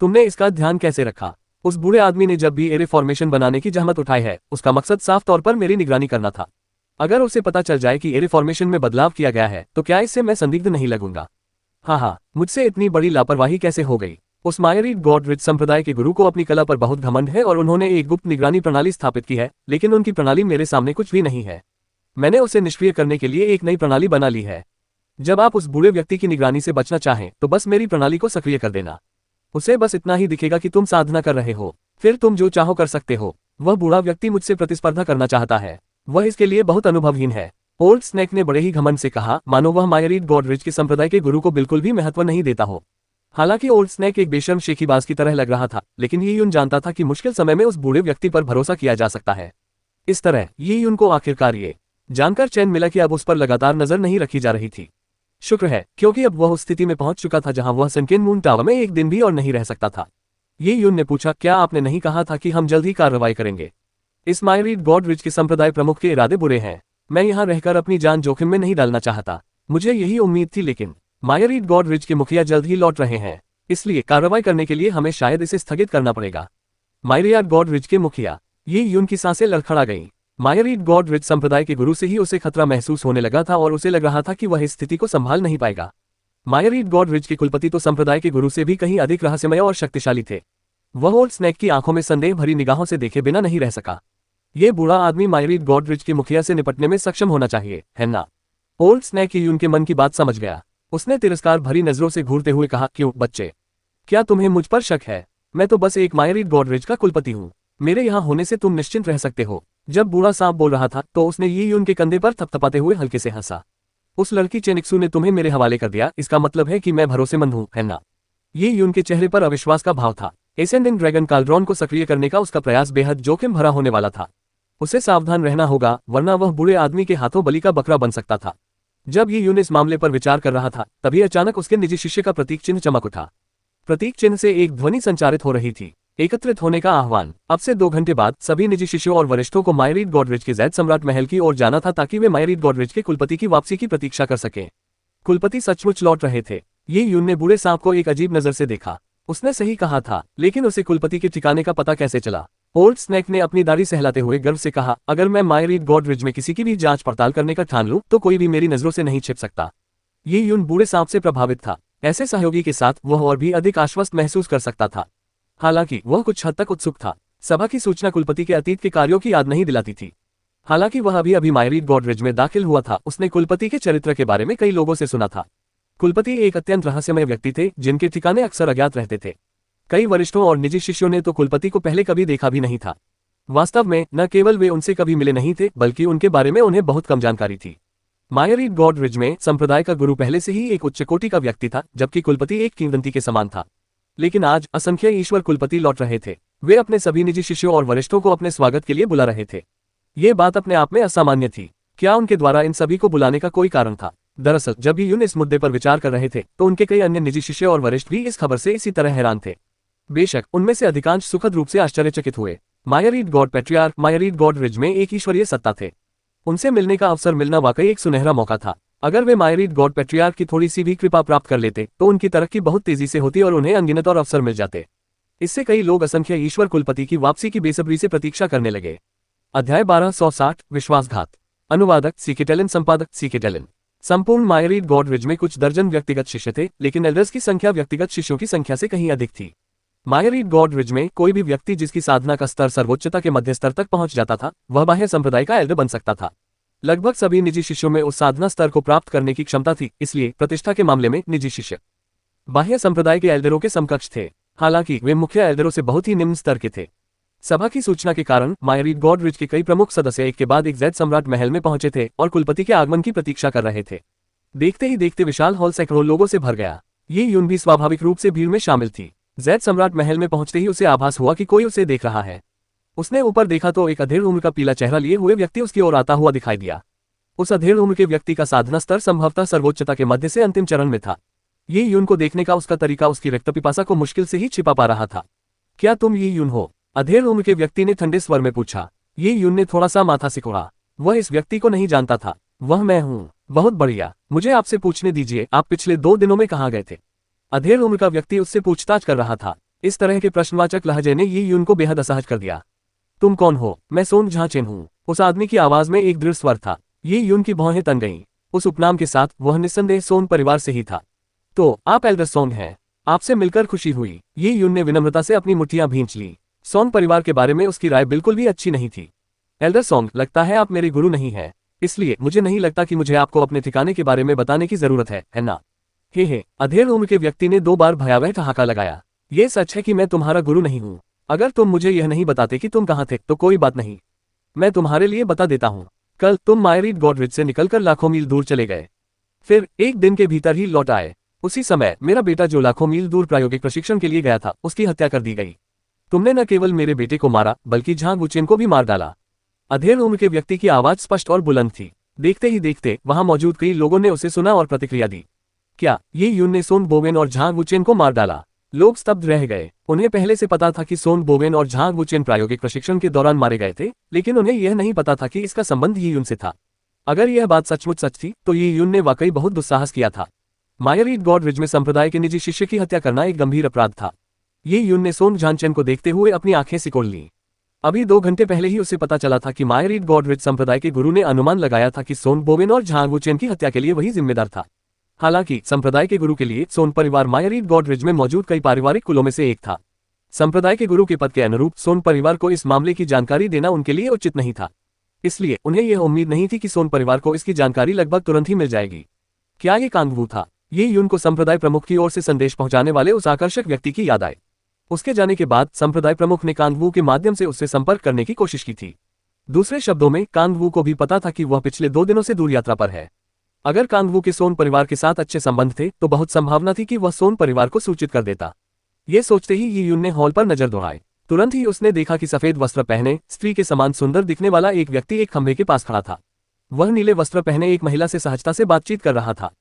B: तुमने इसका ध्यान कैसे रखा? उस बूढ़े आदमी ने जब भी एरे फॉर्मेशन बनाने की जहमत उठाई है उसका मकसद साफ तौर पर मेरी निगरानी करना था। अगर उसे पता चल जाए कि एरे फॉर्मेशन में बदलाव किया गया है तो क्या इससे मैं संदिग्ध नहीं लगूंगा? हाँ, मुझसे इतनी बड़ी लापरवाही कैसे हो गई? उस मायरीड गॉडरिच संप्रदाय के गुरु को अपनी कला पर बहुत घमंड है और उन्होंने एक गुप्त निगरानी प्रणाली स्थापित की है, लेकिन उनकी प्रणाली मेरे सामने कुछ भी नहीं है। मैंने उसे निष्क्रिय करने के लिए एक नई प्रणाली बना ली है। जब आप उस बूढ़े व्यक्ति की निगरानी से बचना चाहें तो बस मेरी प्रणाली को सक्रिय कर देना। उसे बस इतना ही दिखेगा कि तुम साधना कर रहे हो, फिर तुम जो चाहो कर सकते हो। वह बूढ़ा व्यक्ति मुझसे प्रतिस्पर्धा करना चाहता है। वह इसके लिए बहुत अनुभवहीन है। ओल्ड स्नैक ने बड़े ही घमंड से कहा, मानो वह मायरीड गॉडरिच के संप्रदाय के गुरु को बिल्कुल भी महत्व नहीं देता हो। हालांकि ओल्ड स्नैक एक बेशर्म शेखीबाज की तरह लग रहा था, लेकिन ये यून जानता था कि मुश्किल समय में उस बूढ़े व्यक्ति पर भरोसा किया जा सकता है। इस तरह ये यून को आखिरकार ये जानकर चैन मिला कि अब उस पर लगातार नजर नहीं रखी जा रही थी। शुक्र है, क्योंकि अब वह उस स्थिति में पहुंच चुका था जहां वह सनकेन मून टावर में एक दिन भी और नहीं रह सकता था। ये यून ने पूछा, क्या आपने नहीं कहा था कि हम जल्द ही कार्रवाई करेंगे? इस मायरीड गॉडरिच के संप्रदाय प्रमुख के इरादे बुरे हैं। मैं यहाँ रहकर अपनी जान जोखिम में नहीं डालना चाहता। मुझे यही उम्मीद थी, लेकिन मायरीड गॉडरिच के मुखिया जल्द ही लौट रहे हैं, इसलिए कार्रवाई करने के लिए हमें शायद इसे स्थगित करना पड़ेगा। मायरीड गॉडरिच के मुखिया। ये यून की सांसें लड़खड़ा गईं। मायरीड गॉडरिच संप्रदाय के गुरु से ही उसे खतरा महसूस होने लगा था और उसे लग रहा था कि वह इस स्थिति को संभाल नहीं पाएगा। मायरीड गॉडरिच के कुलपति तो संप्रदाय के गुरु से भी कहीं अधिक रहस्यमय और शक्तिशाली थे। वह ओल्ड स्नैक की आंखों में संदेह भरी निगाहों से देखे बिना नहीं रह सका। ये बूढ़ा आदमी मायरीड गॉडरिच के मुखिया से निपटने में सक्षम होना चाहिए, है ना? ओल्ड स्नैक यून के मन की बात समझ गया। उसने तिरस्कार भरी नजरों से घूरते हुए कहा, क्यों बच्चे, क्या तुम्हें मुझ पर शक है? मैं तो बस एक मायरीड गॉडरिच का कुलपति हूँ। मेरे यहाँ होने से तुम निश्चिंत रह सकते हो। जब बूढ़ा सांप बोल रहा था तो उसने ये यून के कंधे पर थपथपाते हुए हल्के से हंसा। उस लड़की चेनिक्सू ने तुम्हें मेरे हवाले कर दिया, इसका मतलब है कि मैं भरोसेमंद हूँ, है ना? ये यून के चेहरे पर अविश्वास का भाव था। एसेंडिंग ड्रैगन काल्ड्रॉन को सक्रिय करने का उसका प्रयास बेहद जोखिम भरा होने वाला था। उसे सावधान रहना होगा, वरना वह बूढ़े आदमी के हाथों बलि का बकरा बन सकता था। जब ये यून इस मामले पर विचार कर रहा था तभी अचानक उसके निजी शिष्य का प्रतीक चिन्ह चमक उठा। प्रतीक चिन्ह से एक ध्वनि संचारित हो रही थी, एकत्रित होने का आह्वान। अब से 2 घंटे बाद सभी निजी शिष्यों और वरिष्ठों को मायरीड गॉडरिच के जैद सम्राट महल की ओर जाना था ताकि वे मायरीड गॉडरिच के कुलपति की वापसी की प्रतीक्षा कर सकें। कुलपति सचमुच लौट रहे थे। ये यून ने बूढ़े सांप को एक अजीब नजर से देखा। उसने सही कहा था, लेकिन उसे कुलपति के ठिकाने का पता कैसे चला? ओल्ड स्नैक ने अपनी दाढ़ी सहलाते हुए गर्व से कहा, अगर मैं मायरीड गॉडरिच में किसी की भी जांच पड़ताल करने का ठान लूं तो कोई भी मेरी नजरों से नहीं छिप सकता। ये यून बूढ़े सांप से प्रभावित था। ऐसे सहयोगी के साथ वह और भी अधिक आश्वस्त महसूस कर सकता था। हालांकि वह कुछ हद तक उत्सुक था। सभा की सूचना कुलपति के अतीत के कार्यों की याद नहीं दिलाती थी। हालांकि वह अभी अभी मायरीड गॉडरिच में दाखिल हुआ था, उसने कुलपति के चरित्र के बारे में कई लोगों से सुना था। कुलपति एक अत्यंत रहस्यमय व्यक्ति थे जिनके ठिकाने अक्सर अज्ञात रहते थे। कई वरिष्ठों और निजी शिष्यों ने तो कुलपति को पहले कभी देखा भी नहीं था। वास्तव में न केवल वे उनसे कभी मिले नहीं थे, बल्कि उनके बारे में उन्हें बहुत कम जानकारी थी। मायरीड गॉडरिच में संप्रदाय का गुरु पहले से ही एक उच्च कोटि का व्यक्ति था, जबकि कुलपति एक किंवदंती के समान था। लेकिन आज असंख्य ईश्वर कुलपति लौट रहे थे। वे अपने सभी निजी शिष्यों और वरिष्ठों को अपने स्वागत के लिए बुला रहे थे। ये बात अपने आप में असामान्य थी। क्या उनके द्वारा इन सभी को बुलाने का कोई कारण था? दरअसल जब भी यून इस मुद्दे पर विचार कर रहे थे तो उनके कई अन्य निजी शिष्य और वरिष्ठ भी इस खबर से इसी तरह हैरान थे। बेशक उनमें से अधिकांश सुखद रूप से आश्चर्यचकित हुए। मायरीड गॉड पैट्रियार्क मायरीड गॉडरिच में एक ईश्वरीय सत्ता थे। उनसे मिलने का अवसर मिलना वाकई एक सुनहरा मौका था। अगर वे मायरीड गॉड पैट्रियार्क की थोड़ी सी भी कृपा प्राप्त कर लेते तो उनकी तरक्की बहुत तेजी से होती और उन्हें अनगिनत और अवसर मिल जाते। इससे कई लोग असंख्य ईश्वर कुलपति की वापसी की बेसब्री से प्रतीक्षा करने लगे। अध्याय 1260 विश्वासघात। अनुवादक सीकेटेलिन, संपादक सीकेटेलिन। संपूर्ण मायरीड गॉडरिज में कुछ दर्जन व्यक्तिगत शिष्य थे, लेकिन एल्डर्स की संख्या व्यक्तिगत शिष्यों की संख्या से कहीं अधिक थी। मायरीड गॉडरिज में कोई भी व्यक्ति जिसकी साधना का स्तर सर्वोच्चता के मध्य स्तर तक पहुंच जाता था, वह बाह्य संप्रदाय का एल्डर बन सकता था। लगभग सभी निजी शिष्यों में उस साधना स्तर को प्राप्त करने की क्षमता थी, इसलिए प्रतिष्ठा के मामले में निजी शिष्य बाह्य संप्रदाय के एल्डरों के समकक्ष थे। हालांकि वे मुख्य एल्डरों से बहुत ही निम्न स्तर के थे। सभा की सूचना के कारण मायरीड गॉडरिज के कई प्रमुख सदस्य एक के बाद एक जैद सम्राट महल में पहुंचे थे और कुलपति के आगमन की प्रतीक्षा कर रहे थे। देखते ही देखते विशाल हॉल सैकड़ों लोगों से भर गया। ये यून भी स्वाभाविक रूप से भीड़ में शामिल थी। जैद सम्राट महल में पहुंचते ही उसे आभास हुआ कि कोई उसे देख रहा है। उसने ऊपर देखा तो एक अधेड़ उम्र का पीला चेहरा लिए हुए व्यक्ति उसकी ओर आता हुआ दिखाई दिया। उस अधेड़ उम्र के व्यक्ति का साधना स्तर संभवतः सर्वोच्चता के मध्य से अंतिम चरण में था। ये यून को देखने का उसका तरीका उसकी रक्त पिपासा को मुश्किल से ही छिपा पा रहा था। क्या तुम ये यून हो? अधेड़ उम्र के व्यक्ति ने ठंडे स्वर में पूछा। ये यून ने थोड़ा सा माथा सिकोड़ा। वह इस व्यक्ति को नहीं जानता था। वह मैं हूँ। बहुत बढ़िया, मुझे आपसे पूछने दीजिए, आप पिछले 2 दिनों में कहाँ गए थे? अधेड़ उम्र का व्यक्ति उससे पूछताछ कर रहा था। इस तरह के प्रश्नवाचक लहजे ने ये यून को बेहद असहज कर दिया। तुम कौन हो? मैं सोंग झाचेन हूँ। उस आदमी की आवाज में एक दृढ़ स्वर था। ये यून की भौहें तन गईं। उस उपनाम के साथ वह निस्संदेह सोंग परिवार से ही था। तो आप एल्डर सोंग हैं। आपसे मिलकर खुशी हुई। ये यून ने विनम्रता से अपनी मुट्ठियां भींच ली। सोंग परिवार के बारे में उसकी राय बिल्कुल भी अच्छी नहीं थी। एल्डर सोंग, लगता है आप मेरे गुरु नहीं हैं, इसलिए मुझे नहीं लगता कि मुझे आपको अपने ठिकाने के बारे में बताने की जरूरत है ना? हे, अधेड़ उम्र के व्यक्ति ने 2 बार भयावह ठहाका लगाया। ये सच है कि मैं तुम्हारा गुरु नहीं हूँ। अगर तुम मुझे यह नहीं बताते कि तुम कहाँ थे तो कोई बात नहीं, मैं तुम्हारे लिए बता देता हूँ। कल तुम मायरीड गॉडरिज से निकलकर लाखों मील दूर चले गए, फिर 1 दिन के भीतर ही लौट आए। उसी समय मेरा बेटा जो लाखों मील दूर प्रायोगिक प्रशिक्षण के लिए गया था, उसकी हत्या कर दी गई। तुमने न केवल मेरे बेटे को मारा बल्कि झांग वुचेन को भी मार डाला। अधेड़ उम्र के व्यक्ति की आवाज स्पष्ट और बुलंद थी। देखते ही देखते वहां मौजूद कई लोगों ने उसे सुना और प्रतिक्रिया दी। क्या ये यून ने सोन बोवेन और झांग वुचेन को मार डाला? लोग स्तब्ध रह गए। उन्हें पहले से पता था कि सोन बोवेन और झांग वुचेन प्रायोगिक प्रशिक्षण के दौरान मारे गए थे, लेकिन उन्हें यह नहीं पता था कि इसका संबंध ये यून से था। अगर यह बात सचमुच सच थी तो ये यून ने वाकई बहुत दुस्साहस किया था। मायरीड गॉडरिज में संप्रदाय के निजी शिष्य की हत्या करना एक गंभीर अपराध था। ये यून ने सोंग झानचेन को देखते हुए अपनी आंखें सिकोड़ लीं। अभी 2 घंटे पहले ही उसे पता चला था कि मायरीड गॉडरिज संप्रदाय के गुरु ने अनुमान लगाया था कि सोन बोवेन और झांग वुचेन की हत्या के लिए वही जिम्मेदार था। हालांकि संप्रदाय के गुरु के लिए सोन परिवार मायरीड गॉडरिज में मौजूद कई पारिवारिक कुलों में से एक था। संप्रदाय के गुरु के पद के अनुरूप सोन परिवार को इस मामले की जानकारी देना उनके लिए उचित नहीं था, इसलिए उन्हें यह उम्मीद नहीं थी कि सोन परिवार को इसकी जानकारी लगभग तुरंत ही मिल जाएगी। क्या ये कांगवू था? ये यून को संप्रदाय प्रमुख की ओर से संदेश पहुंचाने वाले उस आकर्षक व्यक्ति की याद आई। उसके जाने के बाद संप्रदाय प्रमुख ने कांगवू के माध्यम से उससे संपर्क करने की कोशिश की थी। दूसरे शब्दों में, कांगवू को भी पता था कि वह पिछले 2 दिनों से दूर यात्रा पर है। अगर कांगवू के सोन परिवार के साथ अच्छे संबंध थे तो बहुत संभावना थी कि वह सोन परिवार को सूचित कर देता। ये सोचते ही ये यून ने हॉल पर नजर दौड़ाई। तुरंत ही उसने देखा कि सफेद वस्त्र पहने, स्त्री के समान सुंदर दिखने वाला एक व्यक्ति एक खंभे के पास खड़ा था। वह नीले वस्त्र पहने एक महिला से सहजता से बातचीत कर रहा था।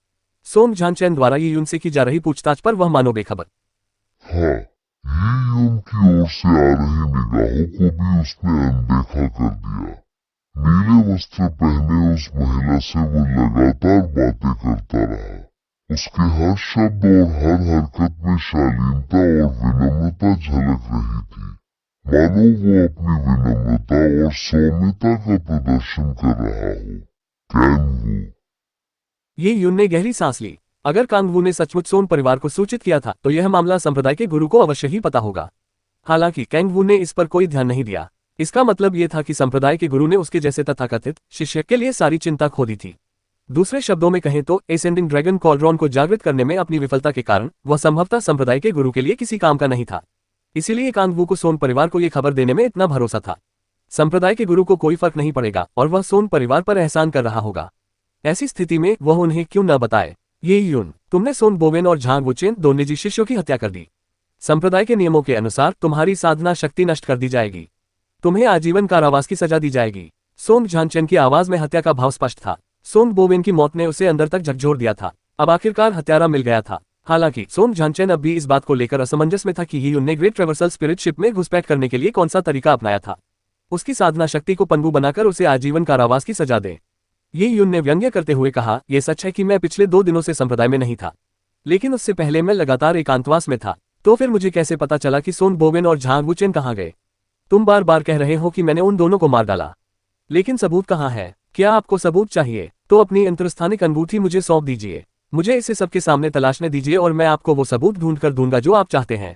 B: सोंग झानचेन द्वारा ये यून से की जा रही पूछताछ पर वह मानो बेखबर।
C: हाँ, ये यून की ओर से आ रही निगाहों को भी उसने अनदेखा कर दिया। नीले वस्त्र पहने उस महिला से वो लगातार बातें करता रहा। उसके हर शब्द और हर हरकत में शालीनता और विनम्रता झलक रही थी, मानो वो अपनी विनम्रता और सौम्यता का प्रदर्शन कर रहा हो। कांगवू।
B: ये यून ने गहरी सांस ली। अगर कांगवू ने सचमुच सोन परिवार को सूचित किया था तो यह मामला संप्रदाय के गुरु को अवश्य ही पता होगा। हालांकि कांगवू ने इस पर कोई ध्यान नहीं दिया। इसका मतलब यह था कि संप्रदाय के गुरु ने उसके जैसे तथाकथित शिष्य के लिए सारी चिंता खो दी थी। दूसरे शब्दों में कहें तो एसेंडिंग ड्रैगन कॉलरॉन को जागृत करने में अपनी विफलता के कारण वह संभवतः संप्रदाय के गुरु के लिए किसी काम का नहीं था। इसीलिए कांगवू को सोन परिवार को यह खबर देने में इतना भरोसा था। संप्रदाय के गुरु को कोई फर्क नहीं पड़ेगा और वह सोन परिवार पर एहसान कर रहा होगा। ऐसी स्थिति में वह उन्हें क्यों न बताए। ये यून, तुमने सोन बोवेन और झांग वुचेन 2 निजी शिष्यों की हत्या कर दी। संप्रदाय के नियमों के अनुसार तुम्हारी साधना शक्ति नष्ट कर दी जाएगी। तुम्हें आजीवन कारावास की सजा दी जाएगी। सोंग झानचेन की आवाज में हत्या का भाव स्पष्ट था। सोन बोवेन की मौत ने उसे अंदर तक झकझोर दिया था। अब आखिरकार हत्यारा मिल गया था। हालांकि सोंग झानचेन अब भी इस बात को लेकर असमंजस में था कि ये यून ने ग्रेट ट्रेवर्सल स्पिरिट शिप में घुसपैठ करने के लिए कौन सा तरीका अपनाया था। उसकी साधना शक्ति को पनगु बनाकर उसे आजीवन कारावास की सजा दे। ये यून ने व्यंग्य करते हुए कहा, यह सच है कि मैं पिछले 2 दिनों से संप्रदाय में नहीं था, लेकिन उससे पहले मैं लगातार एकांतवास में था। तो फिर मुझे कैसे पता चला कि सोन बोवेन और झांग वुचेन कहाँ गए? तुम बार बार कह रहे हो कि मैंने उन दोनों को मार डाला, लेकिन सबूत कहाँ है? क्या आपको सबूत चाहिए तो अपनी अंतरस्थानिक अंगूठी मुझे सौंप दीजिए। मुझे इसे सबके सामने तलाशने दीजिए और मैं आपको वो सबूत ढूंढ कर दूंगा जो आप चाहते हैं।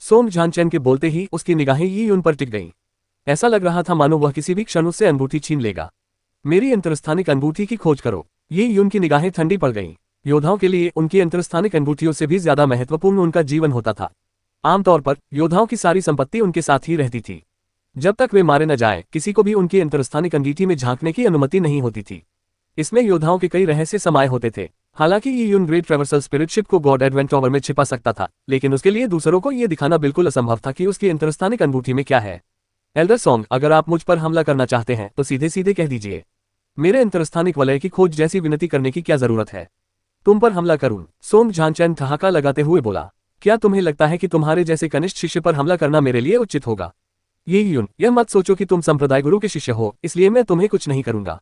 B: सोंग झानचेन के बोलते ही उसकी निगाहें यी यून पर टिक गईं। ऐसा लग रहा था मानो वह किसी भी क्षण उससे अंगूठी छीन लेगा। मेरी अंतरस्थानिक अंगूठी की खोज करो। यी यून की निगाहें ठंडी पड़ गईं। योद्धाओं के लिए उनकी अंतरस्थानिक अंगूठियों से भी ज्यादा महत्वपूर्ण उनका जीवन होता था। आमतौर पर योद्धाओं की सारी संपत्ति उनके साथ ही रहती थी। जब तक वे मारे न जाएं, किसी को भी उनकी अंतरस्थानिक अंगीठी में झांकने की अनुमति नहीं होती थी। इसमें योद्धाओं के कई रहस्य समाये होते थे। हालांकि यी यून ग्रेट ट्रेवर्सल स्पिरिट शिप को गॉड एडवेंट टॉवर में छिपा सकता था, लेकिन उसके लिए दूसरों को यह दिखाना बिल्कुल असंभव था कि उसकी अंतरस्थानिक अंगूठी में क्या है। एल्डर सोंग, अगर आप मुझ पर हमला करना चाहते हैं तो सीधे सीधे कह दीजिए। मेरे अंतरस्थानिक वलय की खोज जैसी विनती करने की क्या जरूरत है? तुम पर हमला करूं? सोंग झानचेन ठहाका लगाते हुए बोला। क्या तुम्हें लगता है कि तुम्हारे जैसे कनिष्ठ शिष्य पर हमला करना मेरे लिए उचित होगा? यी यून, यह मत सोचो कि तुम संप्रदाय गुरु के शिष्य हो, इसलिए मैं तुम्हें कुछ नहीं करूंगा।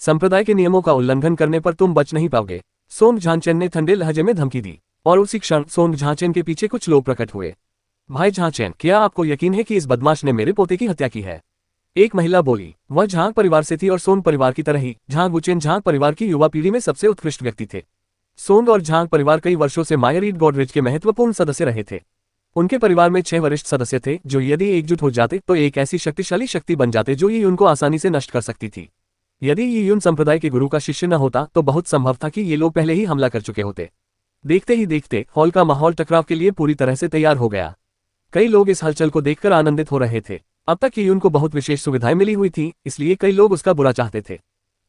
B: संप्रदाय के नियमों का उल्लंघन करने पर तुम बच नहीं पाओगे। सोंग झानचेन ने ठंडे लहजे में धमकी दी, और उसी क्षण सोंग झानचेन के पीछे कुछ लोग प्रकट हुए। भाई झानचेन, क्या आपको यकीन है कि इस बदमाश ने मेरे पोते की हत्या की है? एक महिला बोली। वह झांग परिवार से थी और सोंग परिवार की तरह ही झांग वुचेन झांग परिवार की युवा पीढ़ी में सबसे उत्कृष्ट व्यक्ति थे। सोंग और झांग परिवार कई वर्षों से मायरीड गॉडरिज के महत्वपूर्ण सदस्य रहे थे। उनके परिवार में 6 वरिष्ठ सदस्य थे जो यदि एकजुट हो जाते तो एक ऐसी शक्तिशाली शक्ति बन जाते जो यी उनको आसानी से नष्ट कर सकती थी। यदि यी यून संप्रदाय के गुरु का शिष्य न होता तो बहुत संभव था कि ये लोग पहले ही हमला कर चुके होते। देखते ही देखते हॉल का माहौल टकराव के लिए पूरी तरह से तैयार हो गया। कई लोग इस हलचल को देखकर आनंदित हो रहे थे। अब तक यी यून को बहुत विशेष सुविधाएं मिली हुई थी, इसलिए कई लोग उसका बुरा चाहते थे।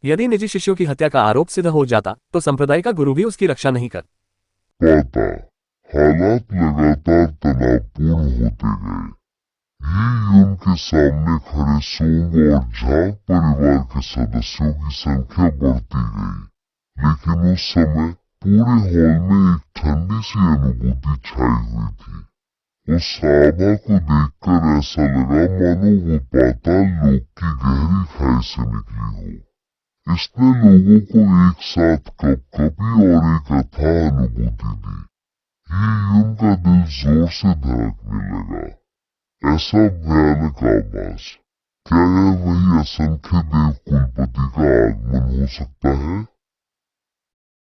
B: यदि निजी शिष्यों की हत्या का आरोप सिद्ध हो जाता तो संप्रदाय का गुरु भी उसकी रक्षा नहीं कर
C: पाता। हालात लगातार तनावपूर्ण होते गए। यी यून के सामने खड़े सोंग और झांग परिवार के सदस्यों की संख्या बढ़ती गई, लेकिन उस समय पूरे हॉल में एक ठंडी सी अनुभूति छाई हुई थी। उस आभा को देखकर ऐसा लगा मानो वो पाताल लोक की गहरी खाई से निकली हो। इसने लोगों को एक साथ कपकपी और एक अथाह अनुभूति दी। यी यून का दिल जोर से धड़कने लगा। ऐसा भयानक आवाज, क्या यह वही असंख्य देव कुलपति का आगमन हो सकता है?